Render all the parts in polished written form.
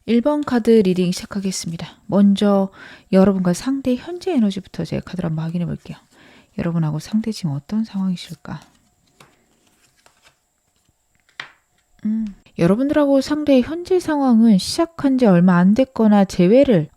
1번 카드 리딩 시작하겠습니다. 먼저 여러분과 상대 현재 에너지부터 제가 카드를 한번 확인해 볼게요. 여러분하고 상대 지금 어떤 상황이실까? 여러분들하고 상대의 현재 상황은 시작한 지 얼마 안 됐거나 재회를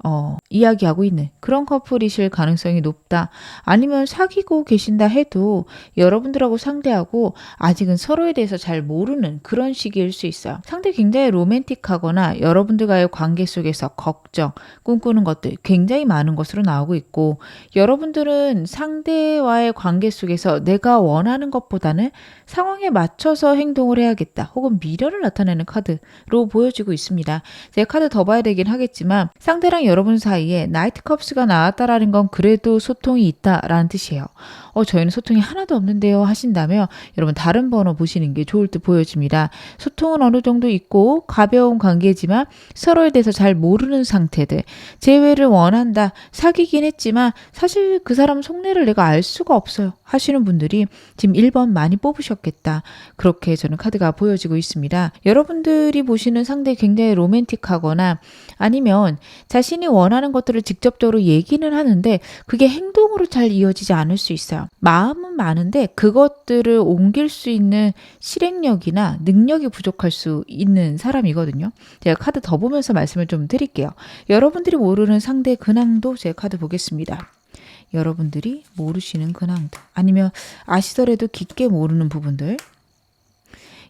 이야기하고 있는 그런 커플이실 가능성이 높다. 아니면 사귀고 계신다 해도 여러분들하고 상대하고 아직은 서로에 대해서 잘 모르는 그런 시기일 수 있어요. 상대 굉장히 로맨틱하거나 여러분들과의 관계 속에서 걱정, 꿈꾸는 것들 굉장히 많은 것으로 나오고 있고, 여러분들은 상대와의 관계 속에서 내가 원하는 것보다는 상황에 맞춰서 행동을 해야겠다. 혹은 미련을 나타내는 카드로 보여지고 있습니다. 제가 카드 더 봐야 되긴 하겠지만 상대랑 여러분 사이에 나이트 컵스가 나왔다라는 건 그래도 소통이 있다라는 뜻이에요. 저희는 소통이 하나도 없는데요 하신다면 여러분 다른 번호 보시는 게 좋을 듯 보여집니다. 소통은 어느 정도 있고 가벼운 관계지만 서로에 대해서 잘 모르는 상태들, 재회를 원한다, 사귀긴 했지만 사실 그 사람 속내를 내가 알 수가 없어요 하시는 분들이 지금 1번 많이 뽑으셨겠다. 그렇게 저는 카드가 보여지고 있습니다. 여러분들이 보시는 상대 굉장히 로맨틱하거나 아니면 자신이 원하는 것들을 직접적으로 얘기는 하는데 그게 행동으로 잘 이어지지 않을 수 있어요. 마음은 많은데 그것들을 옮길 수 있는 실행력이나 능력이 부족할 수 있는 사람이거든요. 제가 카드 더 보면서 말씀을 좀 드릴게요. 여러분들이 모르는 상대 근황도 제가 카드 보겠습니다. 여러분들이 모르시는 근황들 아니면 아시더라도 깊게 모르는 부분들,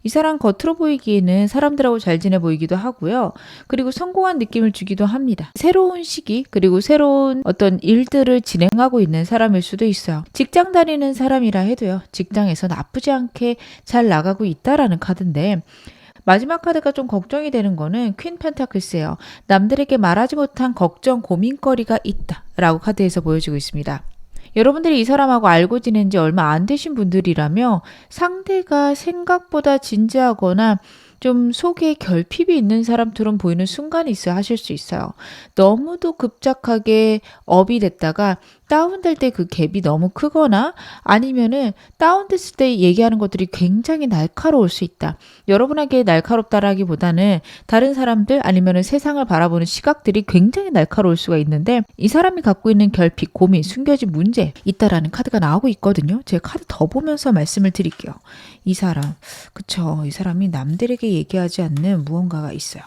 이 사람 겉으로 보이기에는 사람들하고 잘 지내 보이기도 하고요. 그리고 성공한 느낌을 주기도 합니다. 새로운 시기 그리고 새로운 어떤 일들을 진행하고 있는 사람일 수도 있어요. 직장 다니는 사람이라 해도요. 직장에서 나쁘지 않게 잘 나가고 있다라는 카드인데, 마지막 카드가 좀 걱정이 되는 거는 퀸 펜타클스예요. 남들에게 말하지 못한 걱정, 고민거리가 있다라고 카드에서 보여지고 있습니다. 여러분들이 이 사람하고 알고 지낸 지 얼마 안 되신 분들이라며 상대가 생각보다 진지하거나 좀 속에 결핍이 있는 사람처럼 보이는 순간이 있어야 하실 수 있어요. 너무도 급작하게 업이 됐다가 다운될 때 그 갭이 너무 크거나 아니면은 다운됐을 때 얘기하는 것들이 굉장히 날카로울 수 있다. 여러분에게 날카롭다라기보다는 다른 사람들 아니면은 세상을 바라보는 시각들이 굉장히 날카로울 수가 있는데, 이 사람이 갖고 있는 결핍, 고민, 숨겨진 문제 있다라는 카드가 나오고 있거든요. 제가 카드 더 보면서 말씀을 드릴게요. 이 사람, 그쵸. 이 사람이 남들에게 얘기하지 않는 무언가가 있어요.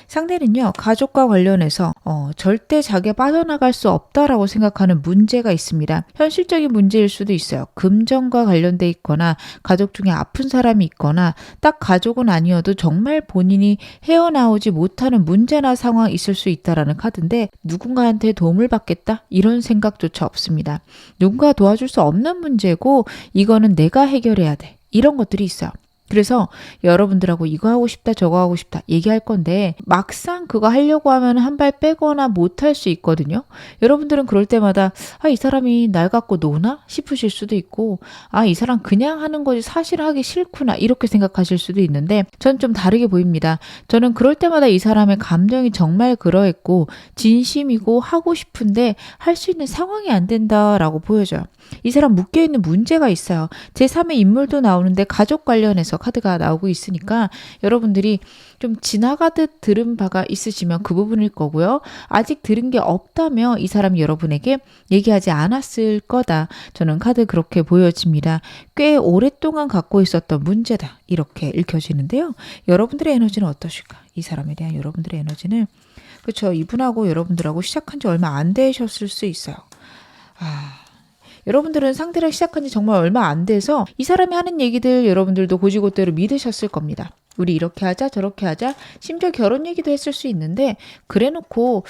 상대는요, 가족과 관련해서 절대 자기가 빠져나갈 수 없다라고 생각하는 문제가 있습니다. 현실적인 문제일 수도 있어요. 금전과 관련돼 있거나 가족 중에 아픈 사람이 있거나 딱 가족은 아니어도 정말 본인이 헤어나오지 못하는 문제나 상황이 있을 수 있다라는 카드인데, 누군가한테 도움을 받겠다? 이런 생각조차 없습니다. 누군가 도와줄 수 없는 문제고 이거는 내가 해결해야 돼. 이런 것들이 있어요. 그래서 여러분들하고 이거 하고 싶다 저거 하고 싶다 얘기할 건데 막상 그거 하려고 하면 한 발 빼거나 못할 수 있거든요. 여러분들은 그럴 때마다 이 사람이 날 갖고 노나 싶으실 수도 있고, 이 사람 그냥 하는 거지 사실 하기 싫구나 이렇게 생각하실 수도 있는데, 전 좀 다르게 보입니다. 저는 그럴 때마다 이 사람의 감정이 정말 그러했고 진심이고 하고 싶은데 할 수 있는 상황이 안 된다라고 보여져요. 이 사람 묶여있는 문제가 있어요. 제3의 인물도 나오는데 가족 관련해서 카드가 나오고 있으니까 여러분들이 좀 지나가듯 들은 바가 있으시면 그 부분일 거고요. 아직 들은 게 없다면 이 사람이 여러분에게 얘기하지 않았을 거다. 저는 카드 그렇게 보여집니다. 꽤 오랫동안 갖고 있었던 문제다. 이렇게 읽혀지는데요. 여러분들의 에너지는 어떠실까? 이 사람에 대한 여러분들의 에너지는, 그렇죠. 이분하고 여러분들하고 시작한 지 얼마 안 되셨을 수 있어요. 여러분들은 상대랑 시작한 지 정말 얼마 안 돼서 이 사람이 하는 얘기들 여러분들도 고지고대로 믿으셨을 겁니다. 우리 이렇게 하자 저렇게 하자, 심지어 결혼 얘기도 했을 수 있는데 그래놓고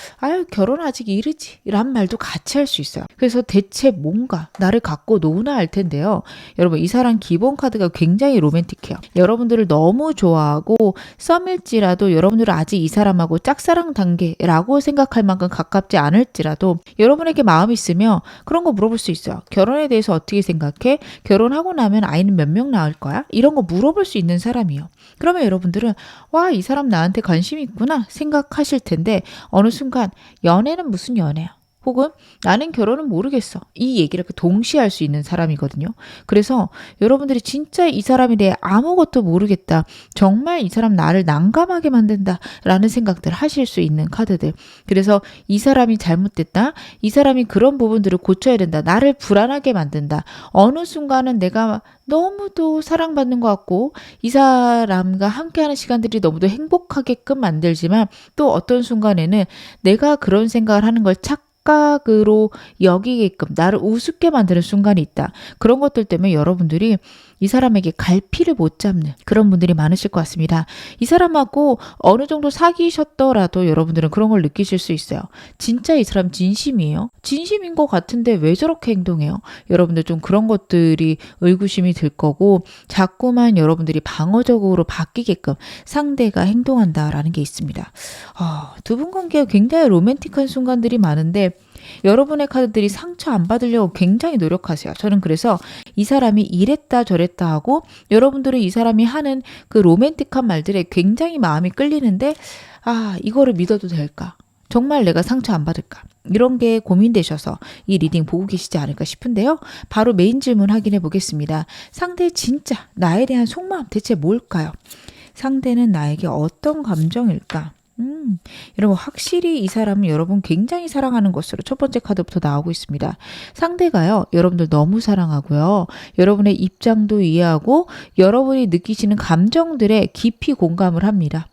결혼 아직 이르지 이런 말도 같이 할 수 있어요. 그래서 대체 뭔가 나를 갖고 노나 할 텐데요. 여러분 이 사람 기본 카드가 굉장히 로맨틱해요. 여러분들을 너무 좋아하고 썸일지라도 여러분들은 아직 이 사람하고 짝사랑 단계라고 생각할 만큼 가깝지 않을지라도 여러분에게 마음이 있으면 그런 거 물어볼 수 있어요. 결혼에 대해서 어떻게 생각해? 결혼하고 나면 아이는 몇 명 낳을 거야? 이런 거 물어볼 수 있는 사람이에요. 그러면 여러분들은 이 사람 나한테 관심이 있구나 생각하실 텐데, 어느 순간 연애는 무슨 연애야? 혹은 나는 결혼은 모르겠어. 이 얘기를 동시에 할 수 있는 사람이거든요. 그래서 여러분들이 진짜 이 사람에 대해 아무것도 모르겠다. 정말 이 사람 나를 난감하게 만든다. 라는 생각들 하실 수 있는 카드들. 그래서 이 사람이 잘못됐다. 이 사람이 그런 부분들을 고쳐야 된다. 나를 불안하게 만든다. 어느 순간은 내가 너무도 사랑받는 것 같고 이 사람과 함께하는 시간들이 너무도 행복하게끔 만들지만 또 어떤 순간에는 내가 그런 생각을 하는 걸 착각으로 여기게끔 나를 우습게 만드는 순간이 있다. 그런 것들 때문에 여러분들이 이 사람에게 갈피를 못 잡는 그런 분들이 많으실 것 같습니다. 이 사람하고 어느 정도 사귀셨더라도 여러분들은 그런 걸 느끼실 수 있어요. 진짜 이 사람 진심이에요? 진심인 것 같은데 왜 저렇게 행동해요? 여러분들 좀 그런 것들이 의구심이 들 거고 자꾸만 여러분들이 방어적으로 바뀌게끔 상대가 행동한다라는 게 있습니다. 두 분 관계가 굉장히 로맨틱한 순간들이 많은데 여러분의 카드들이 상처 안 받으려고 굉장히 노력하세요. 저는 그래서 이 사람이 이랬다 저랬다 하고 여러분들은 이 사람이 하는 그 로맨틱한 말들에 굉장히 마음이 끌리는데 이거를 믿어도 될까? 정말 내가 상처 안 받을까? 이런 게 고민되셔서 이 리딩 보고 계시지 않을까 싶은데요. 바로 메인 질문 확인해 보겠습니다. 상대 진짜 나에 대한 속마음 대체 뭘까요? 상대는 나에게 어떤 감정일까? 여러분 확실히 이 사람은 여러분 굉장히 사랑하는 것으로 첫 번째 카드부터 나오고 있습니다. 상대가요 여러분들 너무 사랑하고요. 여러분의 입장도 이해하고 여러분이 느끼시는 감정들에 깊이 공감을 합니다.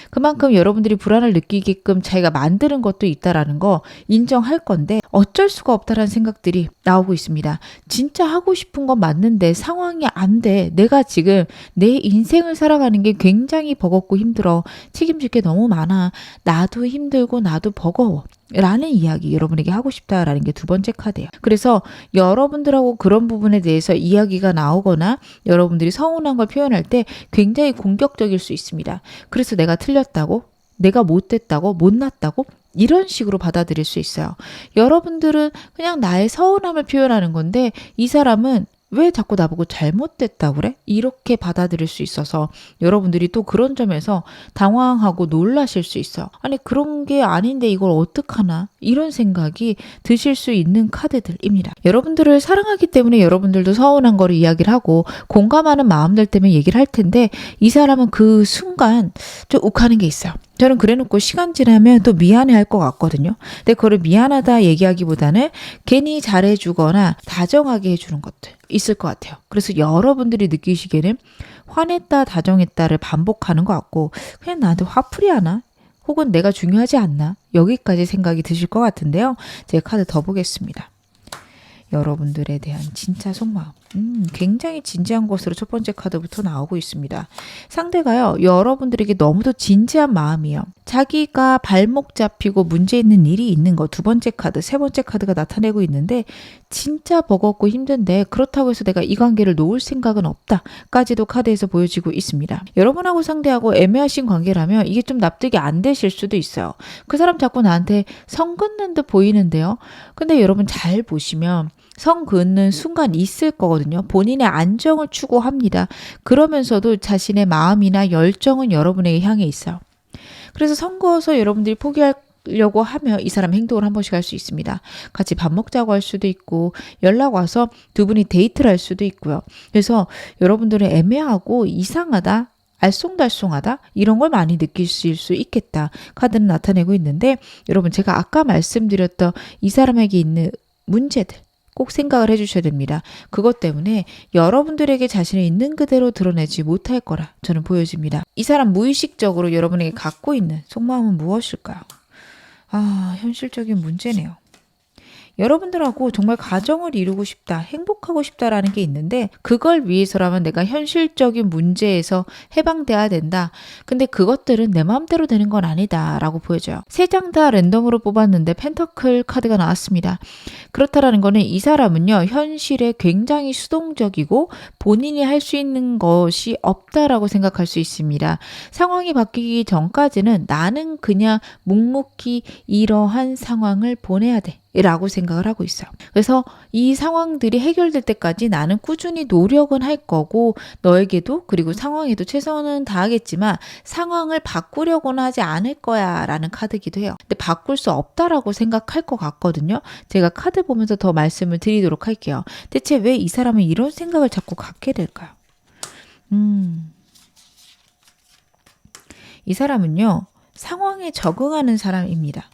그만큼 여러분들이 불안을 느끼게끔 자기가 만드는 것도 있다라는 거 인정할 건데 어쩔 수가 없다라는 생각들이 나오고 있습니다. 진짜 하고 싶은 건 맞는데 상황이 안 돼. 내가 지금 내 인생을 살아가는 게 굉장히 버겁고 힘들어. 책임질 게 너무 많아. 나도 힘들고 나도 버거워. 라는 이야기 여러분에게 하고 싶다라는 게 두 번째 카드예요. 그래서 여러분들하고 그런 부분에 대해서 이야기가 나오거나 여러분들이 서운한 걸 표현할 때 굉장히 공격적일 수 있습니다. 그래서 내가 틀렸다고? 내가 못됐다고? 못났다고? 이런 식으로 받아들일 수 있어요. 여러분들은 그냥 나의 서운함을 표현하는 건데 이 사람은 왜 자꾸 나보고 잘못됐다고 그래? 이렇게 받아들일 수 있어서 여러분들이 또 그런 점에서 당황하고 놀라실 수 있어요. 아니 그런 게 아닌데 이걸 어떡하나? 이런 생각이 드실 수 있는 카드들입니다. 여러분들을 사랑하기 때문에 여러분들도 서운한 거를 이야기를 하고 공감하는 마음들 때문에 얘기를 할 텐데 이 사람은 그 순간 좀 욱하는 게 있어요. 저는 그래놓고 시간 지나면 또 미안해할 것 같거든요. 근데 그거를 미안하다 얘기하기보다는 괜히 잘해주거나 다정하게 해주는 것들 있을 것 같아요. 그래서 여러분들이 느끼시기에는 화냈다 다정했다를 반복하는 것 같고 그냥 나한테 화풀이 하나? 혹은 내가 중요하지 않나? 여기까지 생각이 드실 것 같은데요. 제가 카드 더 보겠습니다. 여러분들에 대한 진짜 속마음. 굉장히 진지한 것으로 첫 번째 카드부터 나오고 있습니다. 상대가요, 여러분들에게 너무도 진지한 마음이에요. 자기가 발목 잡히고 문제 있는 일이 있는 거 두 번째 카드, 세 번째 카드가 나타내고 있는데 진짜 버겁고 힘든데 그렇다고 해서 내가 이 관계를 놓을 생각은 없다까지도 카드에서 보여지고 있습니다. 여러분하고 상대하고 애매하신 관계라면 이게 좀 납득이 안 되실 수도 있어요. 그 사람 자꾸 나한테 성 긋는 듯 보이는데요. 근데 여러분 잘 보시면 성 긋는 순간 있을 거거든요. 본인의 안정을 추구합니다. 그러면서도 자신의 마음이나 열정은 여러분에게 향해 있어요. 그래서 성 그어서 여러분들이 포기하려고 하면 이 사람 행동을 한 번씩 할 수 있습니다. 같이 밥 먹자고 할 수도 있고 연락 와서 두 분이 데이트를 할 수도 있고요. 그래서 여러분들은 애매하고 이상하다. 알쏭달쏭하다 이런 걸 많이 느끼실 수 있겠다. 카드는 나타내고 있는데 여러분 제가 아까 말씀드렸던 이 사람에게 있는 문제들 꼭 생각을 해주셔야 됩니다. 그것 때문에 여러분들에게 자신을 있는 그대로 드러내지 못할 거라 저는 보여집니다. 이 사람 무의식적으로 여러분에게 갖고 있는 속마음은 무엇일까요? 현실적인 문제네요. 여러분들하고 정말 가정을 이루고 싶다, 행복하고 싶다라는 게 있는데 그걸 위해서라면 내가 현실적인 문제에서 해방돼야 된다. 근데 그것들은 내 마음대로 되는 건 아니다 라고 보여져요. 세 장 다 랜덤으로 뽑았는데 펜터클 카드가 나왔습니다. 그렇다라는 거는 이 사람은요 현실에 굉장히 수동적이고 본인이 할 수 있는 것이 없다라고 생각할 수 있습니다. 상황이 바뀌기 전까지는 나는 그냥 묵묵히 이러한 상황을 보내야 돼. 라고 생각을 하고 있어요. 그래서 이 상황들이 해결될 때까지 나는 꾸준히 노력은 할 거고 너에게도 그리고 상황에도 최선은 다하겠지만 상황을 바꾸려고는 하지 않을 거야 라는 카드기도 해요. 근데 바꿀 수 없다라고 생각할 것 같거든요. 제가 카드 보면서 더 말씀을 드리도록 할게요. 대체 왜 이 사람은 이런 생각을 자꾸 갖게 될까요? 이 사람은요, 상황에 적응하는 사람입니다.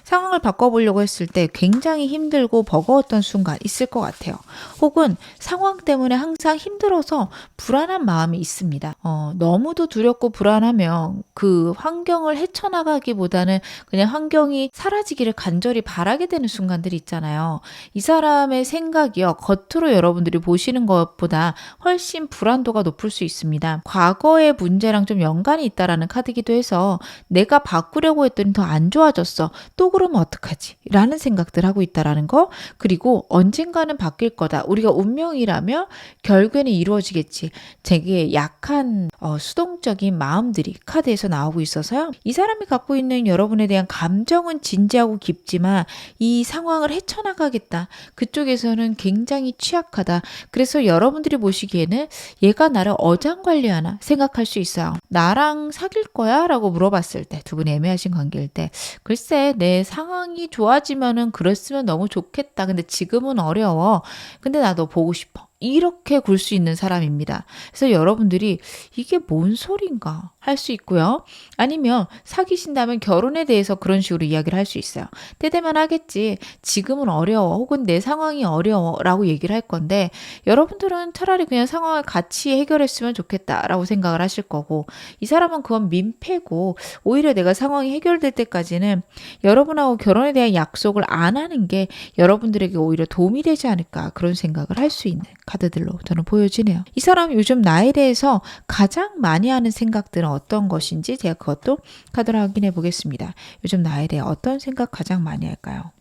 상황을 바꿔보려고 했을 때 굉장히 힘들고 버거웠던 순간 있을 것 같아요. 혹은 상황 때문에 항상 힘들어서 불안한 마음이 있습니다. 너무도 두렵고 불안하면 그 환경을 헤쳐나가기보다는 그냥 환경이 사라지기를 간절히 바라게 되는 순간들이 있잖아요. 이 사람의 생각이요, 겉으로 여러분들이 보시는 것보다 훨씬 불안도가 높을 수 있습니다. 과거의 문제랑 좀 연관이 있다라는 카드기도 해서 내가 바꾸려고 했더니 더 안 좋아졌어. 또 그러면 어떡하지? 라는 생각들 하고 있다라는 거. 그리고 언젠가는 바뀔 거다. 우리가 운명이라면 결국에는 이루어지겠지. 되게 약한 수동적인 마음들이 카드에서 나오고 있어서요. 이 사람이 갖고 있는 여러분에 대한 감정은 진지하고 깊지만 이 상황을 헤쳐나가겠다. 그쪽에서는 굉장히 취약하다. 그래서 여러분들이 보시기에는 얘가 나를 어장관리하나 생각할 수 있어요. 나랑 사귈 거야? 라고 물어봤을 때, 두 분이 애매하신 관계일 때, 글쎄 내 상황이 좋아지면은 그랬으면 너무 좋겠다. 근데 지금은 어려워. 근데 나 너 보고 싶어. 이렇게 굴 수 있는 사람입니다. 그래서 여러분들이 이게 뭔 소린가 할 수 있고요. 아니면 사귀신다면 결혼에 대해서 그런 식으로 이야기를 할 수 있어요. 때 되면 하겠지. 지금은 어려워. 혹은 내 상황이 어려워. 라고 얘기를 할 건데 여러분들은 차라리 그냥 상황을 같이 해결했으면 좋겠다. 라고 생각을 하실 거고 이 사람은 그건 민폐고 오히려 내가 상황이 해결될 때까지는 여러분하고 결혼에 대한 약속을 안 하는 게 여러분들에게 오히려 도움이 되지 않을까 그런 생각을 할 수 있는 카드들로 저는 보여지네요. 이 사람 요즘 나에 대해서 가장 많이 하는 생각들은 어떤 것인지 제가 그것도 카드로 확인해 보겠습니다. 요즘 나에 대해 어떤 생각 가장 많이 할까요?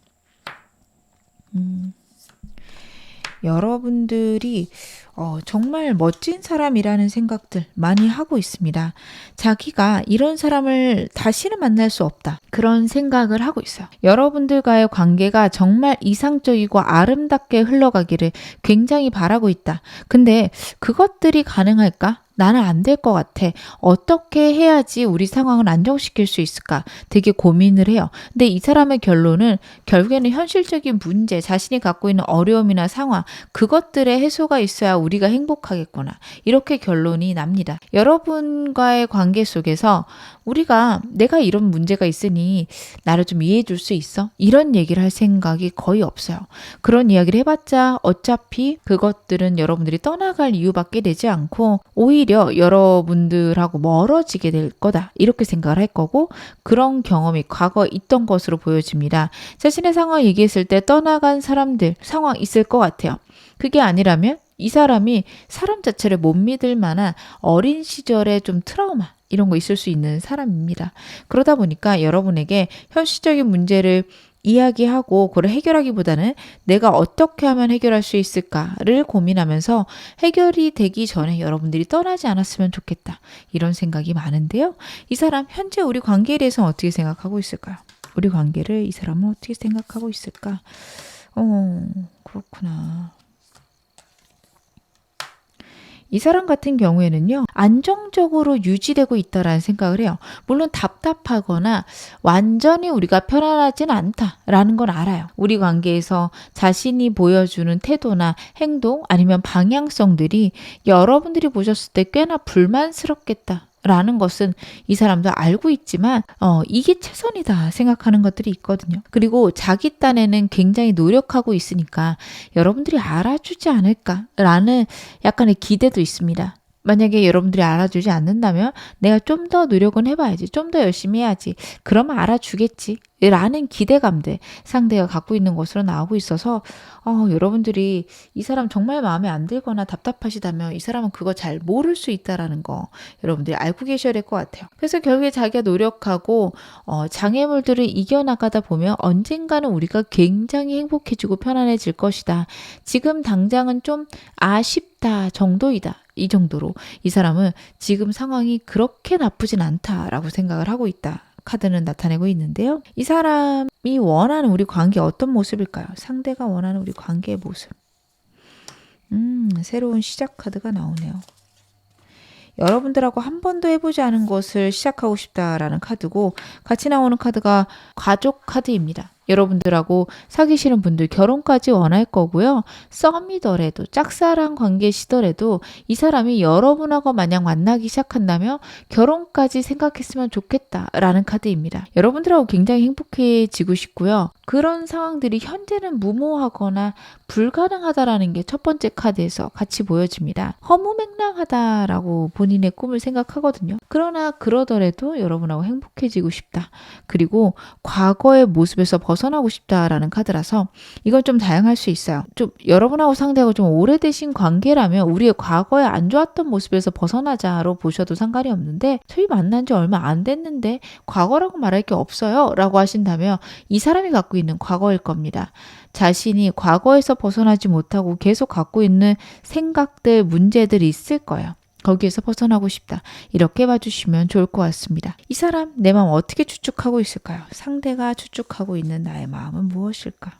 여러분들이 정말 멋진 사람이라는 생각들 많이 하고 있습니다. 자기가 이런 사람을 다시는 만날 수 없다. 그런 생각을 하고 있어요. 여러분들과의 관계가 정말 이상적이고 아름답게 흘러가기를 굉장히 바라고 있다. 근데 그것들이 가능할까? 나는 안 될 것 같아. 어떻게 해야지 우리 상황을 안정시킬 수 있을까? 되게 고민을 해요. 근데 이 사람의 결론은 결국에는 현실적인 문제, 자신이 갖고 있는 어려움이나 상황, 그것들의 해소가 있어야 우리가 행복하겠구나. 이렇게 결론이 납니다. 여러분과의 관계 속에서 내가 이런 문제가 있으니 나를 좀 이해해 줄 수 있어? 이런 얘기를 할 생각이 거의 없어요. 그런 이야기를 해봤자 어차피 그것들은 여러분들이 떠나갈 이유밖에 되지 않고 오히려 여러분들하고 멀어지게 될 거다. 이렇게 생각을 할 거고 그런 경험이 과거에 있던 것으로 보여집니다. 자신의 상황을 얘기했을 때 떠나간 사람들 상황 있을 것 같아요. 그게 아니라면 이 사람이 사람 자체를 못 믿을 만한 어린 시절의 좀 트라우마 이런 거 있을 수 있는 사람입니다. 그러다 보니까 여러분에게 현실적인 문제를 이야기하고 그걸 해결하기보다는 내가 어떻게 하면 해결할 수 있을까를 고민하면서 해결이 되기 전에 여러분들이 떠나지 않았으면 좋겠다. 이런 생각이 많은데요. 이 사람 현재 우리 관계에 대해서 어떻게 생각하고 있을까요? 우리 관계를 이 사람은 어떻게 생각하고 있을까? 그렇구나. 이 사람 같은 경우에는요, 안정적으로 유지되고 있다라는 생각을 해요. 물론 답답하거나 완전히 우리가 편안하진 않다라는 건 알아요. 우리 관계에서 자신이 보여주는 태도나 행동 아니면 방향성들이 여러분들이 보셨을 때 꽤나 불만스럽겠다. 라는 것은 이 사람도 알고 있지만 이게 최선이다 생각하는 것들이 있거든요. 그리고 자기 딴에는 굉장히 노력하고 있으니까 여러분들이 알아주지 않을까라는 약간의 기대도 있습니다. 만약에 여러분들이 알아주지 않는다면 내가 좀 더 노력은 해봐야지. 좀 더 열심히 해야지. 그러면 알아주겠지. 라는 기대감들 상대가 갖고 있는 것으로 나오고 있어서 여러분들이 이 사람 정말 마음에 안 들거나 답답하시다면 이 사람은 그거 잘 모를 수 있다라는 거 여러분들이 알고 계셔야 될 것 같아요. 그래서 결국에 자기가 노력하고 장애물들을 이겨나가다 보면 언젠가는 우리가 굉장히 행복해지고 편안해질 것이다. 지금 당장은 좀 아쉽다 정도이다. 이 정도로 이 사람은 지금 상황이 그렇게 나쁘진 않다라고 생각을 하고 있다. 카드는 나타내고 있는데요. 이 사람이 원하는 우리 관계 어떤 모습일까요? 상대가 원하는 우리 관계의 모습. 새로운 시작 카드가 나오네요. 여러분들하고 한 번도 해보지 않은 것을 시작하고 싶다라는 카드고, 같이 나오는 카드가 가족 카드입니다. 여러분들하고 사귀시는 분들 결혼까지 원할 거고요. 썸이더라도 짝사랑 관계시더라도 이 사람이 여러분하고 만약 만나기 시작한다면 결혼까지 생각했으면 좋겠다라는 카드입니다. 여러분들하고 굉장히 행복해지고 싶고요. 그런 상황들이 현재는 무모하거나 불가능하다라는 게 첫 번째 카드에서 같이 보여집니다. 허무맹랑하다라고 본인의 꿈을 생각하거든요. 그러나 그러더라도 여러분하고 행복해지고 싶다. 그리고 과거의 모습에서 벗어나고 싶다라는 카드라서 이건 좀 다양할 수 있어요. 좀 여러분하고 상대하고 좀 오래되신 관계라면 우리의 과거에 안 좋았던 모습에서 벗어나자로 보셔도 상관이 없는데, 저희 만난 지 얼마 안 됐는데 과거라고 말할 게 없어요 라고 하신다면 이 사람이 갖고 있는 과거일 겁니다. 자신이 과거에서 벗어나지 못하고 계속 갖고 있는 생각들, 문제들이 있을 거예요. 거기에서 벗어나고 싶다. 이렇게 봐주시면 좋을 것 같습니다. 이 사람 내 마음 어떻게 추측하고 있을까요? 상대가 추측하고 있는 나의 마음은 무엇일까?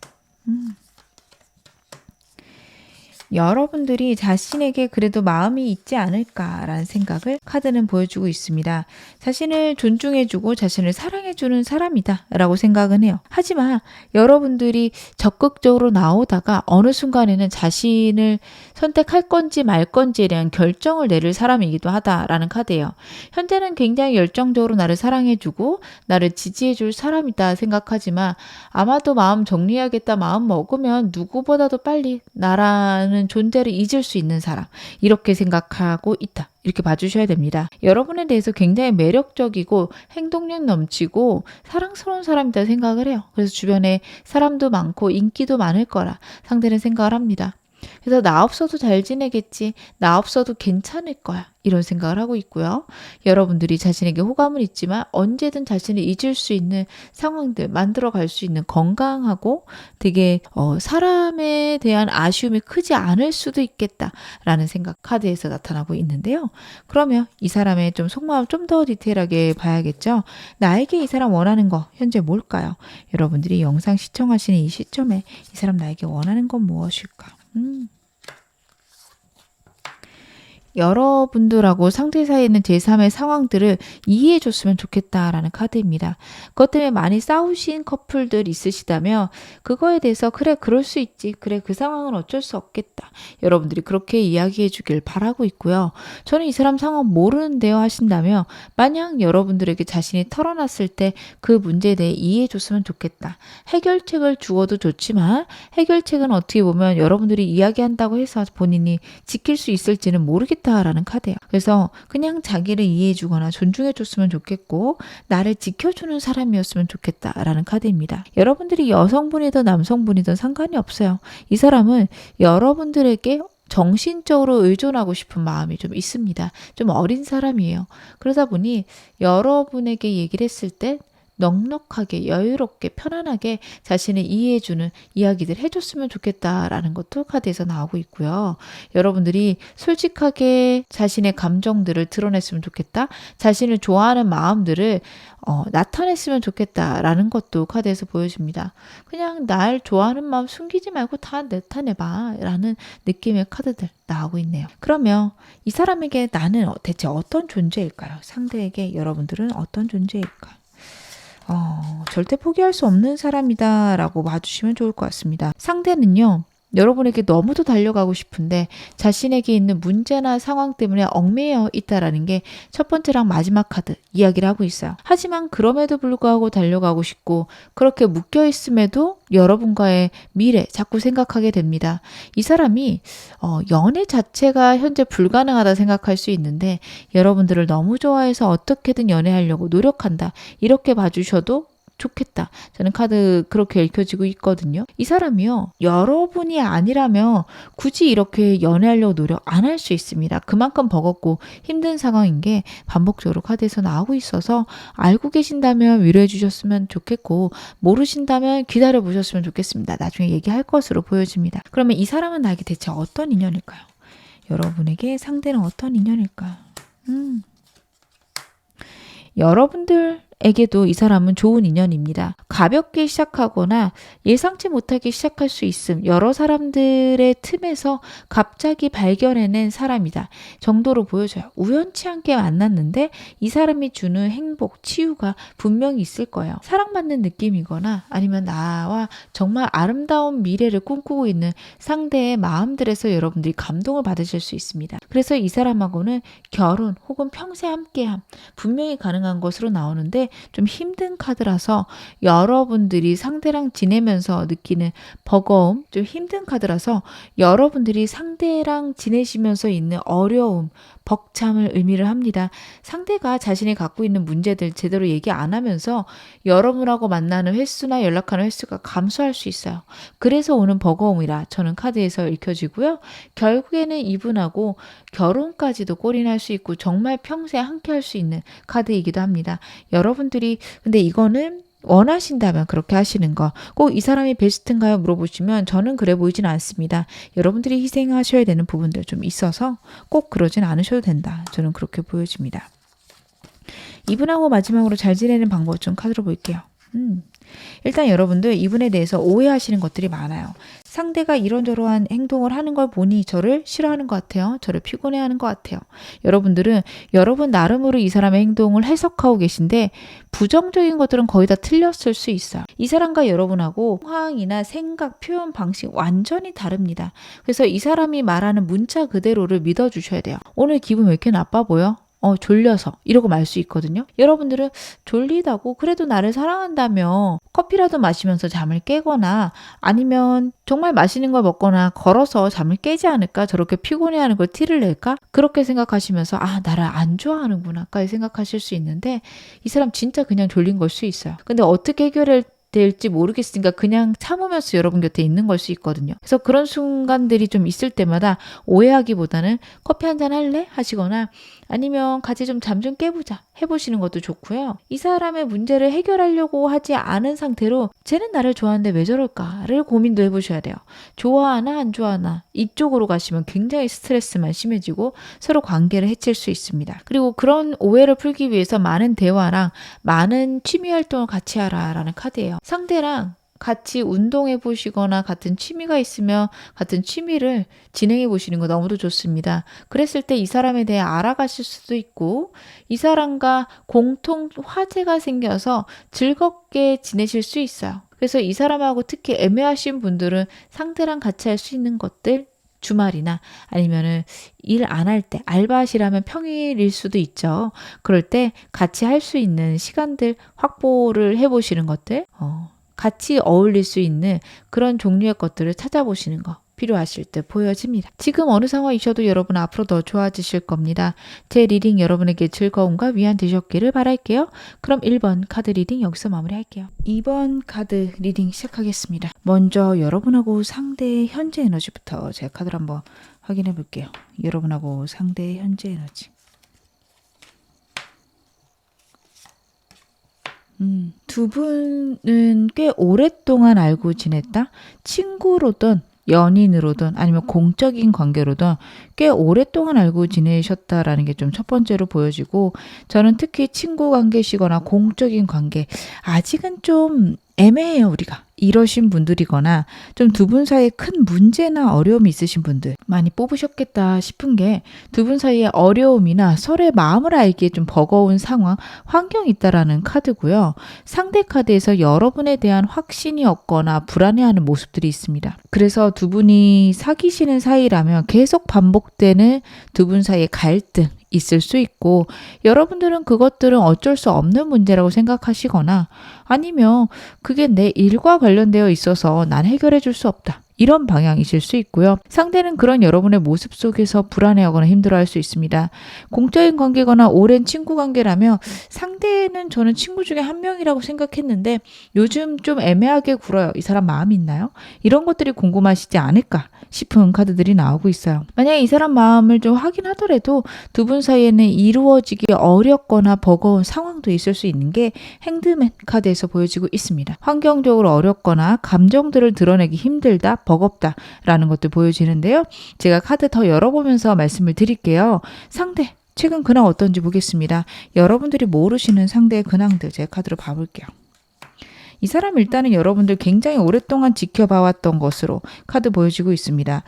여러분들이 자신에게 그래도 마음이 있지 않을까라는 생각을 카드는 보여주고 있습니다. 자신을 존중해주고 자신을 사랑해주는 사람이다 라고 생각은 해요. 하지만 여러분들이 적극적으로 나오다가 어느 순간에는 자신을 선택할 건지 말 건지에 대한 결정을 내릴 사람이기도 하다라는 카드예요. 현재는 굉장히 열정적으로 나를 사랑해주고 나를 지지해줄 사람이다 생각하지만, 아마도 마음 정리해야겠다 마음 먹으면 누구보다도 빨리 나라는 존재를 잊을 수 있는 사람, 이렇게 생각하고 있다. 이렇게 봐주셔야 됩니다. 여러분에 대해서 굉장히 매력적이고 행동력 넘치고 사랑스러운 사람이다 생각을 해요. 그래서 주변에 사람도 많고 인기도 많을 거라 상대는 생각을 합니다. 그래서 나 없어도 잘 지내겠지, 나 없어도 괜찮을 거야, 이런 생각을 하고 있고요. 여러분들이 자신에게 호감은 있지만 언제든 자신을 잊을 수 있는 상황들 만들어 갈 수 있는 건강하고 되게 사람에 대한 아쉬움이 크지 않을 수도 있겠다라는 생각 카드에서 나타나고 있는데요. 그러면 이 사람의 좀 속마음 좀 더 디테일하게 봐야겠죠. 나에게 이 사람 원하는 거 현재 뭘까요? 여러분들이 영상 시청하시는 이 시점에 이 사람 나에게 원하는 건 무엇일까? 여러분들하고 상대 사이에 있는 제3의 상황들을 이해해 줬으면 좋겠다라는 카드입니다. 그것 때문에 많이 싸우신 커플들 있으시다면 그거에 대해서 그래 그럴 수 있지, 그래 그 상황은 어쩔 수 없겠다, 여러분들이 그렇게 이야기해 주길 바라고 있고요. 저는 이 사람 상황 모르는데요 하신다면 만약 여러분들에게 자신이 털어놨을 때 그 문제에 대해 이해해 줬으면 좋겠다. 해결책을 주어도 좋지만 해결책은 어떻게 보면 여러분들이 이야기한다고 해서 본인이 지킬 수 있을지는 모르겠다라는 카드예요. 그래서 그냥 자기를 이해해주거나 존중해줬으면 좋겠고 나를 지켜주는 사람이었으면 좋겠다라는 카드입니다. 여러분들이 여성분이든 남성분이든 상관이 없어요. 이 사람은 여러분들에게 정신적으로 의존하고 싶은 마음이 좀 있습니다. 좀 어린 사람이에요. 그러다 보니 여러분에게 얘기를 했을 때 넉넉하게 여유롭게 편안하게 자신을 이해해주는 이야기들 해줬으면 좋겠다라는 것도 카드에서 나오고 있고요. 여러분들이 솔직하게 자신의 감정들을 드러냈으면 좋겠다. 자신을 좋아하는 마음들을 나타냈으면 좋겠다라는 것도 카드에서 보여집니다. 그냥 날 좋아하는 마음 숨기지 말고 다 나타내봐 라는 느낌의 카드들 나오고 있네요. 그러면 이 사람에게 나는 대체 어떤 존재일까요? 상대에게 여러분들은 어떤 존재일까요? 절대 포기할 수 없는 사람이다 라고 봐주시면 좋을 것 같습니다. 상대는요, 여러분에게 너무도 달려가고 싶은데 자신에게 있는 문제나 상황 때문에 얽매여 있다라는 게 첫 번째랑 마지막 카드 이야기를 하고 있어요. 하지만 그럼에도 불구하고 달려가고 싶고 그렇게 묶여 있음에도 여러분과의 미래 자꾸 생각하게 됩니다. 이 사람이 연애 자체가 현재 불가능하다 생각할 수 있는데 여러분들을 너무 좋아해서 어떻게든 연애하려고 노력한다, 이렇게 봐주셔도 좋겠다. 저는 카드 그렇게 읽혀지고 있거든요. 이 사람이요, 여러분이 아니라면 굳이 이렇게 연애하려고 노력 안 할 수 있습니다. 그만큼 버겁고 힘든 상황인 게 반복적으로 카드에서 나오고 있어서 알고 계신다면 위로해 주셨으면 좋겠고 모르신다면 기다려 보셨으면 좋겠습니다. 나중에 얘기할 것으로 보여집니다. 그러면 이 사람은 나에게 대체 어떤 인연일까요? 여러분에게 상대는 어떤 인연일까? 여러분들에 에게도 이 사람은 좋은 인연입니다. 가볍게 시작하거나 예상치 못하게 시작할 수 있음. 여러 사람들의 틈에서 갑자기 발견해낸 사람이다 정도로 보여져요. 우연치 않게 만났는데 이 사람이 주는 행복, 치유가 분명히 있을 거예요. 사랑받는 느낌이거나 아니면 나와 정말 아름다운 미래를 꿈꾸고 있는 상대의 마음들에서 여러분들이 감동을 받으실 수 있습니다. 그래서 이 사람하고는 결혼 혹은 평생 함께함 분명히 가능한 것으로 나오는데 좀 힘든 카드라서 여러분들이 상대랑 지내면서 느끼는 버거움, 좀 힘든 카드라서 여러분들이 상대랑 지내시면서 있는 어려움, 벅참을 의미를 합니다. 상대가 자신이 갖고 있는 문제들 제대로 얘기 안 하면서 여러분하고 만나는 횟수나 연락하는 횟수가 감소할 수 있어요. 그래서 오는 버거움이라 저는 카드에서 읽혀지고요. 결국에는 이분하고 결혼까지도 꼴이 날 수 있고 정말 평생 함께 할 수 있는 카드이기도 합니다. 여러분들이 근데 이거는 원하신다면 그렇게 하시는 거. 꼭 이 사람이 베스트인가요? 물어보시면 저는 그래 보이진 않습니다. 여러분들이 희생하셔야 되는 부분들 좀 있어서 꼭 그러진 않으셔도 된다. 저는 그렇게 보여집니다. 이분하고 마지막으로 잘 지내는 방법 좀 카드로 볼게요. 일단 여러분들 이분에 대해서 오해하시는 것들이 많아요. 상대가 이런저런 행동을 하는 걸 보니 저를 싫어하는 것 같아요. 저를 피곤해하는 것 같아요. 여러분들은 여러분 나름으로 이 사람의 행동을 해석하고 계신데 부정적인 것들은 거의 다 틀렸을 수 있어요. 이 사람과 여러분하고 상황이나 생각, 표현 방식 완전히 다릅니다. 그래서 이 사람이 말하는 문자 그대로를 믿어주셔야 돼요. 오늘 기분 왜 이렇게 나빠 보여? 졸려서 이러고 말 수 있거든요. 여러분들은 졸리다고 그래도 나를 사랑한다며 커피라도 마시면서 잠을 깨거나 아니면 정말 맛있는 걸 먹거나 걸어서 잠을 깨지 않을까? 저렇게 피곤해하는 걸 티를 낼까? 그렇게 생각하시면서 나를 안 좋아하는구나 까지 생각하실 수 있는데 이 사람 진짜 그냥 졸린 걸 수 있어요. 근데 어떻게 해결을 될지 모르겠으니까 그냥 참으면서 여러분 곁에 있는 걸 수 있거든요. 그래서 그런 순간들이 좀 있을 때마다 오해하기보다는 커피 한잔 할래? 하시거나 아니면 같이 좀 잠 좀 깨보자 해보시는 것도 좋고요. 이 사람의 문제를 해결하려고 하지 않은 상태로 쟤는 나를 좋아하는데 왜 저럴까를 고민도 해보셔야 돼요. 좋아하나 안 좋아하나 이쪽으로 가시면 굉장히 스트레스만 심해지고 서로 관계를 해칠 수 있습니다. 그리고 그런 오해를 풀기 위해서 많은 대화랑 많은 취미 활동을 같이 하라라는 카드예요. 상대랑 같이 운동해 보시거나 같은 취미가 있으면 같은 취미를 진행해 보시는 거 너무도 좋습니다. 그랬을 때 이 사람에 대해 알아가실 수도 있고 이 사람과 공통 화제가 생겨서 즐겁게 지내실 수 있어요. 그래서 이 사람하고 특히 애매하신 분들은 상대랑 같이 할 수 있는 것들 주말이나 아니면은 일 안 할 때 알바하시라면 평일일 수도 있죠. 그럴 때 같이 할 수 있는 시간들 확보를 해보시는 것들 같이 어울릴 수 있는 그런 종류의 것들을 찾아보시는 거 필요하실 때 보여집니다. 지금 어느 상황이셔도 여러분 앞으로 더 좋아지실 겁니다. 제 리딩 여러분에게 즐거움과 위안 되셨기를 바랄게요. 그럼 1번 카드 리딩 여기서 마무리할게요. 2번 카드 리딩 시작하겠습니다. 먼저 여러분하고 상대의 현재 에너지부터 제가 카드를 한번 확인해 볼게요. 여러분하고 상대의 현재 에너지. 두 분은 꽤 오랫동안 알고 지냈다? 친구로든 연인으로든 아니면 공적인 관계로든 꽤 오랫동안 알고 지내셨다라는 게 좀 첫 번째로 보여지고 저는 특히 친구 관계시거나 공적인 관계 아직은 좀 애매해요 우리가. 이러신 분들이거나 좀 두 분 사이에 큰 문제나 어려움이 있으신 분들 많이 뽑으셨겠다 싶은 게 두 분 사이에 어려움이나 서로의 마음을 알기에 좀 버거운 상황, 환경이 있다라는 카드고요. 상대 카드에서 여러분에 대한 확신이 없거나 불안해하는 모습들이 있습니다. 그래서 두 분이 사귀시는 사이라면 계속 반복되는 두 분 사이의 갈등 있을 수 있고 여러분들은 그것들은 어쩔 수 없는 문제라고 생각하시거나 아니면 그게 내 일과 관련되어 있어서 난 해결해 줄 수 없다. 이런 방향이실 수 있고요. 상대는 그런 여러분의 모습 속에서 불안해하거나 힘들어할 수 있습니다. 공적인 관계거나 오랜 친구 관계라면 상대는 저는 친구 중에 한 명이라고 생각했는데 요즘 좀 애매하게 굴어요. 이 사람 마음 있나요? 이런 것들이 궁금하시지 않을까 싶은 카드들이 나오고 있어요. 만약에 이 사람 마음을 좀 확인하더라도 두 분 사이에는 이루어지기 어렵거나 버거운 상황도 있을 수 있는 게 행드맨 카드에서 보여지고 있습니다. 환경적으로 어렵거나 감정들을 드러내기 힘들다, 버겁다라는 것도 보여지는데요. 제가 카드 더 열어보면서 말씀을 드릴게요. 상대 최근 근황 어떤지 보겠습니다. 여러분들이 모르시는 상대의 근황들 제 카드로 봐볼게요. 이 사람 일단은 여러분들 굉장히 오랫동안 지켜봐왔던 것으로 카드 보여지고 있습니다.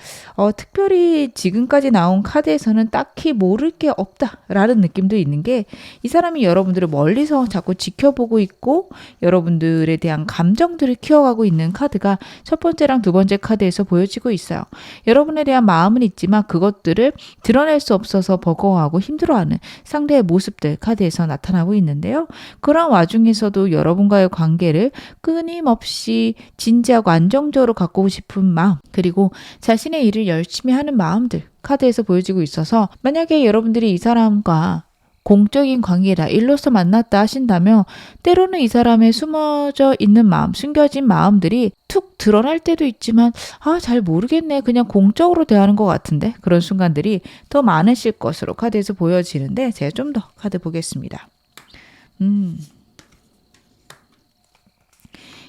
특별히 지금까지 나온 카드에서는 딱히 모를 게 없다라는 느낌도 있는 게 이 사람이 여러분들을 멀리서 자꾸 지켜보고 있고 여러분들에 대한 감정들을 키워가고 있는 카드가 첫 번째랑 두 번째 카드에서 보여지고 있어요. 여러분에 대한 마음은 있지만 그것들을 드러낼 수 없어서 버거워하고 힘들어하는 상대의 모습들 카드에서 나타나고 있는데요. 그런 와중에서도 여러분과의 관계를 끊임없이 진지하고 안정적으로 갖고 싶은 마음, 그리고 자신의 일을 열심히 하는 마음들 카드에서 보여지고 있어서 만약에 여러분들이 이 사람과 공적인 관계다, 일로서 만났다 하신다면 때로는 이 사람의 숨어져 있는 마음, 숨겨진 마음들이 툭 드러날 때도 있지만 잘 모르겠네, 그냥 공적으로 대하는 것 같은데, 그런 순간들이 더 많으실 것으로 카드에서 보여지는데 제가 좀 더 카드 보겠습니다.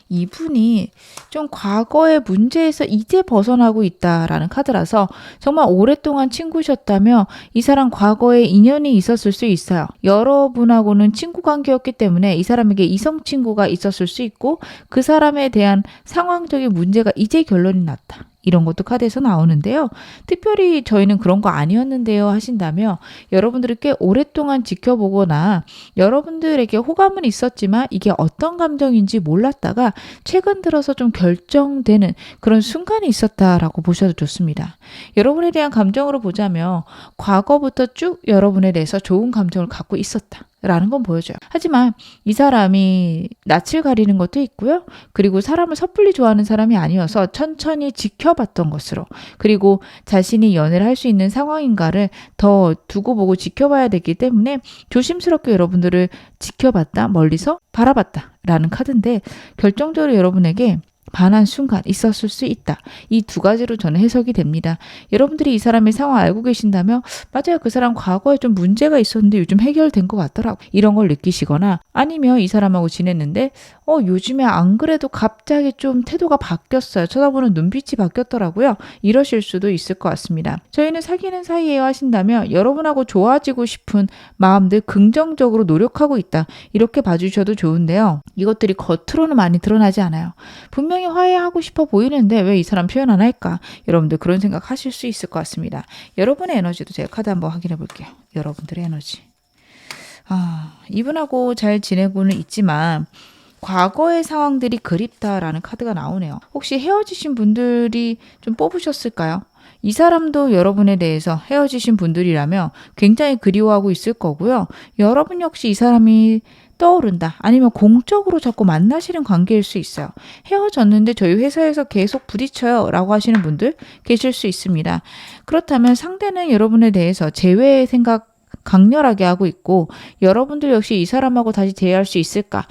이분이 좀 과거의 문제에서 이제 벗어나고 있다라는 카드라서 정말 오랫동안 친구셨다며 이 사람 과거에 인연이 있었을 수 있어요. 여러분하고는 친구 관계였기 때문에 이 사람에게 이성 친구가 있었을 수 있고 그 사람에 대한 상황적인 문제가 이제 결론이 났다. 이런 것도 카드에서 나오는데요. 특별히 저희는 그런 거 아니었는데요 하신다며 여러분들을 꽤 오랫동안 지켜보거나 여러분들에게 호감은 있었지만 이게 어떤 감정인지 몰랐다가 최근 들어서 좀 결정되는 그런 순간이 있었다라고 보셔도 좋습니다. 여러분에 대한 감정으로 보자면 과거부터 쭉 여러분에 대해서 좋은 감정을 갖고 있었다. 라는 건 보여줘요. 하지만 이 사람이 낯을 가리는 것도 있고요. 그리고 사람을 섣불리 좋아하는 사람이 아니어서 천천히 지켜봤던 것으로, 그리고 자신이 연애를 할 수 있는 상황인가를 더 두고 보고 지켜봐야 되기 때문에 조심스럽게 여러분들을 지켜봤다, 멀리서 바라봤다 라는 카드인데 결정적으로 여러분에게 반한 순간 있었을 수 있다. 이 두 가지로 저는 해석이 됩니다. 여러분들이 이 사람의 상황 알고 계신다면 맞아요, 그 사람 과거에 좀 문제가 있었는데 요즘 해결된 것 같더라고, 이런 걸 느끼시거나, 아니면 이 사람하고 지냈는데 요즘에 안 그래도 갑자기 좀 태도가 바뀌었어요, 쳐다보는 눈빛이 바뀌었더라고요, 이러실 수도 있을 것 같습니다. 저희는 사귀는 사이에요 하신다면 여러분하고 좋아지고 싶은 마음들 긍정적으로 노력하고 있다, 이렇게 봐주셔도 좋은데요. 이것들이 겉으로는 많이 드러나지 않아요. 분명히 화해하고 싶어 보이는데 왜 이 사람 표현 안 할까? 여러분들 그런 생각 하실 수 있을 것 같습니다. 여러분의 에너지도 제가 카드 한번 확인해 볼게요. 여러분들의 에너지. 이분하고 잘 지내고는 있지만 과거의 상황들이 그립다라는 카드가 나오네요. 혹시 헤어지신 분들이 좀 뽑으셨을까요? 이 사람도 여러분에 대해서 헤어지신 분들이라면 굉장히 그리워하고 있을 거고요. 여러분 역시 이 사람이 떠오른다, 아니면 공적으로 자꾸 만나시는 관계일 수 있어요. 헤어졌는데 저희 회사에서 계속 부딪혀요 라고 하시는 분들 계실 수 있습니다. 그렇다면 상대는 여러분에 대해서 재회의 생각 강렬하게 하고 있고 여러분들 역시 이 사람하고 다시 재회할 수 있을까?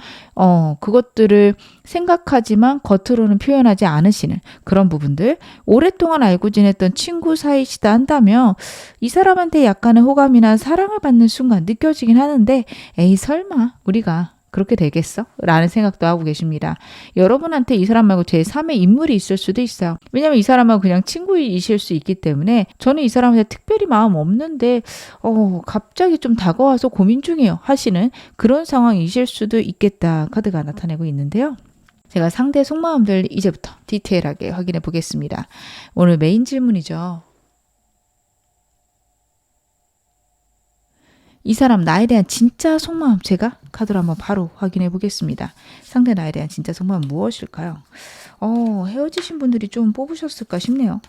그것들을 생각하지만 겉으로는 표현하지 않으시는 그런 부분들, 오랫동안 알고 지냈던 친구 사이시다 한다면 이 사람한테 약간의 호감이나 사랑을 받는 순간 느껴지긴 하는데 에이 설마 우리가 그렇게 되겠어? 라는 생각도 하고 계십니다. 여러분한테 이 사람 말고 제3의 인물이 있을 수도 있어요. 왜냐면 이 사람하고 그냥 친구이실 수 있기 때문에 저는 이 사람한테 특별히 마음 없는데 갑자기 좀 다가와서 고민 중이에요 하시는 그런 상황이실 수도 있겠다 카드가 나타내고 있는데요. 제가 상대 속마음들 이제부터 디테일하게 확인해 보겠습니다. 오늘 메인 질문이죠. 이 사람 나에 대한 진짜 속마음 제가 카드로 한번 바로 확인해 보겠습니다. 상대 나에 대한 진짜 속마음 무엇일까요? 헤어지신 분들이 좀 뽑으셨을까 싶네요.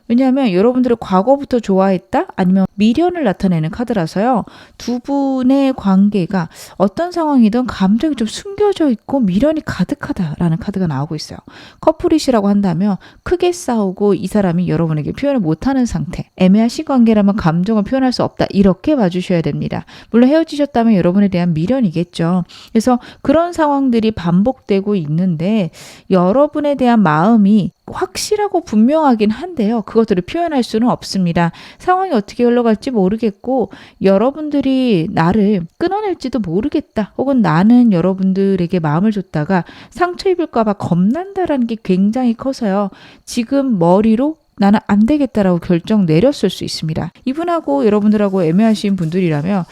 왜냐하면 여러분들을 과거부터 좋아했다? 아니면 미련을 나타내는 카드라서요. 두 분의 관계가 어떤 상황이든 감정이 좀 숨겨져 있고 미련이 가득하다라는 카드가 나오고 있어요. 커플이시라고 한다면 크게 싸우고 이 사람이 여러분에게 표현을 못하는 상태, 애매하신 관계라면 감정을 표현할 수 없다, 이렇게 봐주셔야 됩니다. 물론 헤어지셨다면 여러분에 대한 미련이겠죠. 그래서 그런 상황들이 반복되고 있는데 여러분에 대한 마음이 확실하고 분명하긴 한데요. 그것들을 표현할 수는 없습니다. 상황이 어떻게 흘러갈지 모르겠고 여러분들이 나를 끊어낼지도 모르겠다. 혹은 나는 여러분들에게 마음을 줬다가 상처 입을까 봐 겁난다라는 게 굉장히 커서요. 지금 머리로 나는 안 되겠다라고 결정 내렸을 수 있습니다. 이분하고 여러분들하고 애매하신 분들이라면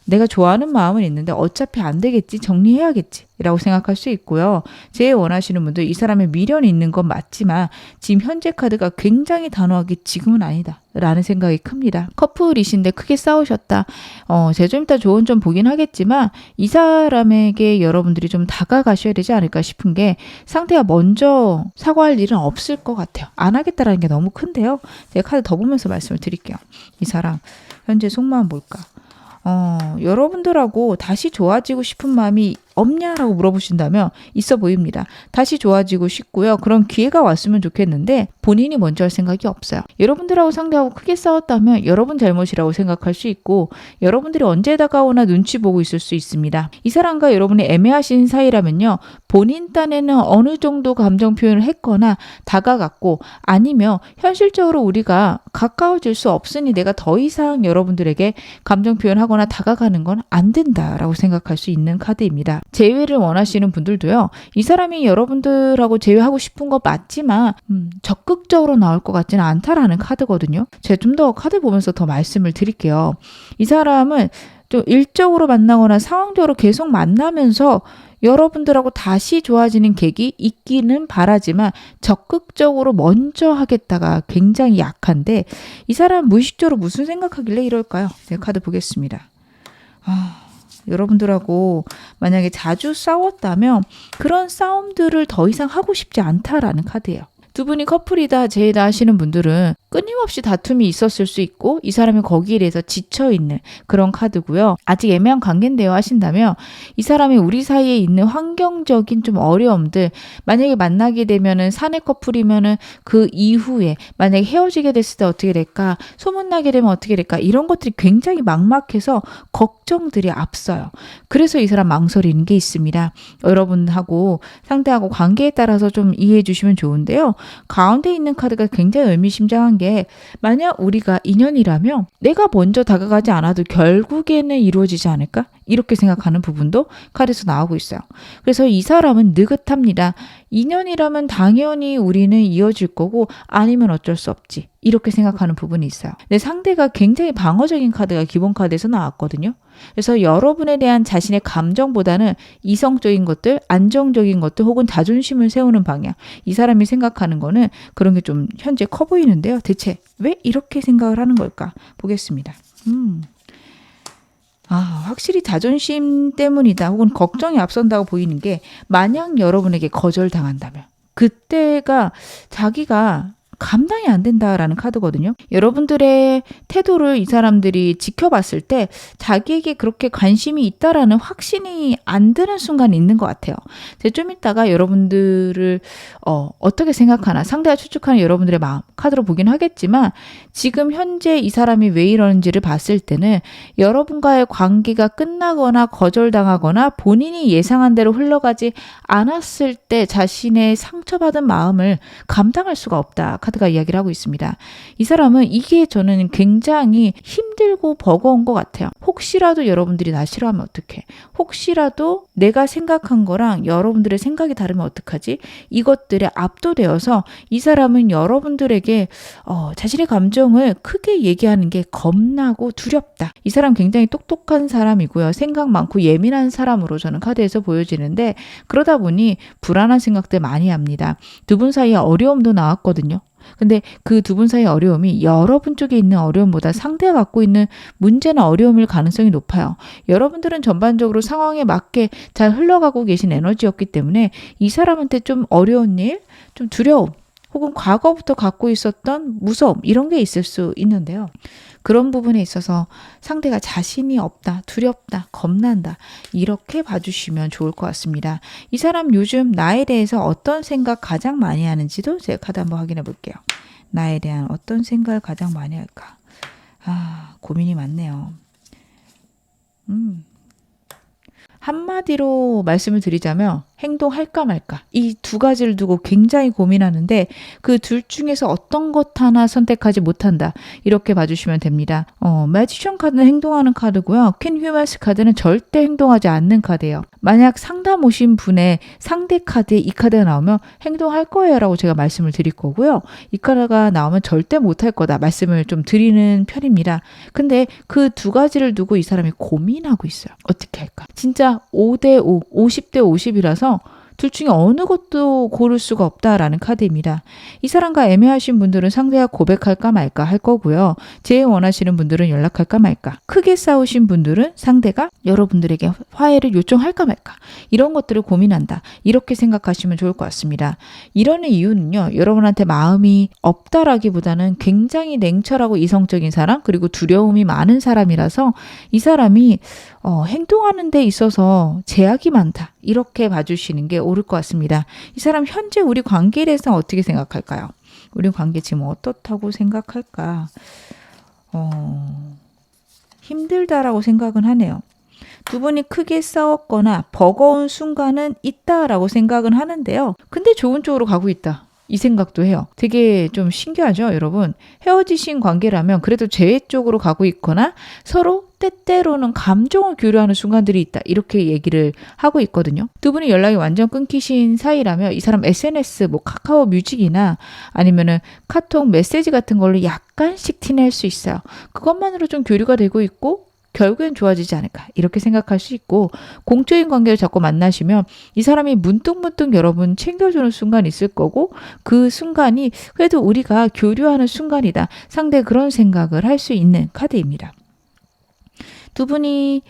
내가 좋아하는 마음은 있는데 어차피 안 되겠지, 정리해야겠지 라고 생각할 수 있고요. 제일 원하시는 분들, 이 사람의 미련이 있는 건 맞지만 지금 현재 카드가 굉장히 단호하게 지금은 아니다 라는 생각이 큽니다. 커플이신데 크게 싸우셨다. 제가 좀 이따 조언 좀 보긴 하겠지만 이 사람에게 여러분들이 좀 다가가셔야 되지 않을까 싶은 게, 상대가 먼저 사과할 일은 없을 것 같아요. 안 하겠다라는 게 너무 큰데요. 제가 카드 더 보면서 말씀을 드릴게요. 이 사람 현재 속마음 뭘까? 여러분들하고 다시 좋아지고 싶은 마음이 없냐라고 물어보신다면 있어 보입니다. 다시 좋아지고 싶고요. 그런 기회가 왔으면 좋겠는데 본인이 먼저 할 생각이 없어요. 여러분들하고 상대하고 크게 싸웠다면 여러분 잘못이라고 생각할 수 있고, 여러분들이 언제 다가오나 눈치 보고 있을 수 있습니다. 이 사람과 여러분이 애매하신 사이라면요, 본인 딴에는 어느 정도 감정 표현을 했거나 다가갔고, 아니면 현실적으로 우리가 가까워질 수 없으니 내가 더 이상 여러분들에게 감정 표현하거나 다가가는 건 안 된다라고 생각할 수 있는 카드입니다. 재회를 원하시는 분들도요, 이 사람이 여러분들하고 재회하고 싶은 거 맞지만 적극적으로 나올 것 같지는 않다라는 카드거든요. 제가 좀 더 카드 보면서 더 말씀을 드릴게요. 이 사람은 좀 일적으로 만나거나 상황적으로 계속 만나면서 여러분들하고 다시 좋아지는 계기 있기는 바라지만 적극적으로 먼저 하겠다가 굉장히 약한데, 이 사람 무의식적으로 무슨 생각하길래 이럴까요? 제가 카드 보겠습니다. 여러분들하고 만약에 자주 싸웠다면 그런 싸움들을 더 이상 하고 싶지 않다라는 카드예요. 두 분이 커플이다, 재회다 하시는 분들은 끊임없이 다툼이 있었을 수 있고 이 사람이 거기에 대해서 지쳐있는 그런 카드고요. 아직 애매한 관계인데요 하신다면 이 사람이 우리 사이에 있는 환경적인 좀 어려움들, 만약에 만나게 되면은 사내 커플이면은 그 이후에 만약에 헤어지게 됐을 때 어떻게 될까, 소문나게 되면 어떻게 될까, 이런 것들이 굉장히 막막해서 걱정들이 앞서요. 그래서 이 사람 망설이는 게 있습니다. 여러분하고 상대하고 관계에 따라서 좀 이해해 주시면 좋은데요. 가운데 있는 카드가 굉장히 의미심장한 게, 만약 우리가 인연이라면 내가 먼저 다가가지 않아도 결국에는 이루어지지 않을까? 이렇게 생각하는 부분도 카드에서 나오고 있어요. 그래서 이 사람은 느긋합니다. 인연이라면 당연히 우리는 이어질 거고 아니면 어쩔 수 없지, 이렇게 생각하는 부분이 있어요. 근데 상대가 굉장히 방어적인 카드가 기본 카드에서 나왔거든요. 그래서 여러분에 대한 자신의 감정보다는 이성적인 것들, 안정적인 것들 혹은 자존심을 세우는 방향, 이 사람이 생각하는 거는 그런 게 좀 현재 커 보이는데요. 대체 왜 이렇게 생각을 하는 걸까? 보겠습니다. 확실히 자존심 때문이다 혹은 걱정이 앞선다고 보이는 게, 만약 여러분에게 거절당한다면 그때가 자기가 감당이 안 된다라는 카드거든요. 여러분들의 태도를 이 사람들이 지켜봤을 때 자기에게 그렇게 관심이 있다라는 확신이 안 드는 순간이 있는 것 같아요. 제가 좀 이따가 여러분들을 어떻게 생각하나, 상대가 추측하는 여러분들의 마음 카드로 보긴 하겠지만, 지금 현재 이 사람이 왜 이러는지를 봤을 때는 여러분과의 관계가 끝나거나 거절당하거나 본인이 예상한 대로 흘러가지 않았을 때 자신의 상처받은 마음을 감당할 수가 없다, 카드가 이야기를 하고 있습니다. 이 사람은 이게 저는 굉장히 힘들고 버거운 것 같아요. 혹시라도 여러분들이 나 싫어하면 어떡해? 혹시라도 내가 생각한 거랑 여러분들의 생각이 다르면 어떡하지? 이것들에 압도되어서 이 사람은 여러분들에게 자신의 감정을 크게 얘기하는 게 겁나고 두렵다. 이 사람 굉장히 똑똑한 사람이고요. 생각 많고 예민한 사람으로 저는 카드에서 보여지는데, 그러다 보니 불안한 생각들 많이 합니다. 두 분 사이에 어려움도 나왔거든요. 근데 그 두 분 사이의 어려움이 여러분 쪽에 있는 어려움보다 상대가 갖고 있는 문제나 어려움일 가능성이 높아요. 여러분들은 전반적으로 상황에 맞게 잘 흘러가고 계신 에너지였기 때문에 이 사람한테 좀 어려운 일, 좀 두려움, 혹은 과거부터 갖고 있었던 무서움, 이런 게 있을 수 있는데요. 그런 부분에 있어서 상대가 자신이 없다, 두렵다, 겁난다, 이렇게 봐주시면 좋을 것 같습니다. 이 사람 요즘 나에 대해서 어떤 생각 가장 많이 하는지도 제가 카드 한번 확인해 볼게요. 나에 대한 어떤 생각을 가장 많이 할까? 고민이 많네요. 한마디로 말씀을 드리자면 행동할까 말까 이 두 가지를 두고 굉장히 고민하는데 그 둘 중에서 어떤 것 하나 선택하지 못한다 이렇게 봐주시면 됩니다. 매지션 카드는 행동하는 카드고요. 퀸 휴먼스 카드는 절대 행동하지 않는 카드예요. 만약 상담 오신 분의 상대 카드에 이 카드가 나오면 행동할 거예요 라고 제가 말씀을 드릴 거고요. 이 카드가 나오면 절대 못할 거다 말씀을 좀 드리는 편입니다. 근데 그 두 가지를 두고 이 사람이 고민하고 있어요. 어떻게 할까? 진짜 5대5, 50대 50이라서 둘 중에 어느 것도 고를 수가 없다라는 카드입니다. 이 사람과 애매하신 분들은 상대가 고백할까 말까 할 거고요. 제일 원하시는 분들은 연락할까 말까. 크게 싸우신 분들은 상대가 여러분들에게 화해를 요청할까 말까. 이런 것들을 고민한다. 이렇게 생각하시면 좋을 것 같습니다. 이러는 이유는요. 여러분한테 마음이 없다라기보다는 굉장히 냉철하고 이성적인 사람 그리고 두려움이 많은 사람이라서 이 사람이 행동하는 데 있어서 제약이 많다. 이렇게 봐주시는 게 옳을 것 같습니다. 이 사람 현재 우리 관계에 대해서 어떻게 생각할까요? 우리 관계 지금 어떻다고 생각할까? 힘들다라고 생각은 하네요. 두 분이 크게 싸웠거나 버거운 순간은 있다라고 생각은 하는데요. 근데 좋은 쪽으로 가고 있다. 이 생각도 해요. 되게 좀 신기하죠, 여러분? 헤어지신 관계라면 그래도 재회 쪽으로 가고 있거나 서로 때때로는 감정을 교류하는 순간들이 있다. 이렇게 얘기를 하고 있거든요. 두 분이 연락이 완전 끊기신 사이라면 이 사람 SNS, 카카오 뮤직이나 아니면은 카톡 메시지 같은 걸로 약간씩 티낼 수 있어요. 그것만으로 좀 교류가 되고 있고 결국엔 좋아지지 않을까 이렇게 생각할 수 있고 공적인 관계를 자꾸 만나시면 이 사람이 문득문득 여러분 챙겨주는 순간이 있을 거고 그 순간이 그래도 우리가 교류하는 순간이다. 상대 그런 생각을 할 수 있는 카드입니다. 두 분이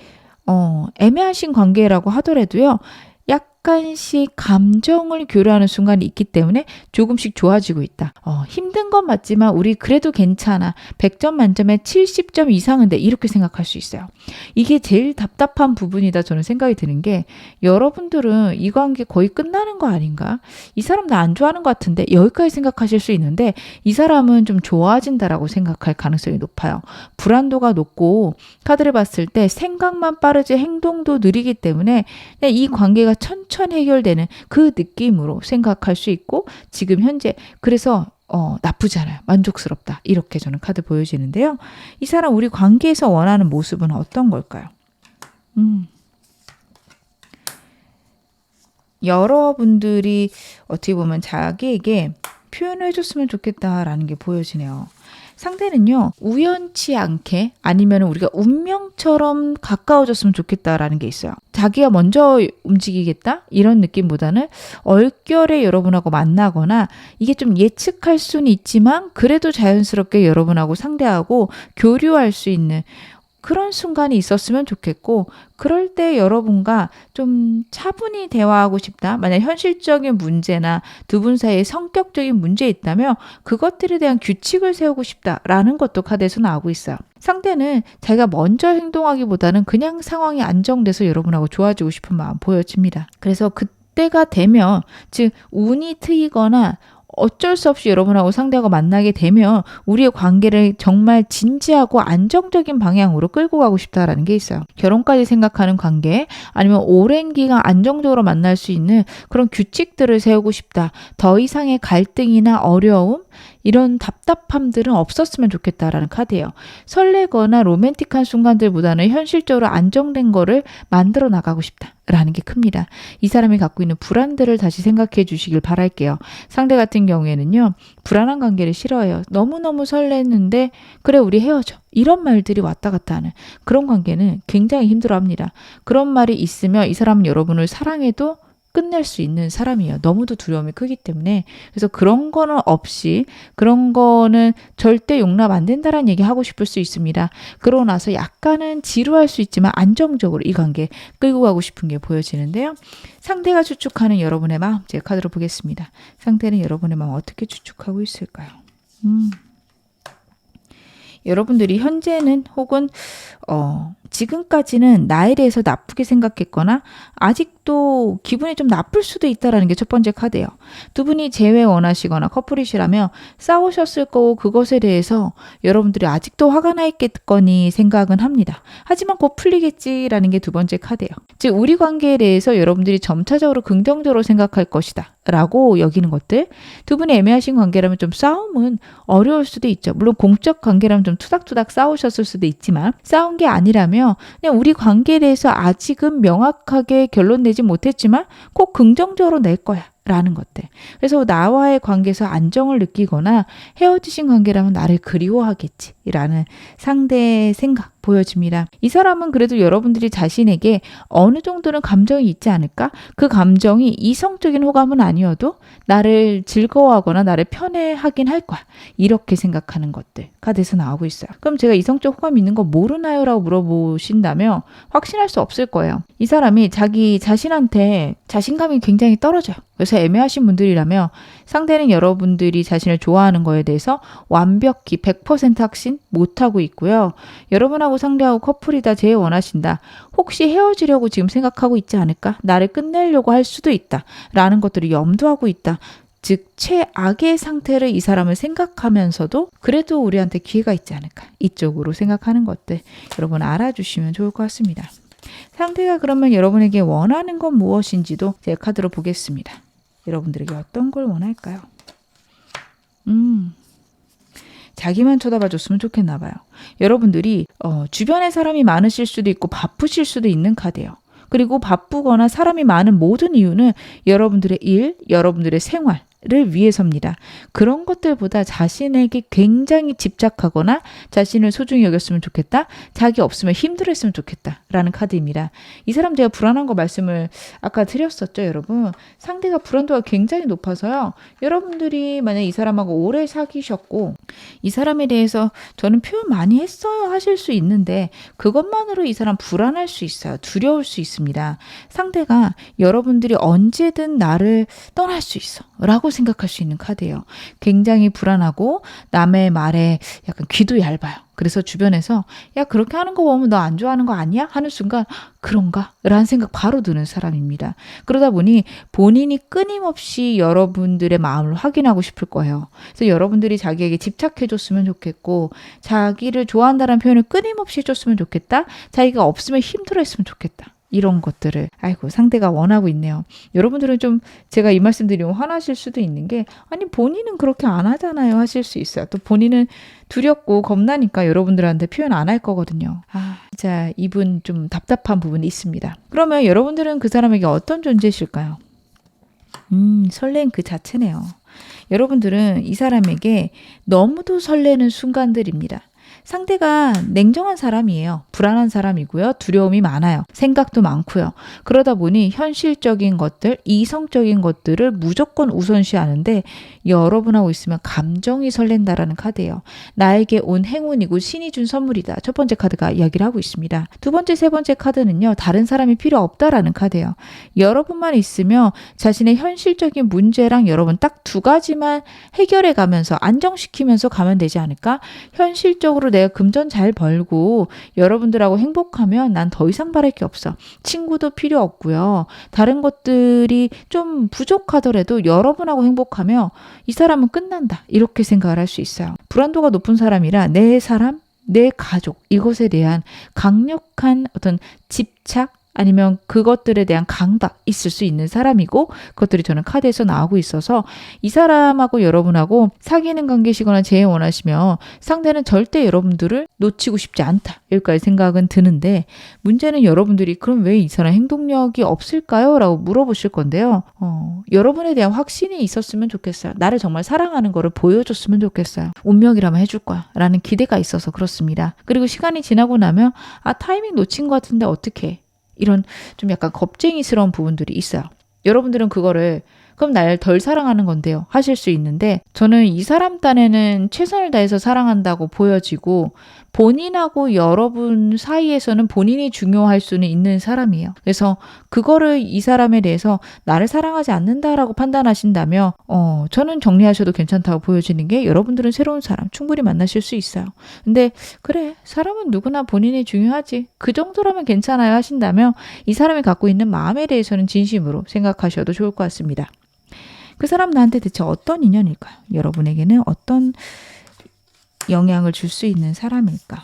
애매하신 관계라고 하더라도요. 약간씩 감정을 교류하는 순간이 있기 때문에 조금씩 좋아지고 있다. 힘든 건 맞지만 우리 그래도 괜찮아. 100점 만점에 70점 이상은 돼. 이렇게 생각할 수 있어요. 이게 제일 답답한 부분이다 저는 생각이 드는 게 여러분들은 이 관계 거의 끝나는 거 아닌가? 이 사람 나 안 좋아하는 것 같은데 여기까지 생각하실 수 있는데 이 사람은 좀 좋아진다라고 생각할 가능성이 높아요. 불안도가 높고 카드를 봤을 때 생각만 빠르지 행동도 느리기 때문에 이 관계가 천천히 해결되는 그 느낌으로 생각할 수 있고 지금 현재 그래서 나쁘지 않아요. 만족스럽다. 이렇게 저는 카드 보여지는데요. 이 사람 우리 관계에서 원하는 모습은 어떤 걸까요? 여러분들이 어떻게 보면 자기에게 표현을 해줬으면 좋겠다라는 게 보여지네요. 상대는요, 우연치 않게 아니면 우리가 운명처럼 가까워졌으면 좋겠다라는 게 있어요. 자기가 먼저 움직이겠다? 이런 느낌보다는 얼결에 여러분하고 만나거나 이게 좀 예측할 수는 있지만 그래도 자연스럽게 여러분하고 상대하고 교류할 수 있는 그런 순간이 있었으면 좋겠고 그럴 때 여러분과 좀 차분히 대화하고 싶다. 만약 현실적인 문제나 두 분 사이에 성격적인 문제 있다면 그것들에 대한 규칙을 세우고 싶다라는 것도 카드에서 나오고 있어요. 상대는 자기가 먼저 행동하기보다는 그냥 상황이 안정돼서 여러분하고 좋아지고 싶은 마음 보여집니다. 그래서 그때가 되면 즉 운이 트이거나 어쩔 수 없이 여러분하고 상대하고 만나게 되면 우리의 관계를 정말 진지하고 안정적인 방향으로 끌고 가고 싶다라는 게 있어요. 결혼까지 생각하는 관계 아니면 오랜 기간 안정적으로 만날 수 있는 그런 규칙들을 세우고 싶다. 더 이상의 갈등이나 어려움 이런 답답함들은 없었으면 좋겠다라는 카드예요. 설레거나 로맨틱한 순간들보다는 현실적으로 안정된 거를 만들어 나가고 싶다라는 게 큽니다. 이 사람이 갖고 있는 불안들을 다시 생각해 주시길 바랄게요. 상대 같은 경우에는요. 불안한 관계를 싫어해요. 너무너무 설렜는데 그래 우리 헤어져. 이런 말들이 왔다 갔다 하는 그런 관계는 굉장히 힘들어합니다. 그런 말이 있으면 이 사람은 여러분을 사랑해도 끝낼 수 있는 사람이에요. 너무도 두려움이 크기 때문에. 그래서 그런 거는 없이 그런 거는 절대 용납 안 된다라는 얘기 하고 싶을 수 있습니다. 그러고 나서 약간은 지루할 수 있지만 안정적으로 이 관계 끌고 가고 싶은 게 보여지는데요. 상대가 추측하는 여러분의 마음 제가 카드로 보겠습니다. 상대는 여러분의 마음 어떻게 추측하고 있을까요? 여러분들이 현재는 혹은 지금까지는 나에 대해서 나쁘게 생각했거나 아직도 또 기분이 좀 나쁠 수도 있다라는 게 첫 번째 카드예요. 두 분이 재회 원하시거나 커플이시라면 싸우셨을 거고 그것에 대해서 여러분들이 아직도 화가 나 있겠거니 생각은 합니다. 하지만 곧 풀리겠지라는 게 두 번째 카드예요. 즉 우리 관계에 대해서 여러분들이 점차적으로 긍정적으로 생각할 것이다 라고 여기는 것들. 두 분이 애매하신 관계라면 좀 싸움은 어려울 수도 있죠. 물론 공적 관계라면 좀 투닥투닥 싸우셨을 수도 있지만 싸운 게 아니라면 그냥 우리 관계에 대해서 아직은 명확하게 결론 내지 못했지만 꼭 긍정적으로 낼 거야 라는 것들. 그래서 나와의 관계에서 안정을 느끼거나 헤어지신 관계라면 나를 그리워하겠지 라는 상대의 생각 보여집니다. 이 사람은 그래도 여러분들이 자신에게 어느 정도는 감정이 있지 않을까? 그 감정이 이성적인 호감은 아니어도 나를 즐거워하거나 나를 편해하긴 할 거야. 이렇게 생각하는 것들 카드에서 나오고 있어요. 그럼 제가 이성적 호감이 있는 거 모르나요? 라고 물어보신다면 확신할 수 없을 거예요. 이 사람이 자기 자신한테 자신감이 굉장히 떨어져요. 그래서 애매하신 분들이라면 상대는 여러분들이 자신을 좋아하는 거에 대해서 완벽히 100% 확신 못하고 있고요. 여러분하고 상대하고 커플이다, 재회 원하신다. 혹시 헤어지려고 지금 생각하고 있지 않을까? 나를 끝내려고 할 수도 있다. 라는 것들을 염두하고 있다. 즉 최악의 상태를 이 사람을 생각하면서도 그래도 우리한테 기회가 있지 않을까? 이쪽으로 생각하는 것들 여러분 알아주시면 좋을 것 같습니다. 상대가 그러면 여러분에게 원하는 건 무엇인지도 제가 카드로 보겠습니다. 여러분들에게 어떤 걸 원할까요? 자기만 쳐다봐 줬으면 좋겠나 봐요. 여러분들이 주변에 사람이 많으실 수도 있고 바쁘실 수도 있는 카드예요. 그리고 바쁘거나 사람이 많은 모든 이유는 여러분들의 일, 여러분들의 생활 를 위해서입니다. 그런 것들보다 자신에게 굉장히 집착하거나 자신을 소중히 여겼으면 좋겠다. 자기 없으면 힘들었으면 좋겠다. 라는 카드입니다. 이 사람 제가 불안한 거 말씀을 아까 드렸었죠, 여러분. 상대가 불안도가 굉장히 높아서요. 여러분들이 만약 이 사람하고 오래 사귀셨고 이 사람에 대해서 저는 표현 많이 했어요 하실 수 있는데 그것만으로 이 사람 불안할 수 있어요. 두려울 수 있습니다. 상대가 여러분들이 언제든 나를 떠날 수 있어 라고 생각할 수 있는 카드예요. 굉장히 불안하고 남의 말에 약간 귀도 얇아요. 그래서 주변에서 야 그렇게 하는 거 보면 너 안 좋아하는 거 아니야? 하는 순간 그런가? 라는 생각 바로 드는 사람입니다. 그러다 보니 본인이 끊임없이 여러분들의 마음을 확인하고 싶을 거예요. 그래서 여러분들이 자기에게 집착해줬으면 좋겠고 자기를 좋아한다는 표현을 끊임없이 해줬으면 좋겠다. 자기가 없으면 힘들어했으면 좋겠다. 이런 것들을 아이고 상대가 원하고 있네요. 여러분들은 좀 제가 이 말씀 드리면 화나실 수도 있는 게 아니 본인은 그렇게 안 하잖아요 하실 수 있어요. 또 본인은 두렵고 겁나니까 여러분들한테 표현 안 할 거거든요. 진짜 이분 좀 답답한 부분이 있습니다. 그러면 여러분들은 그 사람에게 어떤 존재실까요? 설렘 그 자체네요. 여러분들은 이 사람에게 너무도 설레는 순간들입니다. 상대가 냉정한 사람이에요. 불안한 사람이고요. 두려움이 많아요. 생각도 많고요. 그러다 보니 현실적인 것들, 이성적인 것들을 무조건 우선시하는데 여러분하고 있으면 감정이 설렌다라는 카드예요. 나에게 온 행운이고 신이 준 선물이다. 첫 번째 카드가 이야기를 하고 있습니다. 두 번째, 세 번째 카드는요. 다른 사람이 필요 없다라는 카드예요. 여러분만 있으면 자신의 현실적인 문제랑 여러분 딱 두 가지만 해결해 가면서 안정시키면서 가면 되지 않을까? 현실적으로 내가 금전 잘 벌고 여러분들하고 행복하면 난 더 이상 바랄 게 없어. 친구도 필요 없고요. 다른 것들이 좀 부족하더라도 여러분하고 행복하면 이 사람은 끝난다. 이렇게 생각을 할 수 있어요. 불안도가 높은 사람이라 내 사람, 내 가족 이것에 대한 강력한 어떤 집착 아니면 그것들에 대한 강박 있을 수 있는 사람이고 그것들이 저는 카드에서 나오고 있어서 이 사람하고 여러분하고 사귀는 관계시거나 재회 원하시면 상대는 절대 여러분들을 놓치고 싶지 않다. 여기까지 생각은 드는데 문제는 여러분들이 그럼 왜 이 사람 행동력이 없을까요? 라고 물어보실 건데요. 여러분에 대한 확신이 있었으면 좋겠어요. 나를 정말 사랑하는 거를 보여줬으면 좋겠어요. 운명이라면 해줄 거야 라는 기대가 있어서 그렇습니다. 그리고 시간이 지나고 나면 타이밍 놓친 것 같은데 어떡해. 이런 좀 약간 겁쟁이스러운 부분들이 있어요. 여러분들은 그거를 그럼 날 덜 사랑하는 건데요. 하실 수 있는데 저는 이 사람 딴에는 최선을 다해서 사랑한다고 보여지고 본인하고 여러분 사이에서는 본인이 중요할 수는 있는 사람이에요. 그래서 그거를 이 사람에 대해서 나를 사랑하지 않는다라고 판단하신다면 저는 정리하셔도 괜찮다고 보여지는 게 여러분들은 새로운 사람 충분히 만나실 수 있어요. 근데 그래 사람은 누구나 본인이 중요하지 그 정도라면 괜찮아요 하신다면 이 사람이 갖고 있는 마음에 대해서는 진심으로 생각하셔도 좋을 것 같습니다. 그 사람 나한테 대체 어떤 인연일까요? 여러분에게는 어떤 영향을 줄 수 있는 사람일까?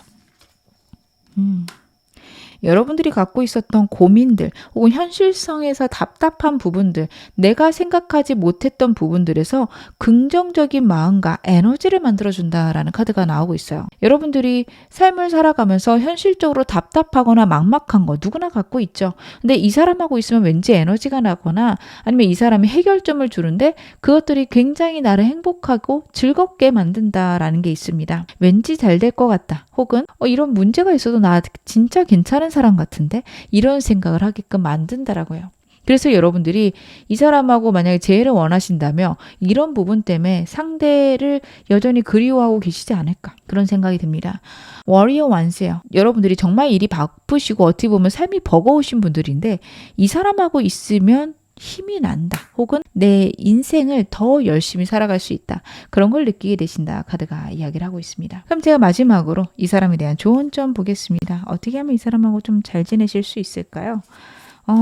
여러분들이 갖고 있었던 고민들 혹은 현실성에서 답답한 부분들, 내가 생각하지 못했던 부분들에서 긍정적인 마음과 에너지를 만들어준다라는 카드가 나오고 있어요. 여러분들이 삶을 살아가면서 현실적으로 답답하거나 막막한 거 누구나 갖고 있죠. 근데 이 사람하고 있으면 왠지 에너지가 나거나 아니면 이 사람이 해결점을 주는데 그것들이 굉장히 나를 행복하고 즐겁게 만든다라는 게 있습니다. 왠지 잘 될 것 같다. 혹은 이런 문제가 있어도 나 진짜 괜찮은 사람 같은데 이런 생각을 하게끔 만든다라고요. 그래서 여러분들이 이 사람하고 만약에 재회를 원하신다면 이런 부분 때문에 상대를 여전히 그리워하고 계시지 않을까 그런 생각이 듭니다. 워리어 완세요. 여러분들이 정말 일이 바쁘시고 어떻게 보면 삶이 버거우신 분들인데 이 사람하고 있으면 힘이 난다. 혹은 내 인생을 더 열심히 살아갈 수 있다. 그런 걸 느끼게 되신다. 카드가 이야기를 하고 있습니다. 그럼 제가 마지막으로 이 사람에 대한 조언 좀 보겠습니다. 어떻게 하면 이 사람하고 좀 잘 지내실 수 있을까요?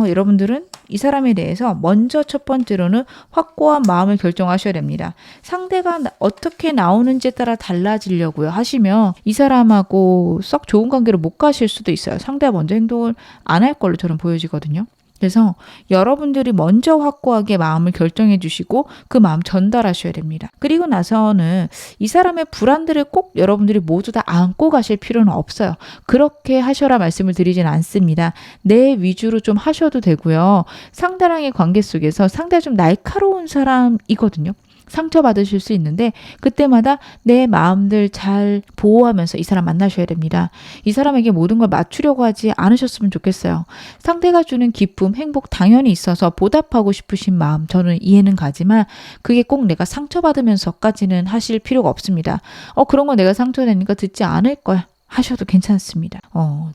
여러분들은 이 사람에 대해서 먼저 첫 번째로는 확고한 마음을 결정하셔야 됩니다. 상대가 어떻게 나오는지에 따라 달라지려고요 하시면 이 사람하고 썩 좋은 관계로 못 가실 수도 있어요. 상대가 먼저 행동을 안 할 걸로 저는 보여지거든요. 그래서 여러분들이 먼저 확고하게 마음을 결정해 주시고 그 마음 전달하셔야 됩니다. 그리고 나서는 이 사람의 불안들을 꼭 여러분들이 모두 다 안고 가실 필요는 없어요. 그렇게 하셔라 말씀을 드리진 않습니다. 내 위주로 좀 하셔도 되고요. 상대랑의 관계 속에서 상대가 좀 날카로운 사람이거든요. 상처받으실 수 있는데 그때마다 내 마음들 잘 보호하면서 이 사람 만나셔야 됩니다. 이 사람에게 모든 걸 맞추려고 하지 않으셨으면 좋겠어요. 상대가 주는 기쁨, 행복 당연히 있어서 보답하고 싶으신 마음 저는 이해는 가지만 그게 꼭 내가 상처받으면서까지는 하실 필요가 없습니다. 그런 거 내가 상처되니까 듣지 않을 거야 하셔도 괜찮습니다.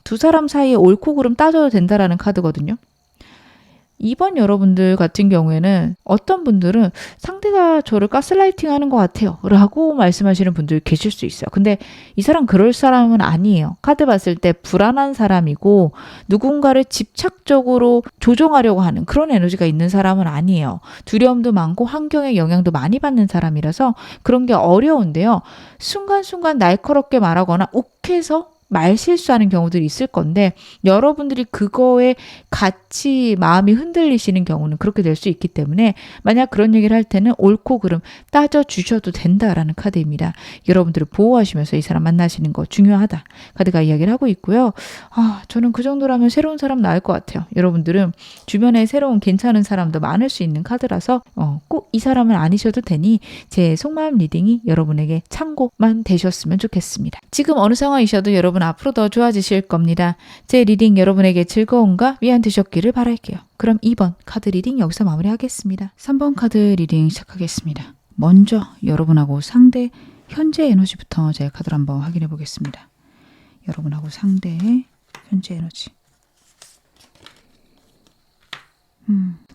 두 사람 사이에 옳고 그름 따져도 된다라는 카드거든요. 이번 여러분들 같은 경우에는 어떤 분들은 상대가 저를 가스라이팅 하는 것 같아요 라고 말씀하시는 분들 계실 수 있어요. 근데 이 사람 그럴 사람은 아니에요. 카드 봤을 때 불안한 사람이고 누군가를 집착적으로 조종하려고 하는 그런 에너지가 있는 사람은 아니에요. 두려움도 많고 환경의 영향도 많이 받는 사람이라서 그런 게 어려운데요. 순간순간 날카롭게 말하거나 욱해서 말 실수하는 경우들이 있을 건데 여러분들이 그거에 같이 마음이 흔들리시는 경우는 그렇게 될 수 있기 때문에 만약 그런 얘기를 할 때는 옳고 그름 따져주셔도 된다라는 카드입니다. 여러분들을 보호하시면서 이 사람 만나시는 거 중요하다. 카드가 이야기를 하고 있고요. 저는 그 정도라면 새로운 사람 나을 것 같아요. 여러분들은 주변에 새로운 괜찮은 사람도 많을 수 있는 카드라서 꼭 이 사람은 아니셔도 되니 제 속마음 리딩이 여러분에게 참고만 되셨으면 좋겠습니다. 지금 어느 상황이셔도 여러분 앞으로 더 좋아지실 겁니다. 제 리딩 여러분에게 즐거움과 위안 되셨기를 바랄게요. 그럼 2번 카드 리딩 여기서 마무리하겠습니다. 3번 카드 리딩 시작하겠습니다. 먼저 여러분하고 상대 현재 에너지부터 제가 카드를 한번 확인해 보겠습니다. 여러분하고 상대의 현재 에너지.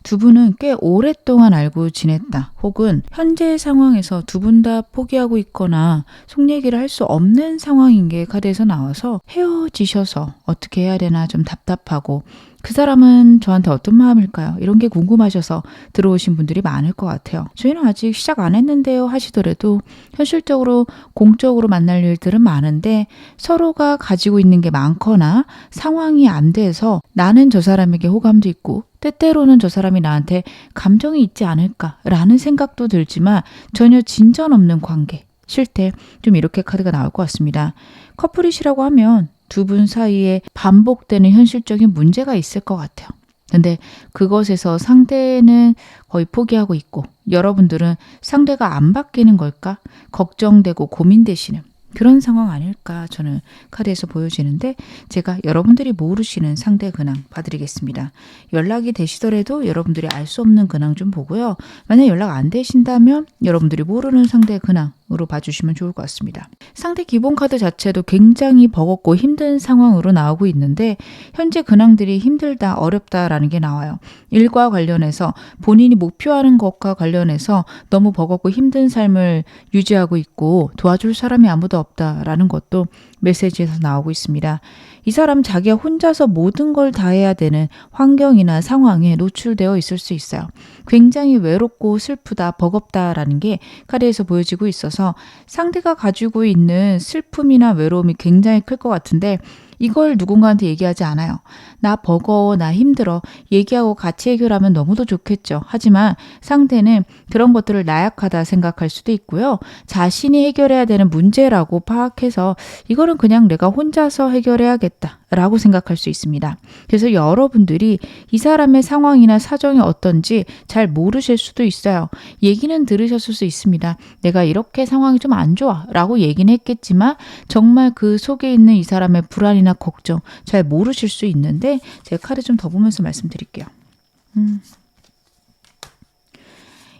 두 분은 꽤 오랫동안 알고 지냈다. 혹은 현재 상황에서 두 분 다 포기하고 있거나 속 얘기를 할 수 없는 상황인 게 카드에서 나와서 헤어지셔서 어떻게 해야 되나 좀 답답하고 그 사람은 저한테 어떤 마음일까요? 이런 게 궁금하셔서 들어오신 분들이 많을 것 같아요. 저희는 아직 시작 안 했는데요 하시더라도 현실적으로 공적으로 만날 일들은 많은데 서로가 가지고 있는 게 많거나 상황이 안 돼서 나는 저 사람에게 호감도 있고 때때로는 저 사람이 나한테 감정이 있지 않을까라는 생각도 들지만 전혀 진전 없는 관계. 쉴 때 좀 이렇게 카드가 나올 것 같습니다. 커플이시라고 하면 두 분 사이에 반복되는 현실적인 문제가 있을 것 같아요. 근데 그것에서 상대는 거의 포기하고 있고 여러분들은 상대가 안 바뀌는 걸까? 걱정되고 고민되시는 그런 상황 아닐까 저는 카드에서 보여지는데, 제가 여러분들이 모르시는 상대 근황 봐드리겠습니다. 연락이 되시더라도 여러분들이 알 수 없는 근황 좀 보고요. 만약 연락 안 되신다면 여러분들이 모르는 상대 근황으로 봐주시면 좋을 것 같습니다. 상대 기본 카드 자체도 굉장히 버겁고 힘든 상황으로 나오고 있는데, 현재 근황들이 힘들다, 어렵다라는 게 나와요. 일과 관련해서 본인이 목표하는 것과 관련해서 너무 버겁고 힘든 삶을 유지하고 있고 도와줄 사람이 아무도 없다라는 것도 메시지에서 나오고 있습니다. 이 사람 자기가 혼자서 모든 걸 다 해야 되는 환경이나 상황에 노출되어 있을 수 있어요. 굉장히 외롭고 슬프다, 버겁다라는 게 카드에서 보여지고 있어서 상대가 가지고 있는 슬픔이나 외로움이 굉장히 클 것 같은데, 이걸 누군가한테 얘기하지 않아요. 나 버거워, 나 힘들어. 얘기하고 같이 해결하면 너무도 좋겠죠. 하지만 상대는 그런 것들을 나약하다 생각할 수도 있고요. 자신이 해결해야 되는 문제라고 파악해서 이거는 그냥 내가 혼자서 해결해야겠다 라고 생각할 수 있습니다. 그래서 여러분들이 이 사람의 상황이나 사정이 어떤지 잘 모르실 수도 있어요. 얘기는 들으셨을 수 있습니다. 내가 이렇게 상황이 좀 안 좋아 라고 얘기는 했겠지만 정말 그 속에 있는 이 사람의 불안이나 걱정 잘 모르실 수 있는데, 제가 카드 좀 더 보면서 말씀드릴게요.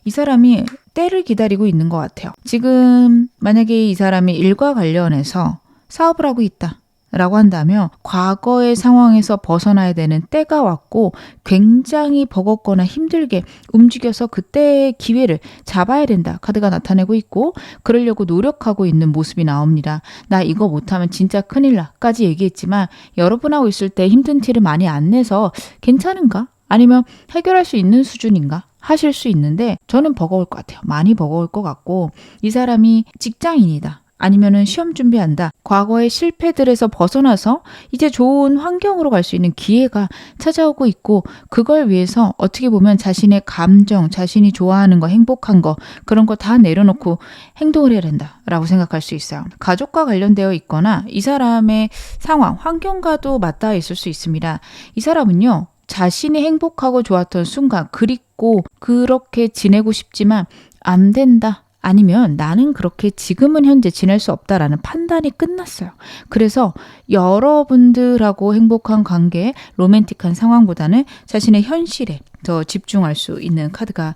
이 사람이 때를 기다리고 있는 것 같아요. 지금 만약에 이 사람이 일과 관련해서 사업을 하고 있다 라고 한다면 과거의 상황에서 벗어나야 되는 때가 왔고 굉장히 버겁거나 힘들게 움직여서 그때의 기회를 잡아야 된다 카드가 나타내고 있고, 그러려고 노력하고 있는 모습이 나옵니다. 나 이거 못하면 진짜 큰일 나 까지 얘기했지만 여러분하고 있을 때 힘든 티를 많이 안 내서 괜찮은가? 아니면 해결할 수 있는 수준인가? 하실 수 있는데, 저는 버거울 것 같아요. 많이 버거울 것 같고, 이 사람이 직장인이다, 아니면은 시험 준비한다, 과거의 실패들에서 벗어나서 이제 좋은 환경으로 갈 수 있는 기회가 찾아오고 있고, 그걸 위해서 어떻게 보면 자신의 감정, 자신이 좋아하는 거, 행복한 거, 그런 거 다 내려놓고 행동을 해야 된다라고 생각할 수 있어요. 가족과 관련되어 있거나 이 사람의 상황, 환경과도 맞닿아 있을 수 있습니다. 이 사람은요, 자신이 행복하고 좋았던 순간, 그립고 그렇게 지내고 싶지만 안 된다, 아니면 나는 그렇게 지금은 현재 지낼 수 없다라는 판단이 끝났어요. 그래서 여러분들하고 행복한 관계, 로맨틱한 상황보다는 자신의 현실에 더 집중할 수 있는 카드가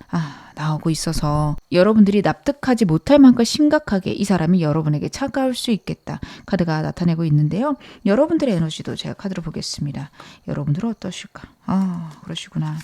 나오고 있어서, 여러분들이 납득하지 못할 만큼 심각하게 이 사람이 여러분에게 차가울 수 있겠다 카드가 나타내고 있는데요. 여러분들의 에너지도 제가 카드로 보겠습니다. 여러분들은 어떠실까? 그러시구나.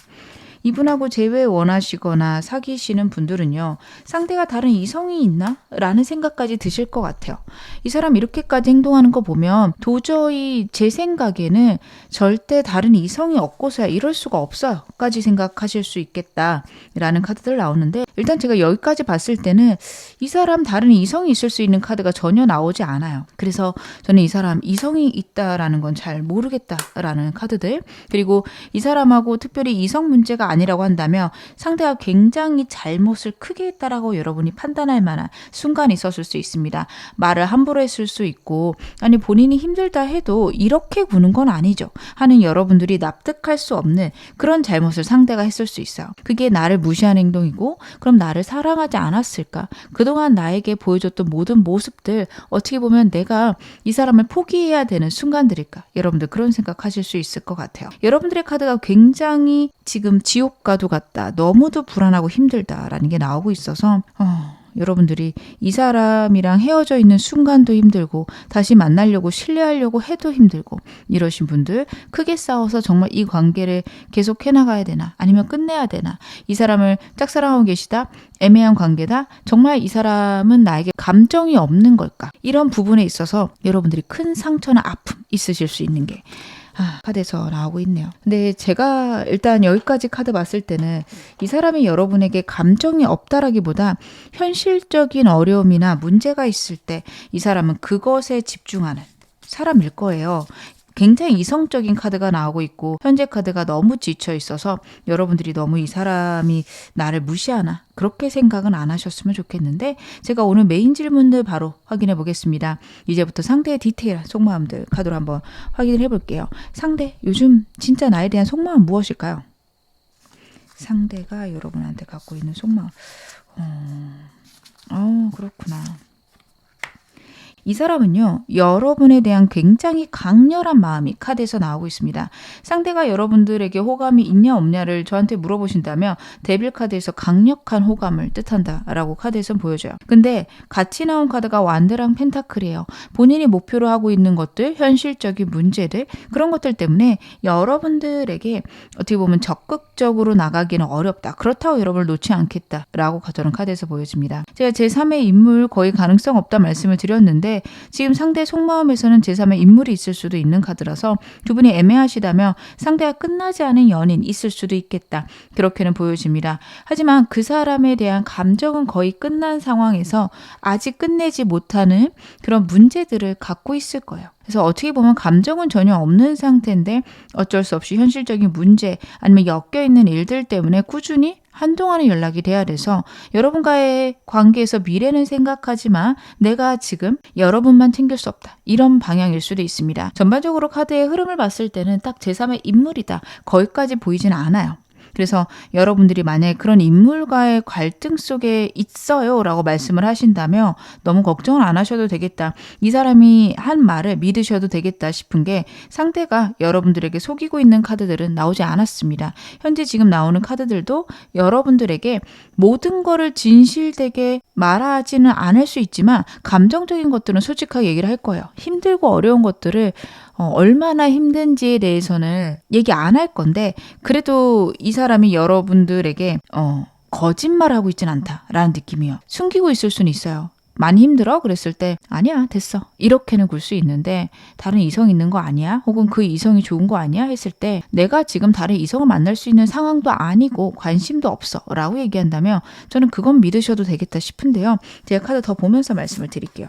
이분하고 재회 원하시거나 사귀시는 분들은요, 상대가 다른 이성이 있나? 라는 생각까지 드실 것 같아요. 이 사람 이렇게까지 행동하는 거 보면 도저히 제 생각에는 절대 다른 이성이 없고서야 이럴 수가 없어요 까지 생각하실 수 있겠다라는 카드들 나오는데, 일단 제가 여기까지 봤을 때는 이 사람 다른 이성이 있을 수 있는 카드가 전혀 나오지 않아요. 그래서 저는 이 사람 이성이 있다라는 건 잘 모르겠다라는 카드들, 그리고 이 사람하고 특별히 이성 문제가 아니라고 한다면 상대가 굉장히 잘못을 크게 했다라고 여러분이 판단할 만한 순간이 있었을 수 있습니다. 말을 함부로 했을 수 있고, 아니 본인이 힘들다 해도 이렇게 구는 건 아니죠 하는 여러분들이 납득할 수 없는 그런 잘못을 상대가 했을 수 있어요. 그게 나를 무시한 행동이고, 그럼 나를 사랑하지 않았을까? 그동안 나에게 보여줬던 모든 모습들, 어떻게 보면 내가 이 사람을 포기해야 되는 순간들일까? 여러분들 그런 생각하실 수 있을 것 같아요. 여러분들의 카드가 굉장히 지금 지옥과도 같다, 너무도 불안하고 힘들다라는 게 나오고 있어서 여러분들이 이 사람이랑 헤어져 있는 순간도 힘들고, 다시 만나려고 신뢰하려고 해도 힘들고, 이러신 분들, 크게 싸워서 정말 이 관계를 계속 해나가야 되나, 아니면 끝내야 되나, 이 사람을 짝사랑하고 계시다, 애매한 관계다, 정말 이 사람은 나에게 감정이 없는 걸까, 이런 부분에 있어서 여러분들이 큰 상처나 아픔 있으실 수 있는 게 카드에서 나오고 있네요. 근데 제가 일단 여기까지 카드 봤을 때는 이 사람이 여러분에게 감정이 없다라기보다 현실적인 어려움이나 문제가 있을 때 이 사람은 그것에 집중하는 사람일 거예요. 굉장히 이성적인 카드가 나오고 있고, 현재 카드가 너무 지쳐 있어서 여러분들이 너무 이 사람이 나를 무시하나 그렇게 생각은 안 하셨으면 좋겠는데, 제가 오늘 메인 질문들 바로 확인해 보겠습니다. 이제부터 상대의 디테일한 속마음들 카드로 한번 확인을 해볼게요. 상대, 요즘 진짜 나에 대한 속마음 무엇일까요? 상대가 여러분한테 갖고 있는 속마음. 그렇구나. 이 사람은요, 여러분에 대한 굉장히 강렬한 마음이 카드에서 나오고 있습니다. 상대가 여러분들에게 호감이 있냐 없냐를 저한테 물어보신다면 데빌 카드에서 강력한 호감을 뜻한다라고 카드에선 보여줘요. 근데 같이 나온 카드가 완드랑 펜타클이에요. 본인이 목표로 하고 있는 것들, 현실적인 문제들, 그런 것들 때문에 여러분들에게 어떻게 보면 적극적으로 나가기는 어렵다. 그렇다고 여러분을 놓지 않겠다라고 저는 카드에서 보여집니다. 제가 제3의 인물 거의 가능성 없다 말씀을 드렸는데 지금 상대 속마음에서는 제3의 인물이 있을 수도 있는 카드라서 두 분이 애매하시다면 상대가 끝나지 않은 연인 있을 수도 있겠다. 그렇게는 보여집니다. 하지만 그 사람에 대한 감정은 거의 끝난 상황에서 아직 끝내지 못하는 그런 문제들을 갖고 있을 거예요. 그래서 어떻게 보면 감정은 전혀 없는 상태인데 어쩔 수 없이 현실적인 문제 아니면 엮여있는 일들 때문에 꾸준히 한동안은 연락이 돼야 돼서 여러분과의 관계에서 미래는 생각하지만 내가 지금 여러분만 챙길 수 없다. 이런 방향일 수도 있습니다. 전반적으로 카드의 흐름을 봤을 때는 딱 제3의 인물이다. 거기까지 보이진 않아요. 그래서 여러분들이 만약에 그런 인물과의 갈등 속에 있어요 라고 말씀을 하신다면 너무 걱정을 안 하셔도 되겠다. 이 사람이 한 말을 믿으셔도 되겠다 싶은 게 상대가 여러분들에게 속이고 있는 카드들은 나오지 않았습니다. 현재 지금 나오는 카드들도 여러분들에게 모든 거를 진실되게 말하지는 않을 수 있지만 감정적인 것들은 솔직하게 얘기를 할 거예요. 힘들고 어려운 것들을 얼마나 힘든지에 대해서는 얘기 안 할 건데 그래도 이 사람이 여러분들에게 거짓말하고 있진 않다라는 느낌이에요. 숨기고 있을 수는 있어요. 많이 힘들어? 그랬을 때 아니야 됐어 이렇게는 굴 수 있는데 다른 이성 있는 거 아니야? 혹은 그 이성이 좋은 거 아니야? 했을 때 내가 지금 다른 이성을 만날 수 있는 상황도 아니고 관심도 없어 라고 얘기한다면 저는 그건 믿으셔도 되겠다 싶은데요. 제가 카드 더 보면서 말씀을 드릴게요.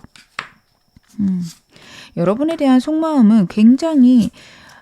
여러분에 대한 속마음은 굉장히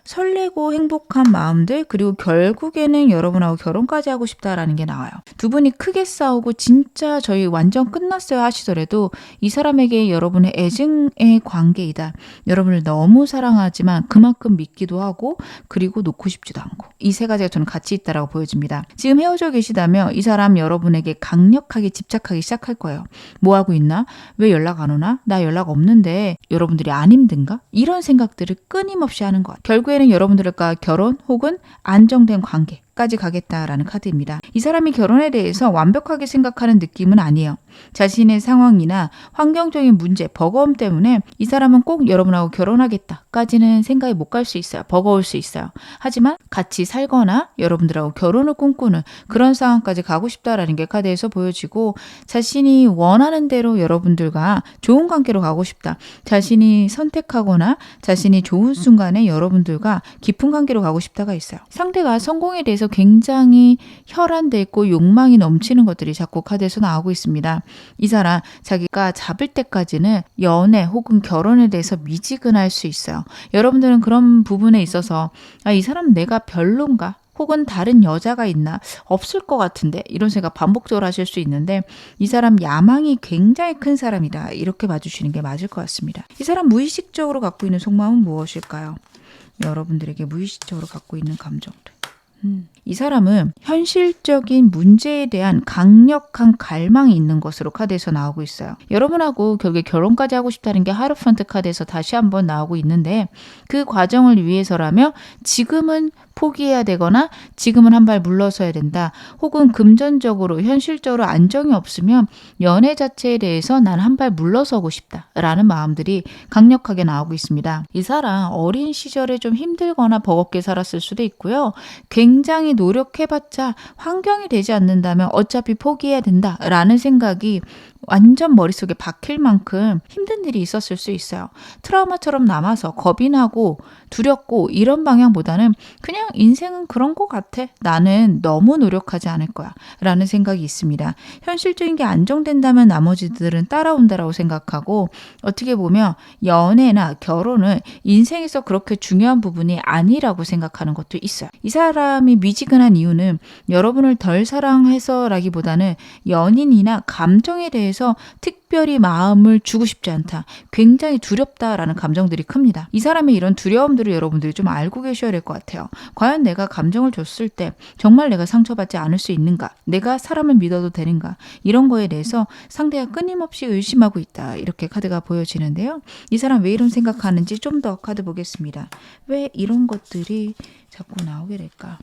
설레고 행복한 마음들 그리고 결국에는 여러분하고 결혼까지 하고 싶다라는 게 나와요. 두 분이 크게 싸우고 진짜 저희 완전 끝났어요 하시더라도 이 사람에게 여러분의 애증의 관계이다. 여러분을 너무 사랑하지만 그만큼 믿기도 하고 그리고 놓고 싶지도 않고 이 세 가지가 저는 같이 있다라고 보여집니다. 지금 헤어져 계시다면 이 사람 여러분에게 강력하게 집착하기 시작할 거예요. 뭐 하고 있나? 왜 연락 안 오나? 나 연락 없는데 여러분들이 안 힘든가? 이런 생각들을 끊임없이 하는 것. 결국에는 여러분들과 결혼 혹은 안정된 관계까지 가겠다라는 카드입니다. 이 사람이 결혼에 대해서 완벽하게 생각하는 느낌은 아니에요. 자신의 상황이나 환경적인 문제, 버거움 때문에 이 사람은 꼭 여러분하고 결혼하겠다까지는 생각이 못 갈 수 있어요. 버거울 수 있어요. 하지만 같이 살거나 여러분들하고 결혼을 꿈꾸는 그런 상황까지 가고 싶다라는 게 카드에서 보여지고 자신이 원하는 대로 여러분들과 좋은 관계로 가고 싶다. 자신이 선택하거나 자신이 좋은 순간에 여러분들과 깊은 관계로 가고 싶다가 있어요. 상대가 성공에 대해서 굉장히 혈안돼 있고 욕망이 넘치는 것들이 자꾸 카드에서 나오고 있습니다. 이 사람 자기가 잡을 때까지는 연애 혹은 결혼에 대해서 미지근할 수 있어요. 여러분들은 그런 부분에 있어서 이 사람 내가 별론가? 혹은 다른 여자가 있나? 없을 것 같은데 이런 생각 반복적으로 하실 수 있는데 이 사람 야망이 굉장히 큰 사람이다. 이렇게 봐주시는 게 맞을 것 같습니다. 이 사람 무의식적으로 갖고 있는 속마음은 무엇일까요? 여러분들에게 무의식적으로 갖고 있는 감정들. 이 사람은 현실적인 문제에 대한 강력한 갈망이 있는 것으로 카드에서 나오고 있어요. 여러분하고 결국에 결혼까지 하고 싶다는 게 하르펀트 카드에서 다시 한번 나오고 있는데 그 과정을 위해서라면 지금은 포기해야 되거나 지금은 한 발 물러서야 된다. 혹은 금전적으로 현실적으로 안정이 없으면 연애 자체에 대해서 난 한 발 물러서고 싶다라는 마음들이 강력하게 나오고 있습니다. 이 사람 어린 시절에 좀 힘들거나 버겁게 살았을 수도 있고요. 굉장히 노력해봤자 환경이 되지 않는다면 어차피 포기해야 된다라는 생각이 완전 머릿속에 박힐 만큼 힘든 일이 있었을 수 있어요. 트라우마처럼 남아서 겁이 나고 두렵고 이런 방향보다는 그냥 인생은 그런 것 같아. 나는 너무 노력하지 않을 거야. 라는 생각이 있습니다. 현실적인 게 안정된다면 나머지들은 따라온다라고 생각하고 어떻게 보면 연애나 결혼은 인생에서 그렇게 중요한 부분이 아니라고 생각하는 것도 있어요. 이 사람이 미지근한 이유는 여러분을 덜 사랑해서라기보다는 연인이나 감정에 대해서 대해서 특별히 마음을 주고 싶지 않다. 굉장히 두렵다라는 감정들이 큽니다. 이 사람의 이런 두려움들을 여러분들이 좀 알고 계셔야 될 것 같아요. 과연 내가 감정을 줬을 때 정말 내가 상처받지 않을 수 있는가? 내가 사람을 믿어도 되는가? 이런 거에 대해서 상대가 끊임없이 의심하고 있다. 이렇게 카드가 보여지는데요. 이 사람 왜 이런 생각하는지 좀 더 카드 보겠습니다. 왜 이런 것들이 자꾸 나오게 될까?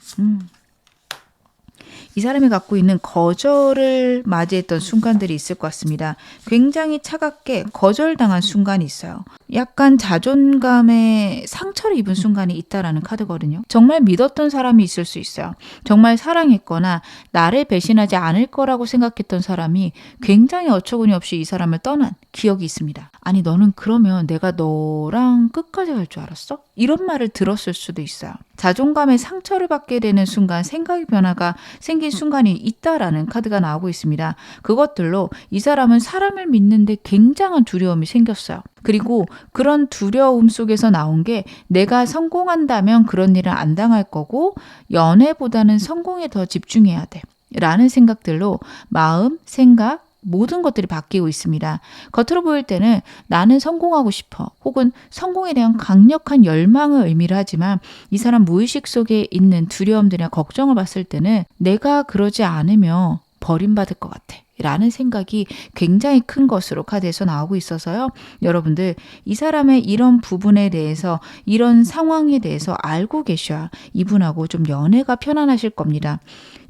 이 사람이 갖고 있는 거절을 맞이했던 순간들이 있을 것 같습니다. 굉장히 차갑게 거절당한 순간이 있어요. 약간 자존감에 상처를 입은 순간이 있다라는 카드거든요. 정말 믿었던 사람이 있을 수 있어요. 정말 사랑했거나 나를 배신하지 않을 거라고 생각했던 사람이 굉장히 어처구니 없이 이 사람을 떠난 기억이 있습니다. 아니 너는 그러면 내가 너랑 끝까지 갈 줄 알았어? 이런 말을 들었을 수도 있어요. 자존감에 상처를 받게 되는 순간 생각의 변화가 생긴 순간이 있다라는 카드가 나오고 있습니다. 그것들로 이 사람은 사람을 믿는데 굉장한 두려움이 생겼어요. 그리고 그런 두려움 속에서 나온 게 내가 성공한다면 그런 일은 안 당할 거고 연애보다는 성공에 더 집중해야 돼 라는 생각들로 마음, 생각, 모든 것들이 바뀌고 있습니다. 겉으로 보일 때는 나는 성공하고 싶어 혹은 성공에 대한 강력한 열망을 의미를 하지만 이 사람 무의식 속에 있는 두려움들이나 걱정을 봤을 때는 내가 그러지 않으면 버림받을 것 같아 라는 생각이 굉장히 큰 것으로 카드에서 나오고 있어서요. 여러분들 이 사람의 이런 부분에 대해서 이런 상황에 대해서 알고 계셔야 이분하고 좀 연애가 편안하실 겁니다.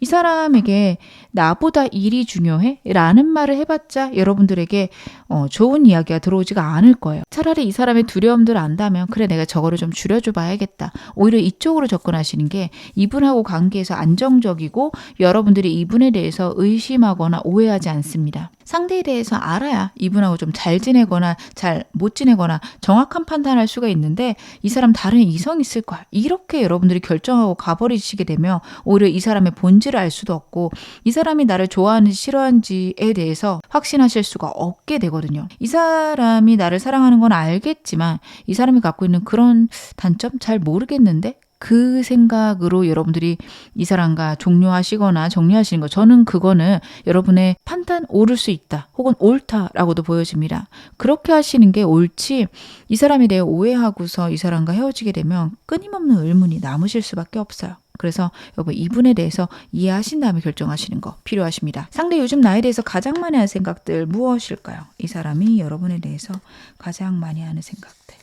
이 사람에게 나보다 일이 중요해? 라는 말을 해봤자 여러분들에게 좋은 이야기가 들어오지가 않을 거예요. 차라리 이 사람의 두려움들을 안다면 그래 내가 저거를 좀 줄여줘 봐야겠다. 오히려 이쪽으로 접근하시는 게 이분하고 관계에서 안정적이고 여러분들이 이분에 대해서 의심하거나 오해하지 않습니다. 상대에 대해서 알아야 이분하고 좀 잘 지내거나 잘 못 지내거나 정확한 판단할 수가 있는데 이 사람 다른 이성이 있을 거야. 이렇게 여러분들이 결정하고 가버리시게 되면 오히려 이 사람의 본질을 알 수도 없고 이 사람이 나를 좋아하는지 싫어하는지에 대해서 확신하실 수가 없게 되거든요. 이 사람이 나를 사랑하는 건 알겠지만 이 사람이 갖고 있는 그런 단점 잘 모르겠는데 그 생각으로 여러분들이 이 사람과 종료하시거나 정리하시는 거 저는 그거는 여러분의 판단 오를 수 있다 혹은 옳다라고도 보여집니다. 그렇게 하시는 게 옳지 이 사람에 대해 오해하고서 이 사람과 헤어지게 되면 끊임없는 의문이 남으실 수밖에 없어요. 그래서 여러분 이분에 대해서 이해하신 다음에 결정하시는 거 필요하십니다. 상대 요즘 나에 대해서 가장 많이 하는 생각들 무엇일까요? 이 사람이 여러분에 대해서 가장 많이 하는 생각들.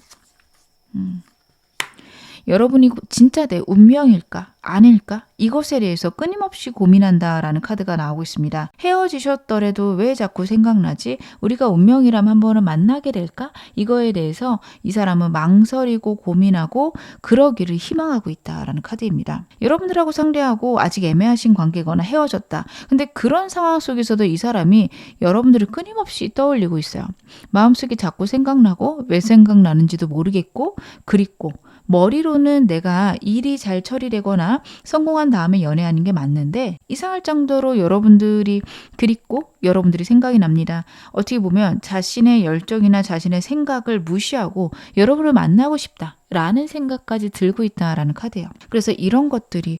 여러분이 진짜 내 운명일까? 아닐까? 이것에 대해서 끊임없이 고민한다라는 카드가 나오고 있습니다. 헤어지셨더라도 왜 자꾸 생각나지? 우리가 운명이라면 한 번은 만나게 될까? 이거에 대해서 이 사람은 망설이고 고민하고 그러기를 희망하고 있다라는 카드입니다. 여러분들하고 상대하고 아직 애매하신 관계거나 헤어졌다. 근데 그런 상황 속에서도 이 사람이 여러분들을 끊임없이 떠올리고 있어요. 마음속에 자꾸 생각나고 왜 생각나는지도 모르겠고 그립고 머리로는 내가 일이 잘 처리되거나 성공한 다음에 연애하는 게 맞는데 이상할 정도로 여러분들이 그립고 여러분들이 생각이 납니다. 어떻게 보면 자신의 열정이나 자신의 생각을 무시하고 여러분을 만나고 싶다 라는 생각까지 들고 있다라는 카드예요. 그래서 이런 것들이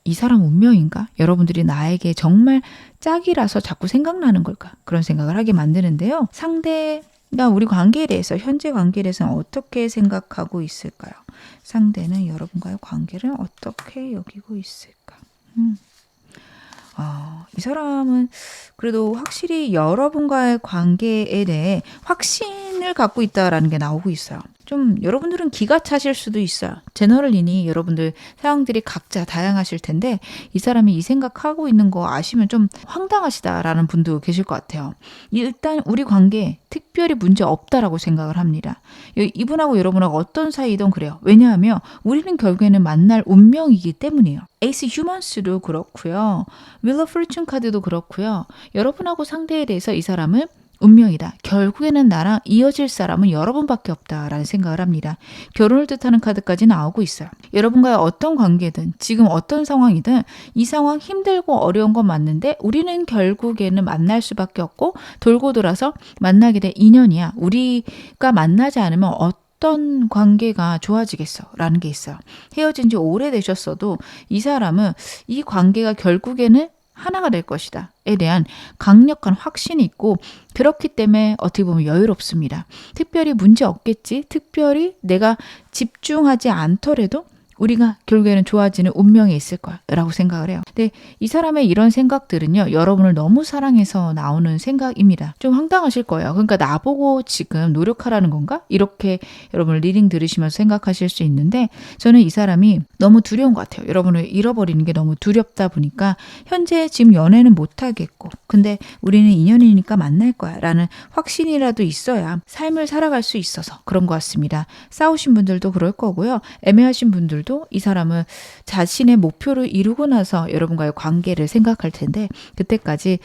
이 사람 운명인가? 여러분들이 나에게 정말 짝이라서 자꾸 생각나는 걸까? 그런 생각을 하게 만드는데요. 상대가 우리 관계에 대해서 현재 관계에 대해서는 어떻게 생각하고 있을까요? 상대는 여러분과의 관계를 어떻게 여기고 있을까? 이 사람은 그래도 확실히 여러분과의 관계에 대해 확신을 갖고 있다라는 게 나오고 있어요. 좀 여러분들은 기가 차실 수도 있어요. 제너럴리니 여러분들 상황들이 각자 다양하실 텐데 이 사람이 이 생각하고 있는 거 아시면 좀 황당하시다라는 분도 계실 것 같아요. 일단 우리 관계에 특별히 문제 없다라고 생각을 합니다. 이분하고 여러분하고 어떤 사이든 그래요. 왜냐하면 우리는 결국에는 만날 운명이기 때문이에요. 에이스 휴먼스도 그렇고요. 윌 오브 포춘 카드도 그렇고요. 여러분하고 상대에 대해서 이 사람은 운명이다. 결국에는 나랑 이어질 사람은 여러분밖에 없다라는 생각을 합니다. 결혼을 뜻하는 카드까지 나오고 있어요. 여러분과의 어떤 관계든 지금 어떤 상황이든 이 상황 힘들고 어려운 건 맞는데 우리는 결국에는 만날 수밖에 없고 돌고 돌아서 만나게 된 인연이야. 우리가 만나지 않으면 어떤 관계가 좋아지겠어? 라는 게 있어요. 헤어진 지 오래되셨어도 이 사람은 이 관계가 결국에는 하나가 될 것이다에 대한 강력한 확신이 있고 그렇기 때문에 어떻게 보면 여유롭습니다. 특별히 문제 없겠지. 특별히 내가 집중하지 않더라도 우리가 결국에는 좋아지는 운명이 있을 거야 라고 생각을 해요. 근데 이 사람의 이런 생각들은요. 여러분을 너무 사랑해서 나오는 생각입니다. 좀 황당하실 거예요. 그러니까 나보고 지금 노력하라는 건가? 이렇게 여러분 리딩 들으시면서 생각하실 수 있는데 저는 이 사람이 너무 두려운 것 같아요. 여러분을 잃어버리는 게 너무 두렵다 보니까 현재 지금 연애는 못하겠고 근데 우리는 인연이니까 만날 거야 라는 확신이라도 있어야 삶을 살아갈 수 있어서 그런 것 같습니다. 싸우신 분들도 그럴 거고요. 애매하신 분들도 이 사람은 자신의 목표를 이루고 나서 여러분과의 관계를 생각할 텐데 그때까지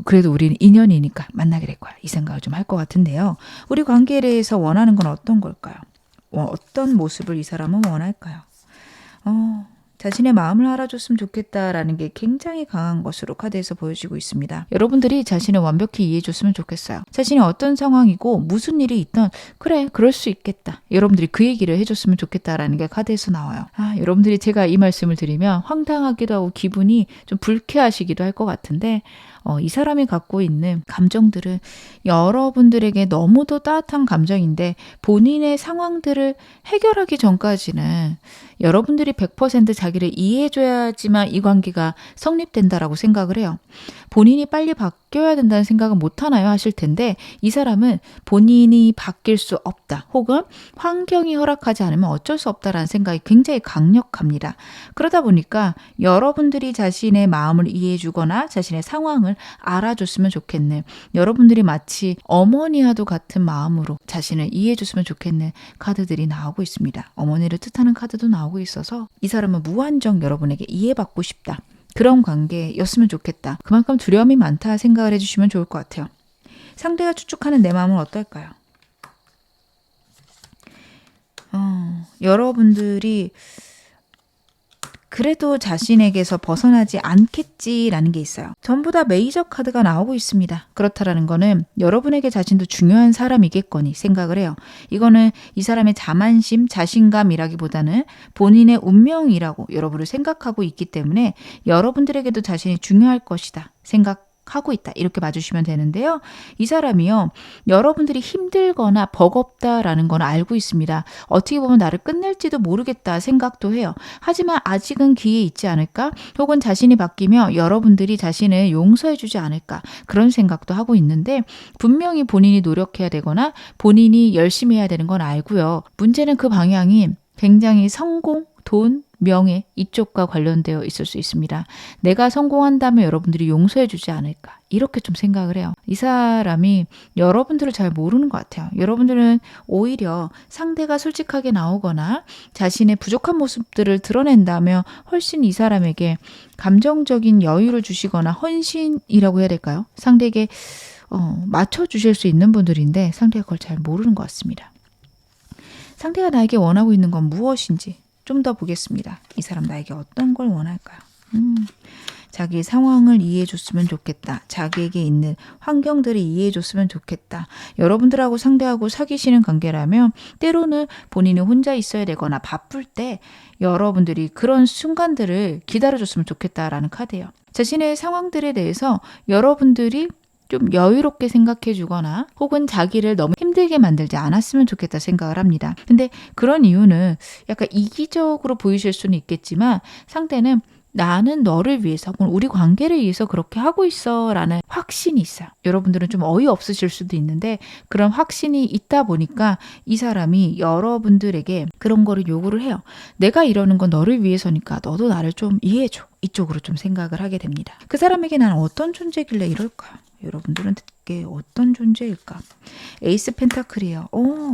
그래도 우리는 인연이니까 만나게 될 거야 이 생각을 좀 할 것 같은데요. 우리 관계에 대해서 원하는 건 어떤 걸까요? 어떤 모습을 이 사람은 원할까요? 자신의 마음을 알아줬으면 좋겠다라는 게 굉장히 강한 것으로 카드에서 보여지고 있습니다. 여러분들이 자신을 완벽히 이해해줬으면 좋겠어요. 자신이 어떤 상황이고 무슨 일이 있던 그래 그럴 수 있겠다. 여러분들이 그 얘기를 해줬으면 좋겠다라는 게 카드에서 나와요. 여러분들이 제가 이 말씀을 드리면 황당하기도 하고 기분이 좀 불쾌하시기도 할 것 같은데 이 사람이 갖고 있는 감정들은 여러분들에게 너무도 따뜻한 감정인데 본인의 상황들을 해결하기 전까지는 여러분들이 100% 자기를 이해해줘야지만 이 관계가 성립된다라고 생각을 해요. 본인이 빨리 바뀌어야 된다는 생각은 못하나요? 하실 텐데 이 사람은 본인이 바뀔 수 없다 혹은 환경이 허락하지 않으면 어쩔 수 없다라는 생각이 굉장히 강력합니다. 그러다 보니까 여러분들이 자신의 마음을 이해해주거나 자신의 상황을 알아줬으면 좋겠는 여러분들이 마치 어머니와도 같은 마음으로 자신을 이해해줬으면 좋겠는 카드들이 나오고 있습니다. 어머니를 뜻하는 카드도 나오고 있어서 이 사람은 무한정 여러분에게 이해받고 싶다. 그런 관계였으면 좋겠다. 그만큼 두려움이 많다 생각을 해주시면 좋을 것 같아요. 상대가 추측하는 내 마음은 어떨까요? 여러분들이 그래도 자신에게서 벗어나지 않겠지라는 게 있어요. 전부 다 메이저 카드가 나오고 있습니다. 그렇다라는 거는 여러분에게 자신도 중요한 사람이겠거니 생각을 해요. 이거는 이 사람의 자만심, 자신감이라기보다는 본인의 운명이라고 여러분을 생각하고 있기 때문에 여러분들에게도 자신이 중요할 것이다 생각하고 있다. 이렇게 봐주시면 되는데요. 이 사람이요. 여러분들이 힘들거나 버겁다라는 건 알고 있습니다. 어떻게 보면 나를 끝낼지도 모르겠다 생각도 해요. 하지만 아직은 기회 있지 않을까? 혹은 자신이 바뀌며 여러분들이 자신을 용서해 주지 않을까? 그런 생각도 하고 있는데 분명히 본인이 노력해야 되거나 본인이 열심히 해야 되는 건 알고요. 문제는 그 방향이 굉장히 성공, 돈, 명예 이쪽과 관련되어 있을 수 있습니다. 내가 성공한다면 여러분들이 용서해 주지 않을까 이렇게 좀 생각을 해요. 이 사람이 여러분들을 잘 모르는 것 같아요. 여러분들은 오히려 상대가 솔직하게 나오거나 자신의 부족한 모습들을 드러낸다면 훨씬 이 사람에게 감정적인 여유를 주시거나 헌신이라고 해야 될까요? 상대에게 맞춰주실 수 있는 분들인데 상대가 그걸 잘 모르는 것 같습니다. 상대가 나에게 원하고 있는 건 무엇인지 좀 더 보겠습니다. 이 사람 나에게 어떤 걸 원할까요? 자기 상황을 이해해 줬으면 좋겠다. 자기에게 있는 환경들을 이해해 줬으면 좋겠다. 여러분들하고 상대하고 사귀시는 관계라면 때로는 본인이 혼자 있어야 되거나 바쁠 때 여러분들이 그런 순간들을 기다려줬으면 좋겠다라는 카드예요. 자신의 상황들에 대해서 여러분들이 좀 여유롭게 생각해 주거나 혹은 자기를 너무 힘들게 만들지 않았으면 좋겠다 생각을 합니다. 근데 그런 이유는 약간 이기적으로 보이실 수는 있겠지만 상대는 나는 너를 위해서 혹은 우리 관계를 위해서 그렇게 하고 있어 라는 확신이 있어요. 여러분들은 좀 어이없으실 수도 있는데 그런 확신이 있다 보니까 이 사람이 여러분들에게 그런 거를 요구를 해요. 내가 이러는 건 너를 위해서니까 너도 나를 좀 이해해줘. 이쪽으로 좀 생각을 하게 됩니다. 그 사람에게 난 어떤 존재길래 이럴까요? 여러분들은 듣게 어떤 존재일까? 에이스 펜타클이에요.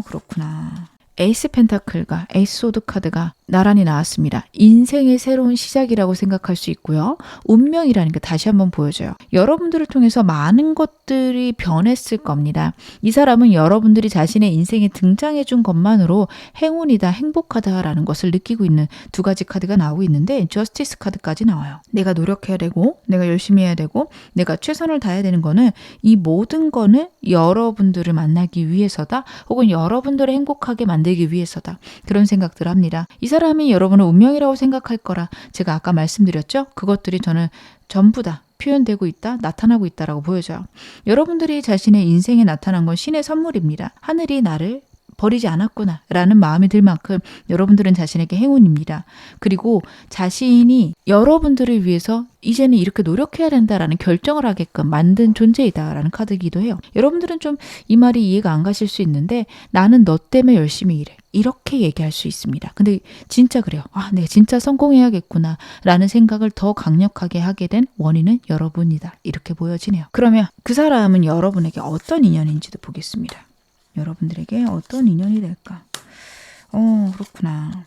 그렇구나. 에이스 펜타클과 에이스 소드 카드가 나란히 나왔습니다. 인생의 새로운 시작이라고 생각할 수 있고요. 운명이라는 게 다시 한번 보여줘요. 여러분들을 통해서 많은 것들이 변했을 겁니다. 이 사람은 여러분들이 자신의 인생에 등장해 준 것만으로 행운이다, 행복하다라는 것을 느끼고 있는 두 가지 카드가 나오고 있는데 저스티스 카드까지 나와요. 내가 노력해야 되고 내가 열심히 해야 되고 내가 최선을 다해야 되는 거는 이 모든 거는 여러분들을 만나기 위해서다 혹은 여러분들을 행복하게 만들기 위해서다. 그런 생각들을 합니다. 이 사람 사람이 여러분의 운명이라고 생각할 거라 제가 아까 말씀드렸죠. 그것들이 저는 전부 다 표현되고 있다, 나타나고 있다라고 보여져요. 여러분들이 자신의 인생에 나타난 건 신의 선물입니다. 하늘이 나를 버리지 않았구나 라는 마음이 들 만큼 여러분들은 자신에게 행운입니다. 그리고 자신이 여러분들을 위해서 이제는 이렇게 노력해야 된다라는 결정을 하게끔 만든 존재이다라는 카드이기도 해요. 여러분들은 좀 이 말이 이해가 안 가실 수 있는데 나는 너 때문에 열심히 일해. 이렇게 얘기할 수 있습니다. 근데 진짜 그래요. 내가 진짜 성공해야겠구나 라는 생각을 더 강력하게 하게 된 원인은 여러분이다. 이렇게 보여지네요. 그러면 그 사람은 여러분에게 어떤 인연인지도 보겠습니다. 여러분들에게 어떤 인연이 될까? 그렇구나.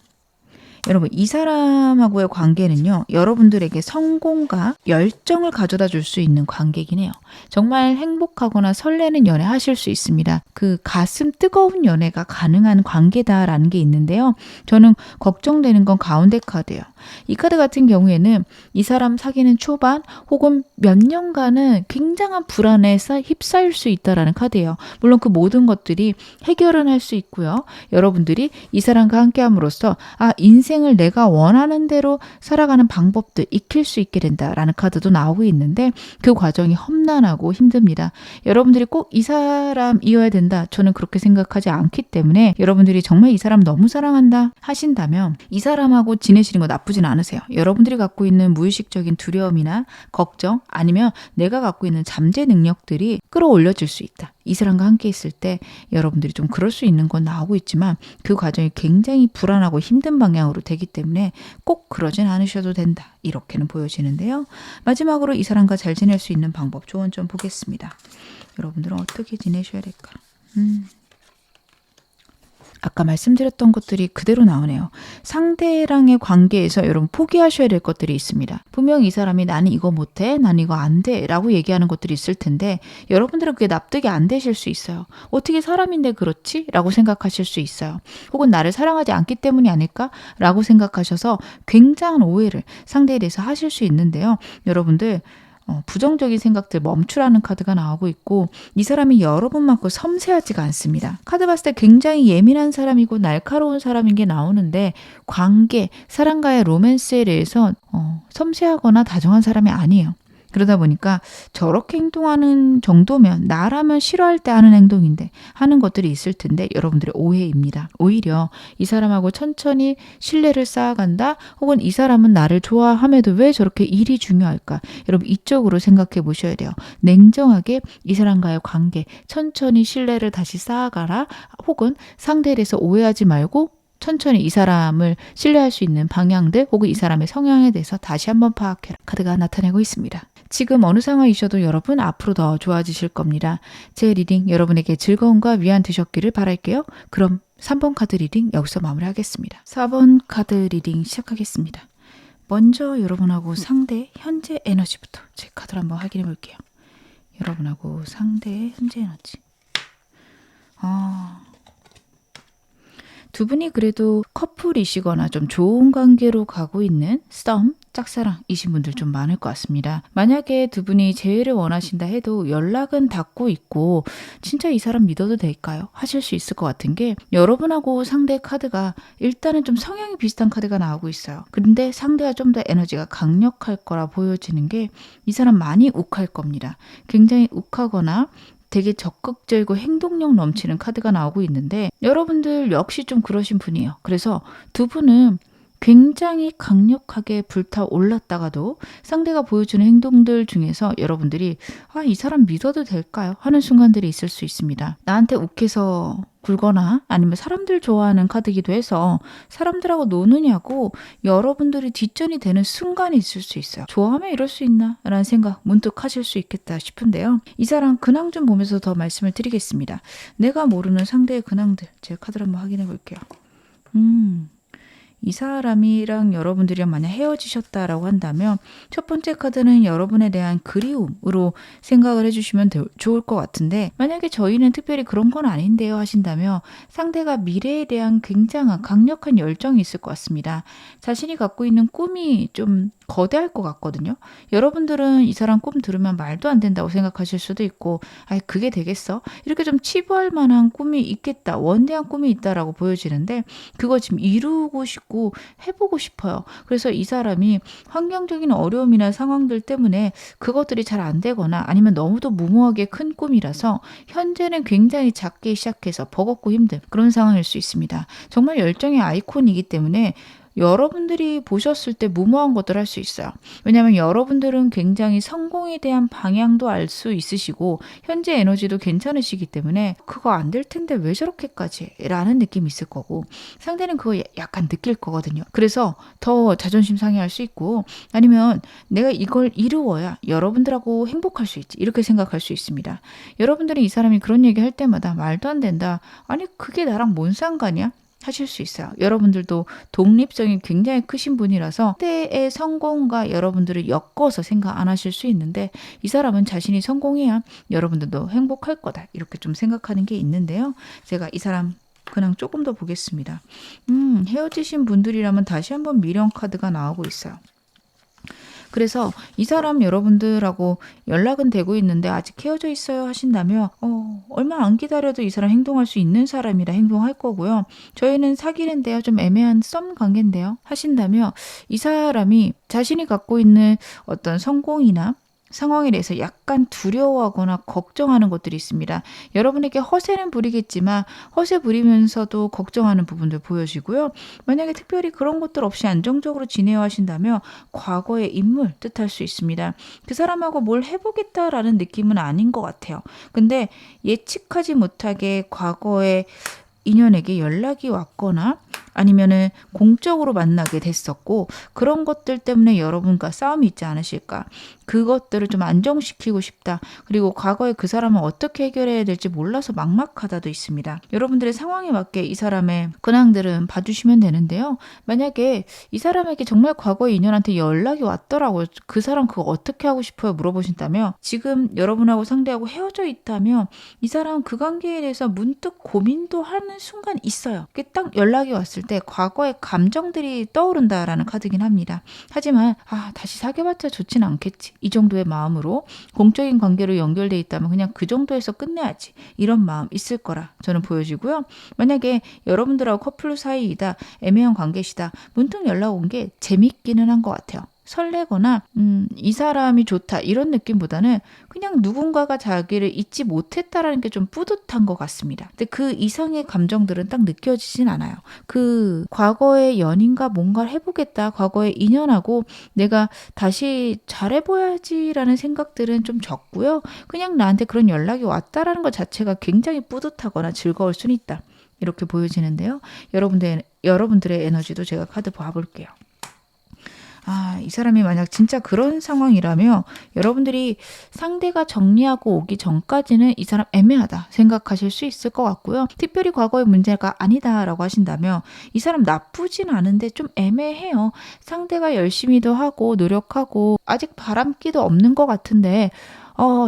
여러분, 이 사람하고의 관계는요, 여러분들에게 성공과 열정을 가져다 줄 수 있는 관계이긴 해요. 정말 행복하거나 설레는 연애 하실 수 있습니다. 그 가슴 뜨거운 연애가 가능한 관계다라는 게 있는데요. 저는 걱정되는 건 가운데 카드예요. 이 카드 같은 경우에는 이 사람 사귀는 초반 혹은 몇 년간은 굉장한 불안에 휩싸일 수 있다라는 카드예요. 물론 그 모든 것들이 해결은 할 수 있고요. 여러분들이 이 사람과 함께함으로써 인생을 내가 원하는 대로 살아가는 방법도 익힐 수 있게 된다라는 카드도 나오고 있는데 그 과정이 험난하고 힘듭니다. 여러분들이 꼭 이 사람이어야 된다. 저는 그렇게 생각하지 않기 때문에 여러분들이 정말 이 사람 너무 사랑한다 하신다면 이 사람하고 지내시는 거 나쁘진 않으세요. 여러분들이 갖고 있는 무의식적인 두려움이나 걱정 아니면 내가 갖고 있는 잠재 능력들이 끌어올려질 수 있다. 이 사람과 함께 있을 때 여러분들이 좀 그럴 수 있는 건 나오고 있지만 그 과정이 굉장히 불안하고 힘든 방향으로 되기 때문에 꼭 그러진 않으셔도 된다. 이렇게는 보여지는데요. 마지막으로 이 사람과 잘 지낼 수 있는 방법 조언 좀 보겠습니다. 여러분들은 어떻게 지내셔야 될까? 아까 말씀드렸던 것들이 그대로 나오네요. 상대랑의 관계에서 여러분 포기하셔야 될 것들이 있습니다. 분명 이 사람이 나는 이거 못해, 나는 이거 안 돼 라고 얘기하는 것들이 있을 텐데 여러분들은 그게 납득이 안 되실 수 있어요. 어떻게 사람인데 그렇지? 라고 생각하실 수 있어요. 혹은 나를 사랑하지 않기 때문이 아닐까? 라고 생각하셔서 굉장한 오해를 상대에 대해서 하실 수 있는데요. 여러분들 부정적인 생각들 멈추라는 카드가 나오고 있고 이 사람이 여러분만큼 섬세하지가 않습니다. 카드 봤을 때 굉장히 예민한 사람이고 날카로운 사람인 게 나오는데 관계, 사람과의 로맨스에 대해서 섬세하거나 다정한 사람이 아니에요. 그러다 보니까 저렇게 행동하는 정도면 나라면 싫어할 때 하는 행동인데 하는 것들이 있을 텐데 여러분들의 오해입니다. 오히려 이 사람하고 천천히 신뢰를 쌓아간다 혹은 이 사람은 나를 좋아함에도 왜 저렇게 일이 중요할까? 여러분 이쪽으로 생각해 보셔야 돼요. 냉정하게 이 사람과의 관계 천천히 신뢰를 다시 쌓아가라 혹은 상대에 대해서 오해하지 말고 천천히 이 사람을 신뢰할 수 있는 방향들 혹은 이 사람의 성향에 대해서 다시 한번 파악해라. 카드가 나타내고 있습니다. 지금 어느 상황이셔도 여러분 앞으로 더 좋아지실 겁니다. 제 리딩 여러분에게 즐거움과 위안 되셨기를 바랄게요. 그럼 3번 카드 리딩 여기서 마무리하겠습니다. 4번 카드 리딩 시작하겠습니다. 먼저 여러분하고 상대 현재 에너지부터 제 카드를 한번 확인해 볼게요. 여러분하고 상대의 현재 에너지. 두 분이 그래도 커플이시거나 좀 좋은 관계로 가고 있는 썸, 짝사랑이신 분들 좀 많을 것 같습니다. 만약에 두 분이 재회를 원하신다 해도 연락은 닿고 있고 진짜 이 사람 믿어도 될까요? 하실 수 있을 것 같은 게 여러분하고 상대 카드가 일단은 좀 성향이 비슷한 카드가 나오고 있어요. 근데 상대가 좀 더 에너지가 강력할 거라 보여지는 게 이 사람 많이 욱할 겁니다. 굉장히 욱하거나 되게 적극적이고 행동력 넘치는 카드가 나오고 있는데 여러분들 역시 좀 그러신 분이에요. 그래서 두 분은 굉장히 강력하게 불타올랐다가도 상대가 보여주는 행동들 중에서 여러분들이 이 사람 믿어도 될까요? 하는 순간들이 있을 수 있습니다. 나한테 욱해서 굴거나 아니면 사람들 좋아하는 카드기도 해서 사람들하고 노느냐고 여러분들이 뒷전이 되는 순간이 있을 수 있어요. 좋아하면 이럴 수 있나? 라는 생각 문득 하실 수 있겠다 싶은데요. 이 사람 근황 좀 보면서 더 말씀을 드리겠습니다. 내가 모르는 상대의 근황들 제가 카드를 한번 확인해 볼게요. 이 사람이랑 여러분들이랑 만약 헤어지셨다라고 한다면 첫 번째 카드는 여러분에 대한 그리움으로 생각을 해주시면 좋을 것 같은데 만약에 저희는 특별히 그런 건 아닌데요 하신다면 상대가 미래에 대한 굉장한 강력한 열정이 있을 것 같습니다. 자신이 갖고 있는 꿈이 좀 거대할 것 같거든요. 여러분들은 이 사람 꿈 들으면 말도 안 된다고 생각하실 수도 있고 그게 되겠어? 이렇게 좀 치부할 만한 꿈이 있겠다. 원대한 꿈이 있다라고 보여지는데 그거 지금 이루고 싶고 있고 해보고 싶어요. 그래서 이 사람이 환경적인 어려움이나 상황들 때문에 그것들이 잘 안 되거나 아니면 너무도 무모하게 큰 꿈이라서 현재는 굉장히 작게 시작해서 버겁고 힘든 그런 상황일 수 있습니다. 정말 열정의 아이콘이기 때문에 여러분들이 보셨을 때 무모한 것들 할 수 있어요. 왜냐하면 여러분들은 굉장히 성공에 대한 방향도 알 수 있으시고 현재 에너지도 괜찮으시기 때문에 그거 안 될 텐데 왜 저렇게까지 라는 느낌이 있을 거고 상대는 그거 약간 느낄 거거든요. 그래서 더 자존심 상해할 수 있고 아니면 내가 이걸 이루어야 여러분들하고 행복할 수 있지 이렇게 생각할 수 있습니다. 여러분들이 이 사람이 그런 얘기 할 때마다 말도 안 된다. 아니 그게 나랑 뭔 상관이야? 하실 수 있어요. 여러분들도 독립성이 굉장히 크신 분이라서 때의 성공과 여러분들을 엮어서 생각 안 하실 수 있는데 이 사람은 자신이 성공해야 여러분들도 행복할 거다. 이렇게 좀 생각하는 게 있는데요. 제가 이 사람 그냥 조금 더 보겠습니다. 헤어지신 분들이라면 다시 한번 미련 카드가 나오고 있어요. 그래서 이 사람 여러분들하고 연락은 되고 있는데 아직 헤어져 있어요 하신다면 얼마 안 기다려도 이 사람 행동할 수 있는 사람이라 행동할 거고요. 저희는 사귀는데요. 좀 애매한 썸 관계인데요. 하신다면 이 사람이 자신이 갖고 있는 어떤 성공이나 상황에 대해서 약간 두려워하거나 걱정하는 것들이 있습니다. 여러분에게 허세는 부리겠지만 허세 부리면서도 걱정하는 부분들 보여지고요. 만약에 특별히 그런 것들 없이 안정적으로 지내야 하신다면 과거의 인물 뜻할 수 있습니다. 그 사람하고 뭘 해보겠다라는 느낌은 아닌 것 같아요. 근데 예측하지 못하게 과거의 인연에게 연락이 왔거나 아니면은 공적으로 만나게 됐었고 그런 것들 때문에 여러분과 싸움이 있지 않으실까. 그것들을 좀 안정시키고 싶다. 그리고 과거에 그 사람은 어떻게 해결해야 될지 몰라서 막막하다도 있습니다. 여러분들의 상황에 맞게 이 사람의 근황들은 봐주시면 되는데요. 만약에 이 사람에게 정말 과거의 인연한테 연락이 왔더라고요. 그 사람 그거 어떻게 하고 싶어요? 물어보신다면 지금 여러분하고 상대하고 헤어져 있다면 이 사람은 그 관계에 대해서 문득 고민도 하는 순간 있어요. 딱 연락이 왔을 때 과거의 감정들이 떠오른다라는 카드긴 합니다. 하지만 다시 사귀어봤자 좋진 않겠지. 이 정도의 마음으로 공적인 관계로 연결돼 있다면 그냥 그 정도에서 끝내야지. 이런 마음 있을 거라 저는 보여지고요. 만약에 여러분들하고 커플 사이이다. 애매한 관계시다. 문득 연락 온 게 재밌기는 한 것 같아요. 설레거나 이 사람이 좋다 이런 느낌보다는 그냥 누군가가 자기를 잊지 못했다라는 게 좀 뿌듯한 것 같습니다. 근데 그 이상의 감정들은 딱 느껴지진 않아요. 그 과거의 연인과 뭔가를 해보겠다 과거의 인연하고 내가 다시 잘해봐야지라는 생각들은 좀 적고요. 그냥 나한테 그런 연락이 왔다라는 것 자체가 굉장히 뿌듯하거나 즐거울 수는 있다. 이렇게 보여지는데요. 여러분들의 에너지도 제가 카드 봐볼게요. 이 사람이 만약 진짜 그런 상황이라면 여러분들이 상대가 정리하고 오기 전까지는 이 사람 애매하다 생각하실 수 있을 것 같고요. 특별히 과거의 문제가 아니다라고 하신다면 이 사람 나쁘진 않은데 좀 애매해요. 상대가 열심히도 하고 노력하고 아직 바람기도 없는 것 같은데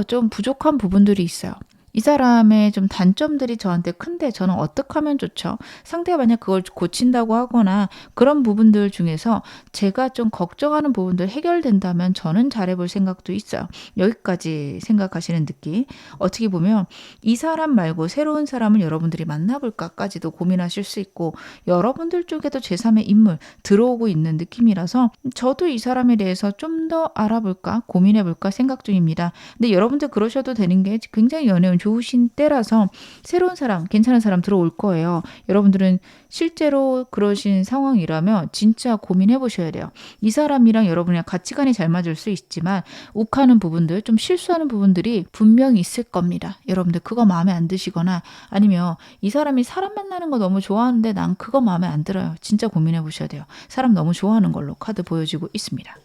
좀 부족한 부분들이 있어요. 이 사람의 좀 단점들이 저한테 큰데 저는 어떻게 하면 좋죠? 상대가 만약 그걸 고친다고 하거나 그런 부분들 중에서 제가 좀 걱정하는 부분들 해결된다면 저는 잘해볼 생각도 있어요. 여기까지 생각하시는 느낌. 어떻게 보면 이 사람 말고 새로운 사람을 여러분들이 만나볼까까지도 고민하실 수 있고 여러분들 쪽에도 제3의 인물 들어오고 있는 느낌이라서 저도 이 사람에 대해서 좀 더 알아볼까 고민해볼까 생각 중입니다. 근데 여러분들 그러셔도 되는 게 굉장히 연애운 좋으신 때라서 새로운 사람, 괜찮은 사람 들어올 거예요. 여러분들은 실제로 그러신 상황이라면 진짜 고민해 보셔야 돼요. 이 사람이랑 여러분이랑 가치관이 잘 맞을 수 있지만 욱하는 부분들, 좀 실수하는 부분들이 분명히 있을 겁니다. 여러분들 그거 마음에 안 드시거나 아니면 이 사람이 사람 만나는 거 너무 좋아하는데 난 그거 마음에 안 들어요. 진짜 고민해 보셔야 돼요. 사람 너무 좋아하는 걸로 카드 보여지고 있습니다.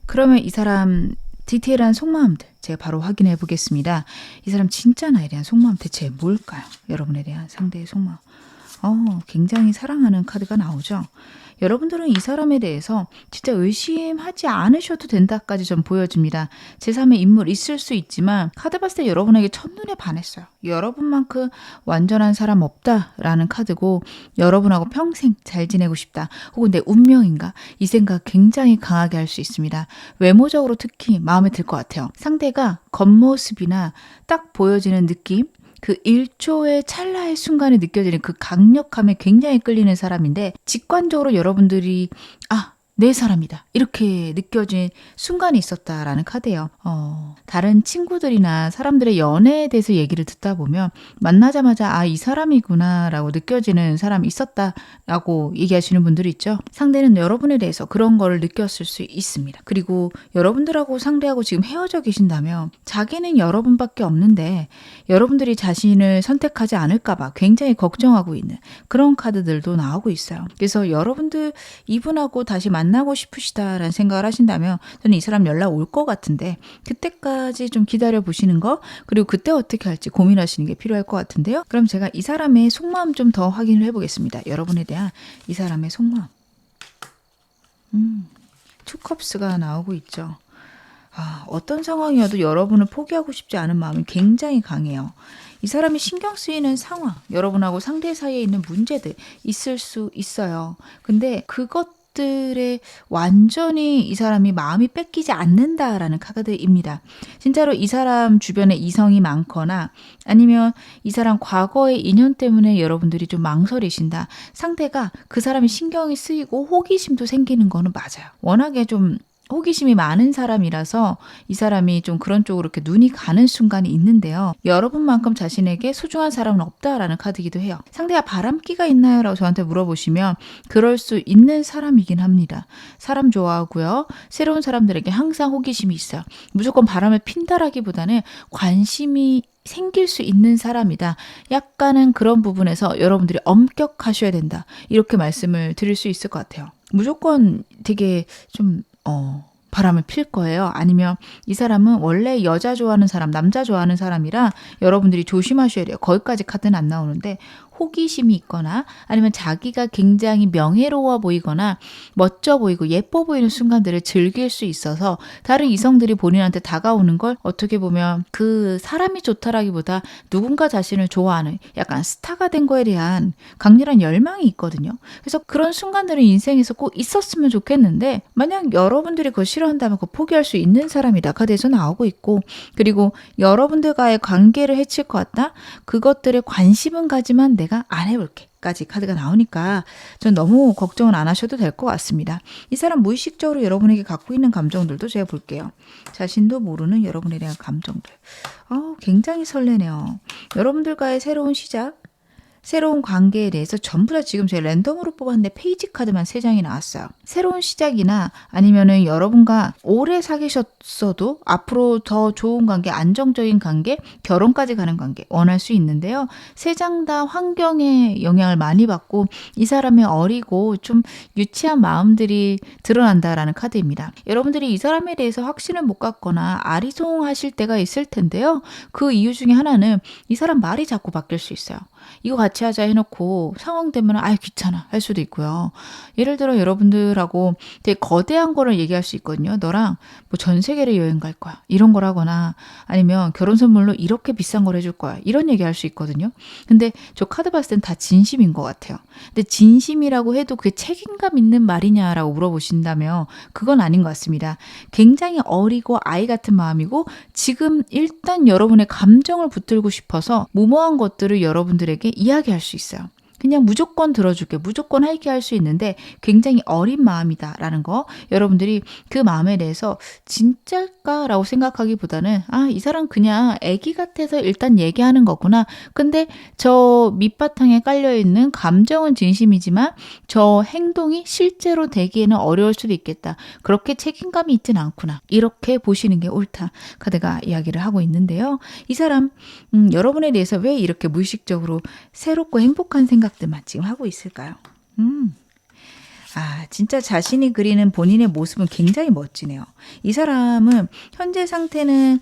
그러면 이 사람 디테일한 속마음들 제가 바로 확인해 보겠습니다. 이 사람 진짜 나에 대한 속마음 대체 뭘까요? 여러분에 대한 상대의 속마음. 굉장히 사랑하는 카드가 나오죠. 여러분들은 이 사람에 대해서 진짜 의심하지 않으셔도 된다까지 좀 보여집니다. 제3의 인물 있을 수 있지만 카드 봤을 때 여러분에게 첫눈에 반했어요. 여러분만큼 완전한 사람 없다라는 카드고 여러분하고 평생 잘 지내고 싶다. 혹은 내 운명인가? 이 생각 굉장히 강하게 할 수 있습니다. 외모적으로 특히 마음에 들 것 같아요. 상대가 겉모습이나 딱 보여지는 느낌 그 1초의 찰나의 순간에 느껴지는 그 강력함에 굉장히 끌리는 사람인데, 직관적으로 여러분들이 내 사람이다 이렇게 느껴진 순간이 있었다라는 카드예요. 다른 친구들이나 사람들의 연애에 대해서 얘기를 듣다 보면 만나자마자 이 사람이구나 라고 느껴지는 사람이 있었다라고 얘기하시는 분들이 있죠. 상대는 여러분에 대해서 그런 거를 느꼈을 수 있습니다. 그리고 여러분들하고 상대하고 지금 헤어져 계신다면 자기는 여러분밖에 없는데 여러분들이 자신을 선택하지 않을까 봐 굉장히 걱정하고 있는 그런 카드들도 나오고 있어요. 그래서 여러분들 이분하고 다시 만나고 싶으시다라는 생각을 하신다면 저는 이 사람 연락 올 것 같은데 그때까지 좀 기다려 보시는 거, 그리고 그때 어떻게 할지 고민하시는 게 필요할 것 같은데요. 그럼 제가 이 사람의 속마음 좀 더 확인을 해보겠습니다. 여러분에 대한 이 사람의 속마음. 투컵스가 나오고 있죠. 어떤 상황이어도 여러분을 포기하고 싶지 않은 마음이 굉장히 강해요. 이 사람이 신경 쓰이는 상황, 여러분하고 상대 사이에 있는 문제들 있을 수 있어요. 근데 그것들에 완전히 이 사람이 마음이 뺏기지 않는다라는 카드입니다. 진짜로 이 사람 주변에 이성이 많거나 아니면 이 사람 과거의 인연 때문에 여러분들이 좀 망설이신다. 상대가 그 사람이 신경이 쓰이고 호기심도 생기는 거는 맞아요. 워낙에 좀 호기심이 많은 사람이라서 이 사람이 좀 그런 쪽으로 이렇게 눈이 가는 순간이 있는데요. 여러분만큼 자신에게 소중한 사람은 없다라는 카드이기도 해요. 상대가 바람기가 있나요? 라고 저한테 물어보시면 그럴 수 있는 사람이긴 합니다. 사람 좋아하고요. 새로운 사람들에게 항상 호기심이 있어요. 무조건 바람을 핀다라기보다는 관심이 생길 수 있는 사람이다. 약간은 그런 부분에서 여러분들이 엄격하셔야 된다. 이렇게 말씀을 드릴 수 있을 것 같아요. 무조건 되게 좀 바람을 필 거예요. 아니면 이 사람은 원래 여자 좋아하는 사람, 남자 좋아하는 사람이라 여러분들이 조심하셔야 돼요. 거기까지 카드는 안 나오는데 호기심이 있거나 아니면 자기가 굉장히 명예로워 보이거나 멋져 보이고 예뻐 보이는 순간들을 즐길 수 있어서 다른 이성들이 본인한테 다가오는 걸 어떻게 보면 그 사람이 좋다라기보다 누군가 자신을 좋아하는 약간 스타가 된 거에 대한 강렬한 열망이 있거든요. 그래서 그런 순간들은 인생에서 꼭 있었으면 좋겠는데 만약 여러분들이 그거 싫어한다면 그거 포기할 수 있는 사람이다. 카드에서 나오고 있고, 그리고 여러분들과의 관계를 해칠 것 같다? 그것들에 관심은 가지만 내가 안 해볼게 까지 카드가 나오니까 전 너무 걱정은 안 하셔도 될 것 같습니다. 이 사람 무의식적으로 여러분에게 갖고 있는 감정들도 제가 볼게요. 자신도 모르는 여러분에 대한 감정들. 굉장히 설레네요. 여러분들과의 새로운 시작, 새로운 관계에 대해서 전부 다 지금 제가 랜덤으로 뽑았는데 페이지 카드만 3장이 나왔어요. 새로운 시작이나 아니면은 여러분과 오래 사귀셨어도 앞으로 더 좋은 관계, 안정적인 관계, 결혼까지 가는 관계 원할 수 있는데요. 3장 다 환경에 영향을 많이 받고 이 사람의 어리고 좀 유치한 마음들이 드러난다라는 카드입니다. 여러분들이 이 사람에 대해서 확신을 못 갖거나 아리송하실 때가 있을 텐데요. 그 이유 중에 하나는 이 사람 말이 자꾸 바뀔 수 있어요. 이거 같이 하자 해놓고 상황 되면 귀찮아 할 수도 있고요. 예를 들어 여러분들하고 되게 거대한 거를 얘기할 수 있거든요. 너랑 뭐 전 세계를 여행 갈 거야 이런 걸 하거나 아니면 결혼 선물로 이렇게 비싼 걸 해줄 거야 이런 얘기 할 수 있거든요. 근데 저 카드 봤을 땐 다 진심인 것 같아요. 근데 진심이라고 해도 그게 책임감 있는 말이냐라고 물어보신다면 그건 아닌 것 같습니다. 굉장히 어리고 아이 같은 마음이고 지금 일단 여러분의 감정을 붙들고 싶어서 무모한 것들을 여러분들에게 이야기할 수 있어요. 그냥 무조건 들어줄게, 무조건 할게 할 수 있는데 굉장히 어린 마음이다라는 거, 여러분들이 그 마음에 대해서 진짜일까라고 생각하기보다는 이 사람 그냥 애기 같아서 일단 얘기하는 거구나. 근데 저 밑바탕에 깔려있는 감정은 진심이지만 저 행동이 실제로 되기에는 어려울 수도 있겠다. 그렇게 책임감이 있진 않구나. 이렇게 보시는 게 옳다. 카드가 이야기를 하고 있는데요. 이 사람 여러분에 대해서 왜 이렇게 무의식적으로 새롭고 행복한 생각들만 지금 하고 있을까요? 진짜 자신이 그리는 본인의 모습은 굉장히 멋지네요. 이 사람은 현재 상태는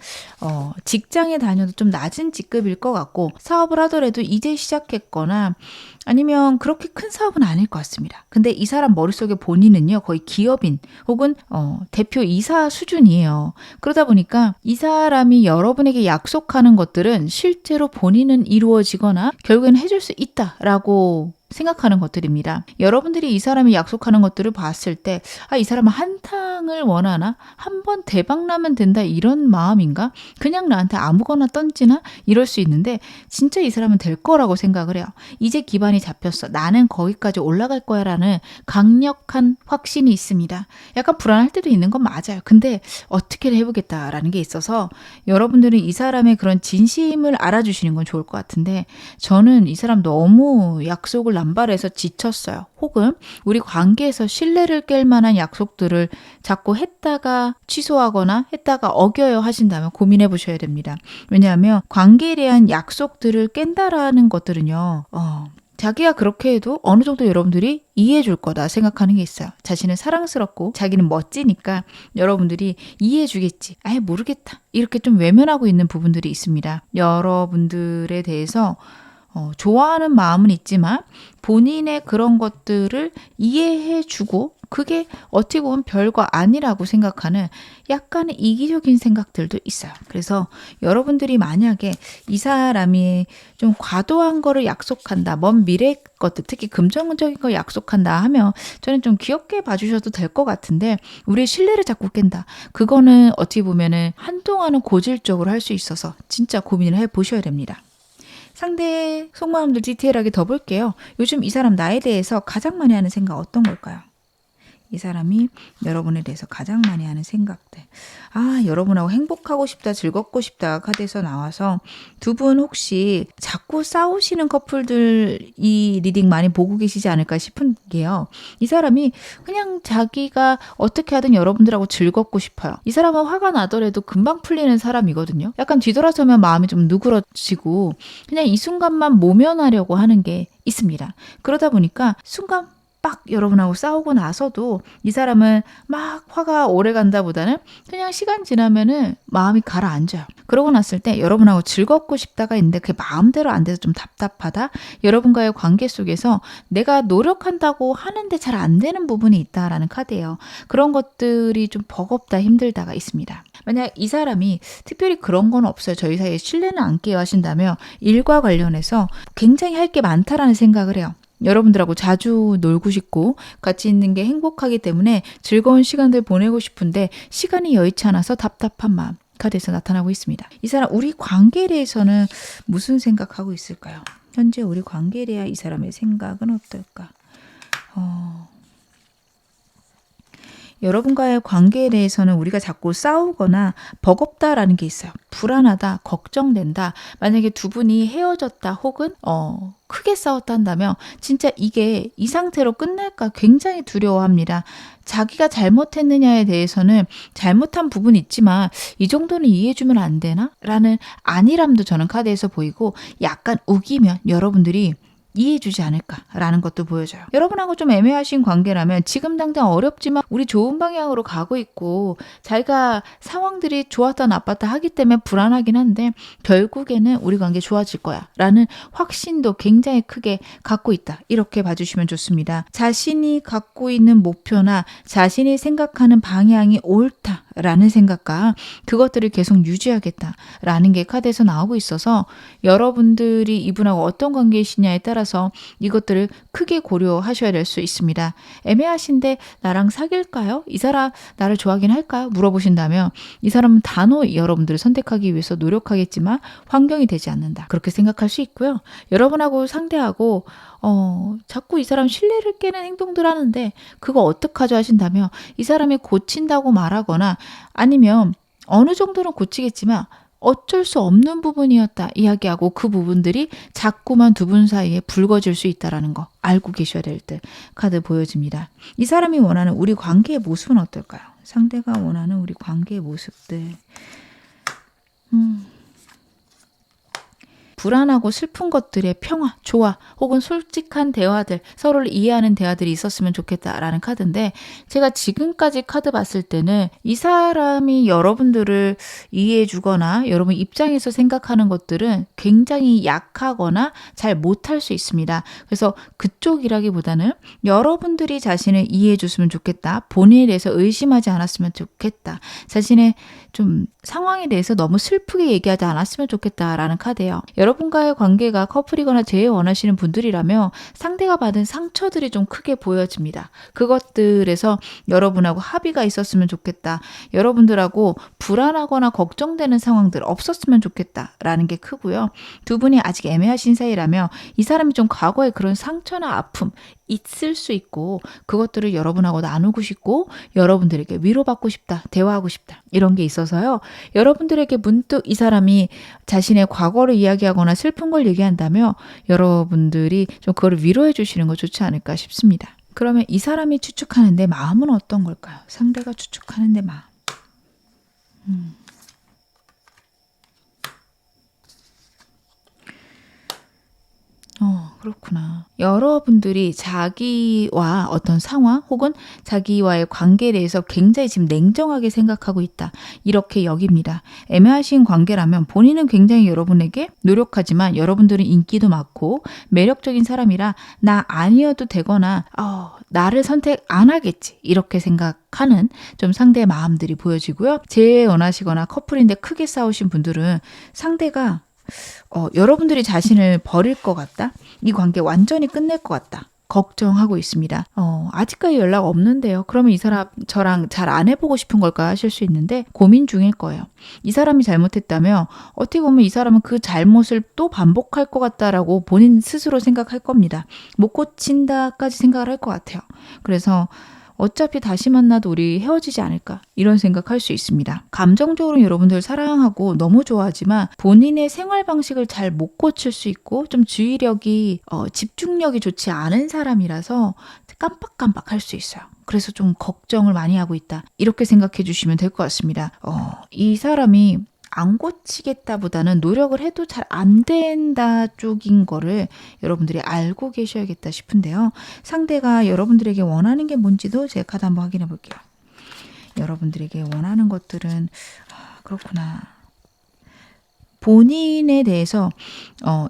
직장에 다녀도 좀 낮은 직급일 것 같고 사업을 하더라도 이제 시작했거나 아니면 그렇게 큰 사업은 아닐 것 같습니다. 근데 이 사람 머릿속에 본인은요 거의 기업인 혹은 대표 이사 수준이에요. 그러다 보니까 이 사람이 여러분에게 약속하는 것들은 실제로 본인은 이루어지거나 결국에는 해줄 수 있다라고 생각하는 것들입니다. 여러분들이 이 사람이 약속하는 것들을 봤을 때 이 사람은 한탕을 원하나? 한 번 대박 나면 된다 이런 마음인가? 그냥 나한테 아무거나 던지나? 이럴 수 있는데 진짜 이 사람은 될 거라고 생각을 해요. 이제 기반이 잡혔어. 나는 거기까지 올라갈 거야 라는 강력한 확신이 있습니다. 약간 불안할 때도 있는 건 맞아요. 근데 어떻게 해보겠다라는 게 있어서 여러분들은 이 사람의 그런 진심을 알아주시는 건 좋을 것 같은데 저는 이 사람 너무 약속을 남발해서 지쳤어요. 혹은 우리 관계에서 신뢰를 깰 만한 약속들을 자꾸 했다가 취소하거나 했다가 어겨요 하신다면 고민해 보셔야 됩니다. 왜냐하면 관계에 대한 약속들을 깬다라는 것들은요. 자기가 그렇게 해도 어느 정도 여러분들이 이해해 줄 거다 생각하는 게 있어요. 자신은 사랑스럽고 자기는 멋지니까 여러분들이 이해해 주겠지. 아예 모르겠다. 이렇게 좀 외면하고 있는 부분들이 있습니다. 여러분들에 대해서 좋아하는 마음은 있지만 본인의 그런 것들을 이해해 주고 그게 어떻게 보면 별거 아니라고 생각하는 약간의 이기적인 생각들도 있어요. 그래서 여러분들이 만약에 이 사람이 좀 과도한 거를 약속한다, 먼 미래 것들, 특히 금전적인 걸 약속한다 하면 저는 좀 귀엽게 봐주셔도 될 것 같은데 우리의 신뢰를 자꾸 깬다. 그거는 어떻게 보면은 한동안은 고질적으로 할 수 있어서 진짜 고민을 해보셔야 됩니다. 상대의 속마음들 디테일하게 더 볼게요. 요즘 이 사람 나에 대해서 가장 많이 하는 생각 어떤 걸까요? 이 사람이 여러분에 대해서 가장 많이 하는 생각들. 여러분하고 행복하고 싶다, 즐겁고 싶다 카드에서 나와서 두 분 혹시 자꾸 싸우시는 커플들 이 리딩 많이 보고 계시지 않을까 싶은 게요. 이 사람이 그냥 자기가 어떻게 하든 여러분들하고 즐겁고 싶어요. 이 사람은 화가 나더라도 금방 풀리는 사람이거든요. 약간 뒤돌아서면 마음이 좀 누그러지고 그냥 이 순간만 모면하려고 하는 게 있습니다. 그러다 보니까 순간 빡 여러분하고 싸우고 나서도 이 사람은 막 화가 오래 간다보다는 그냥 시간 지나면은 마음이 가라앉아요. 그러고 났을 때 여러분하고 즐겁고 싶다가 있는데 그게 마음대로 안 돼서 좀 답답하다. 여러분과의 관계 속에서 내가 노력한다고 하는데 잘 안 되는 부분이 있다라는 카드예요. 그런 것들이 좀 버겁다 힘들다가 있습니다. 만약 이 사람이 특별히 그런 건 없어요. 저희 사이에 신뢰는 안 깨요 하신다면 일과 관련해서 굉장히 할 게 많다라는 생각을 해요. 여러분들하고 자주 놀고 싶고 같이 있는 게 행복하기 때문에 즐거운 시간들 보내고 싶은데 시간이 여의치 않아서 답답한 마음 카드에서 나타나고 있습니다. 이 사람 우리 관계에 대해서는 무슨 생각하고 있을까요? 현재 우리 관계에 대한 이 사람의 생각은 어떨까? 여러분과의 관계에 대해서는 우리가 자꾸 싸우거나 버겁다라는 게 있어요. 불안하다, 걱정된다. 만약에 두 분이 헤어졌다 혹은 크게 싸웠다 한다면 진짜 이게 이 상태로 끝날까 굉장히 두려워합니다. 자기가 잘못했느냐에 대해서는 잘못한 부분이 있지만 이 정도는 이해해주면 안 되나? 라는 안일함도 저는 카드에서 보이고 약간 우기면 여러분들이 이해해주지 않을까라는 것도 보여져요. 여러분하고 좀 애매하신 관계라면 지금 당장 어렵지만 우리 좋은 방향으로 가고 있고 자기가 상황들이 좋았다 나빴다 하기 때문에 불안하긴 한데 결국에는 우리 관계 좋아질 거야 라는 확신도 굉장히 크게 갖고 있다. 이렇게 봐주시면 좋습니다. 자신이 갖고 있는 목표나 자신이 생각하는 방향이 옳다라는 생각과 그것들을 계속 유지하겠다라는 게 카드에서 나오고 있어서 여러분들이 이분하고 어떤 관계이시냐에 따라 이것들을 크게 고려하셔야 될 수 있습니다. 애매하신데 나랑 사귈까요? 이 사람 나를 좋아하긴 할까요? 물어보신다면 이 사람은 단호히 여러분들을 선택하기 위해서 노력하겠지만 환경이 되지 않는다. 그렇게 생각할 수 있고요. 여러분하고 상대하고 자꾸 이 사람 신뢰를 깨는 행동들 하는데 그거 어떡하죠 하신다면 이 사람이 고친다고 말하거나 아니면 어느 정도는 고치겠지만 어쩔 수 없는 부분이었다 이야기하고 그 부분들이 자꾸만 두 분 사이에 불거질 수 있다는 거 알고 계셔야 될 듯 카드 보여집니다. 이 사람이 원하는 우리 관계의 모습은 어떨까요? 상대가 원하는 우리 관계의 모습들. 불안하고 슬픈 것들의 평화, 조화 혹은 솔직한 대화들, 서로를 이해하는 대화들이 있었으면 좋겠다라는 카드인데 제가 지금까지 카드 봤을 때는 이 사람이 여러분들을 이해해 주거나 여러분 입장에서 생각하는 것들은 굉장히 약하거나 잘 못할 수 있습니다. 그래서 그쪽이라기보다는 여러분들이 자신을 이해해 줬으면 좋겠다. 본인에 대해서 의심하지 않았으면 좋겠다. 자신의 좀 상황에 대해서 너무 슬프게 얘기하지 않았으면 좋겠다라는 카드예요. 여러분 여러분과의 관계가 커플이거나 재회 원하시는 분들이라면 상대가 받은 상처들이 좀 크게 보여집니다. 그것들에서 여러분하고 합의가 있었으면 좋겠다. 여러분들하고 불안하거나 걱정되는 상황들 없었으면 좋겠다라는 게 크고요. 두 분이 아직 애매하신 사이라면 이 사람이 좀 과거에 그런 상처나 아픔 있을 수 있고 그것들을 여러분하고 나누고 싶고 여러분들에게 위로받고 싶다, 대화하고 싶다 이런 게 있어서요. 여러분들에게 문득 이 사람이 자신의 과거를 이야기하거나 슬픈 걸 얘기한다면 여러분들이 좀 그걸 위로해 주시는 거 좋지 않을까 싶습니다. 그러면 이 사람이 추측하는 내 마음은 어떤 걸까요? 상대가 추측하는 내 마음. 그렇구나. 여러분들이 자기와 어떤 상황 혹은 자기와의 관계에 대해서 굉장히 지금 냉정하게 생각하고 있다. 이렇게 여깁니다. 애매하신 관계라면 본인은 굉장히 여러분에게 노력하지만 여러분들은 인기도 많고 매력적인 사람이라 나 아니어도 되거나 나를 선택 안 하겠지 이렇게 생각하는 좀 상대의 마음들이 보여지고요. 재회 원하시거나 커플인데 크게 싸우신 분들은 상대가 여러분들이 자신을 버릴 것 같다. 이 관계 완전히 끝낼 것 같다. 걱정하고 있습니다. 아직까지 연락 없는데요. 그러면 이 사람 저랑 잘 안 해보고 싶은 걸까 하실 수 있는데 고민 중일 거예요. 이 사람이 잘못했다면 어떻게 보면 이 사람은 그 잘못을 또 반복할 것 같다라고 본인 스스로 생각할 겁니다. 못 고친다까지 생각을 할 것 같아요. 그래서 어차피 다시 만나도 우리 헤어지지 않을까 이런 생각할 수 있습니다. 감정적으로 여러분들 사랑하고 너무 좋아하지만 본인의 생활 방식을 잘 못 고칠 수 있고 좀 주의력이 집중력이 좋지 않은 사람이라서 깜빡깜빡 할 수 있어요. 그래서 좀 걱정을 많이 하고 있다 이렇게 생각해 주시면 될 것 같습니다. 이 사람이 안 고치겠다보다는 노력을 해도 잘 안 된다 쪽인 거를 여러분들이 알고 계셔야겠다 싶은데요. 상대가 여러분들에게 원하는 게 뭔지도 제가 카드 한번 확인해 볼게요. 여러분들에게 원하는 것들은 그렇구나. 본인에 대해서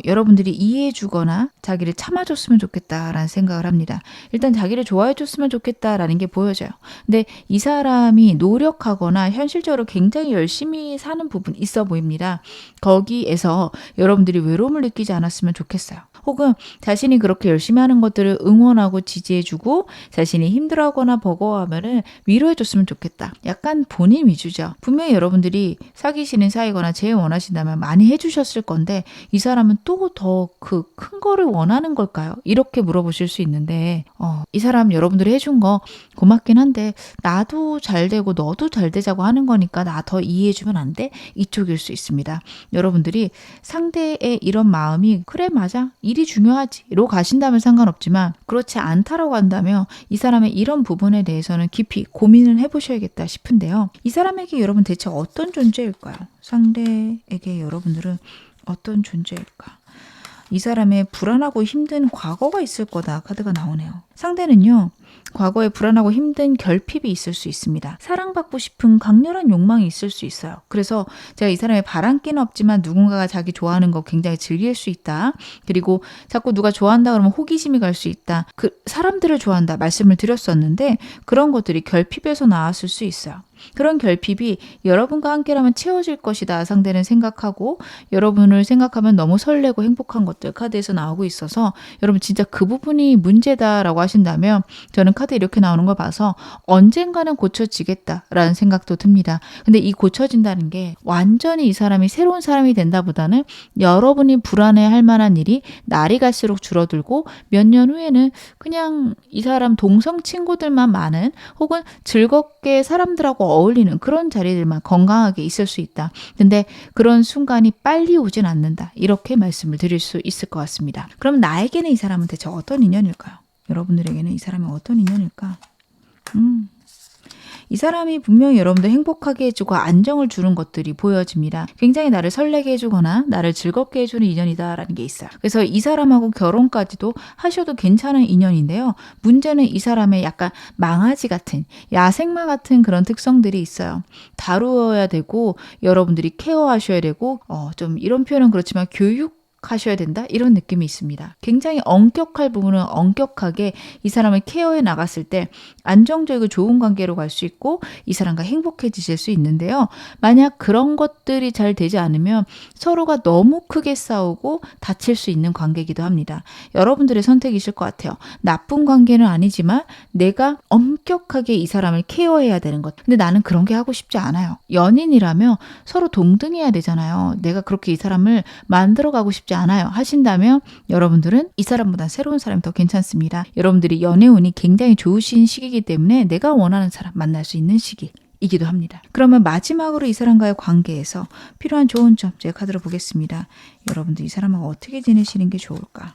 여러분들이 이해해 주거나 자기를 참아줬으면 좋겠다라는 생각을 합니다. 일단 자기를 좋아해 줬으면 좋겠다라는 게 보여져요. 근데 이 사람이 노력하거나 현실적으로 굉장히 열심히 사는 부분 있어 보입니다. 거기에서 여러분들이 외로움을 느끼지 않았으면 좋겠어요. 혹은 자신이 그렇게 열심히 하는 것들을 응원하고 지지해주고 자신이 힘들어하거나 버거워하면은 위로해줬으면 좋겠다. 약간 본인 위주죠. 분명히 여러분들이 사귀시는 사이거나 재회 원하신다면 많이 해주셨을 건데 이 사람은 또 더 그 큰 거를 원하는 걸까요? 이렇게 물어보실 수 있는데 이 사람 여러분들이 해준 거 고맙긴 한데 나도 잘 되고 너도 잘 되자고 하는 거니까 나 더 이해해주면 안 돼? 이쪽일 수 있습니다. 여러분들이 상대의 이런 마음이 그래 맞아 일이 중요하지로 가신다면 상관없지만 그렇지 않다라고 한다면 이 사람의 이런 부분에 대해서는 깊이 고민을 해보셔야겠다 싶은데요. 이 사람에게 여러분 대체 어떤 존재일까요? 상대에게 여러분들은 어떤 존재일까? 이 사람의 불안하고 힘든 과거가 있을 거다 카드가 나오네요. 상대는요. 과거에 불안하고 힘든 결핍이 있을 수 있습니다. 사랑받고 싶은 강렬한 욕망이 있을 수 있어요. 그래서 제가 이 사람의 바람기는 없지만 누군가가 자기 좋아하는 거 굉장히 즐길 수 있다. 그리고 자꾸 누가 좋아한다 그러면 호기심이 갈 수 있다. 그 사람들을 좋아한다 말씀을 드렸었는데 그런 것들이 결핍에서 나왔을 수 있어요. 그런 결핍이 여러분과 함께라면 채워질 것이다 상대는 생각하고 여러분을 생각하면 너무 설레고 행복한 것들 카드에서 나오고 있어서 여러분 진짜 그 부분이 문제다라고 하신다면 저는 카드 이렇게 나오는 걸 봐서 언젠가는 고쳐지겠다라는 생각도 듭니다. 근데 이 고쳐진다는 게 완전히 이 사람이 새로운 사람이 된다보다는 여러분이 불안해할 만한 일이 날이 갈수록 줄어들고 몇 년 후에는 그냥 이 사람 동성 친구들만 많은 혹은 즐겁게 사람들하고 어울리는 그런 자리들만 건강하게 있을 수 있다. 근데 그런 순간이 빨리 오진 않는다. 이렇게 말씀을 드릴 수 있을 것 같습니다. 그럼 나에게는 이 사람은 대체 어떤 인연일까요? 여러분들에게는 이 사람이 어떤 인연일까? 이 사람이 분명히 여러분들 행복하게 해주고 안정을 주는 것들이 보여집니다. 굉장히 나를 설레게 해주거나 나를 즐겁게 해주는 인연이다라는 게 있어요. 그래서 이 사람하고 결혼까지도 하셔도 괜찮은 인연인데요. 문제는 이 사람의 약간 망아지 같은 야생마 같은 그런 특성들이 있어요. 다루어야 되고 여러분들이 케어하셔야 되고 좀 이런 표현은 그렇지만 교육 가셔야 된다 이런 느낌이 있습니다. 굉장히 엄격할 부분은 엄격하게 이 사람을 케어해 나갔을 때 안정적이고 좋은 관계로 갈 수 있고 이 사람과 행복해지실 수 있는데요. 만약 그런 것들이 잘 되지 않으면 서로가 너무 크게 싸우고 다칠 수 있는 관계이기도 합니다. 여러분들의 선택이실 것 같아요. 나쁜 관계는 아니지만 내가 엄격하게 이 사람을 케어해야 되는 것. 근데 나는 그런 게 하고 싶지 않아요. 연인이라면 서로 동등해야 되잖아요. 내가 그렇게 이 사람을 만들어가고 싶지 않아요. 하신다면 여러분들은 이 사람보다 새로운 사람이 더 괜찮습니다. 여러분들이 연애운이 굉장히 좋으신 시기이기 때문에 내가 원하는 사람 만날 수 있는 시기이기도 합니다. 그러면 마지막으로 이 사람과의 관계에서 필요한 좋은 점 제가 카드로 보겠습니다. 여러분들 이 사람하고 어떻게 지내시는 게 좋을까?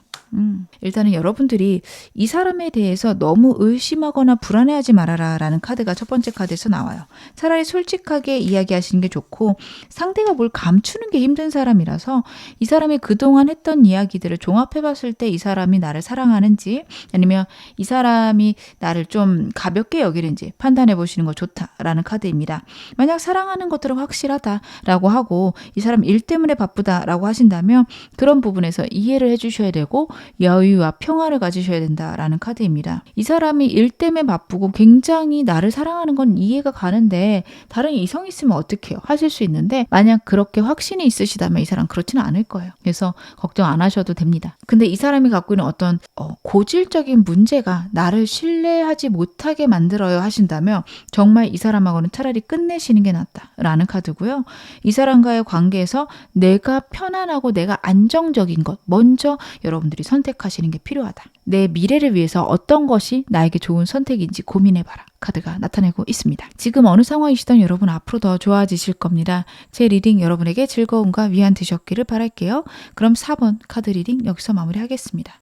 일단은 여러분들이 이 사람에 대해서 너무 의심하거나 불안해하지 말아라 라는 카드가 첫 번째 카드에서 나와요. 차라리 솔직하게 이야기하시는 게 좋고 상대가 뭘 감추는 게 힘든 사람이라서 이 사람이 그동안 했던 이야기들을 종합해 봤을 때 이 사람이 나를 사랑하는지 아니면 이 사람이 나를 좀 가볍게 여기는지 판단해 보시는 거 좋다라는 카드입니다. 만약 사랑하는 것들은 확실하다라고 하고 이 사람 일 때문에 바쁘다라고 하신다면 그런 부분에서 이해를 해주셔야 되고 여유와 평화를 가지셔야 된다라는 카드입니다. 이 사람이 일 때문에 바쁘고 굉장히 나를 사랑하는 건 이해가 가는데 다른 이성이 있으면 어떡해요? 하실 수 있는데 만약 그렇게 확신이 있으시다면 이 사람 그렇지는 않을 거예요. 그래서 걱정 안 하셔도 됩니다. 근데 이 사람이 갖고 있는 어떤 고질적인 문제가 나를 신뢰하지 못하게 만들어요 하신다면 정말 이 사람하고는 차라리 끝내시는 게 낫다라는 카드고요. 이 사람과의 관계에서 내가 편안하고 내가 안정적인 것 먼저 여러분들이 선택하시는 게 필요하다. 내 미래를 위해서 어떤 것이 나에게 좋은 선택인지 고민해봐라. 카드가 나타내고 있습니다. 지금 어느 상황이시던 여러분 앞으로 더 좋아지실 겁니다. 제 리딩 여러분에게 즐거움과 위안 되셨기를 바랄게요. 그럼 4번 카드 리딩 여기서 마무리하겠습니다.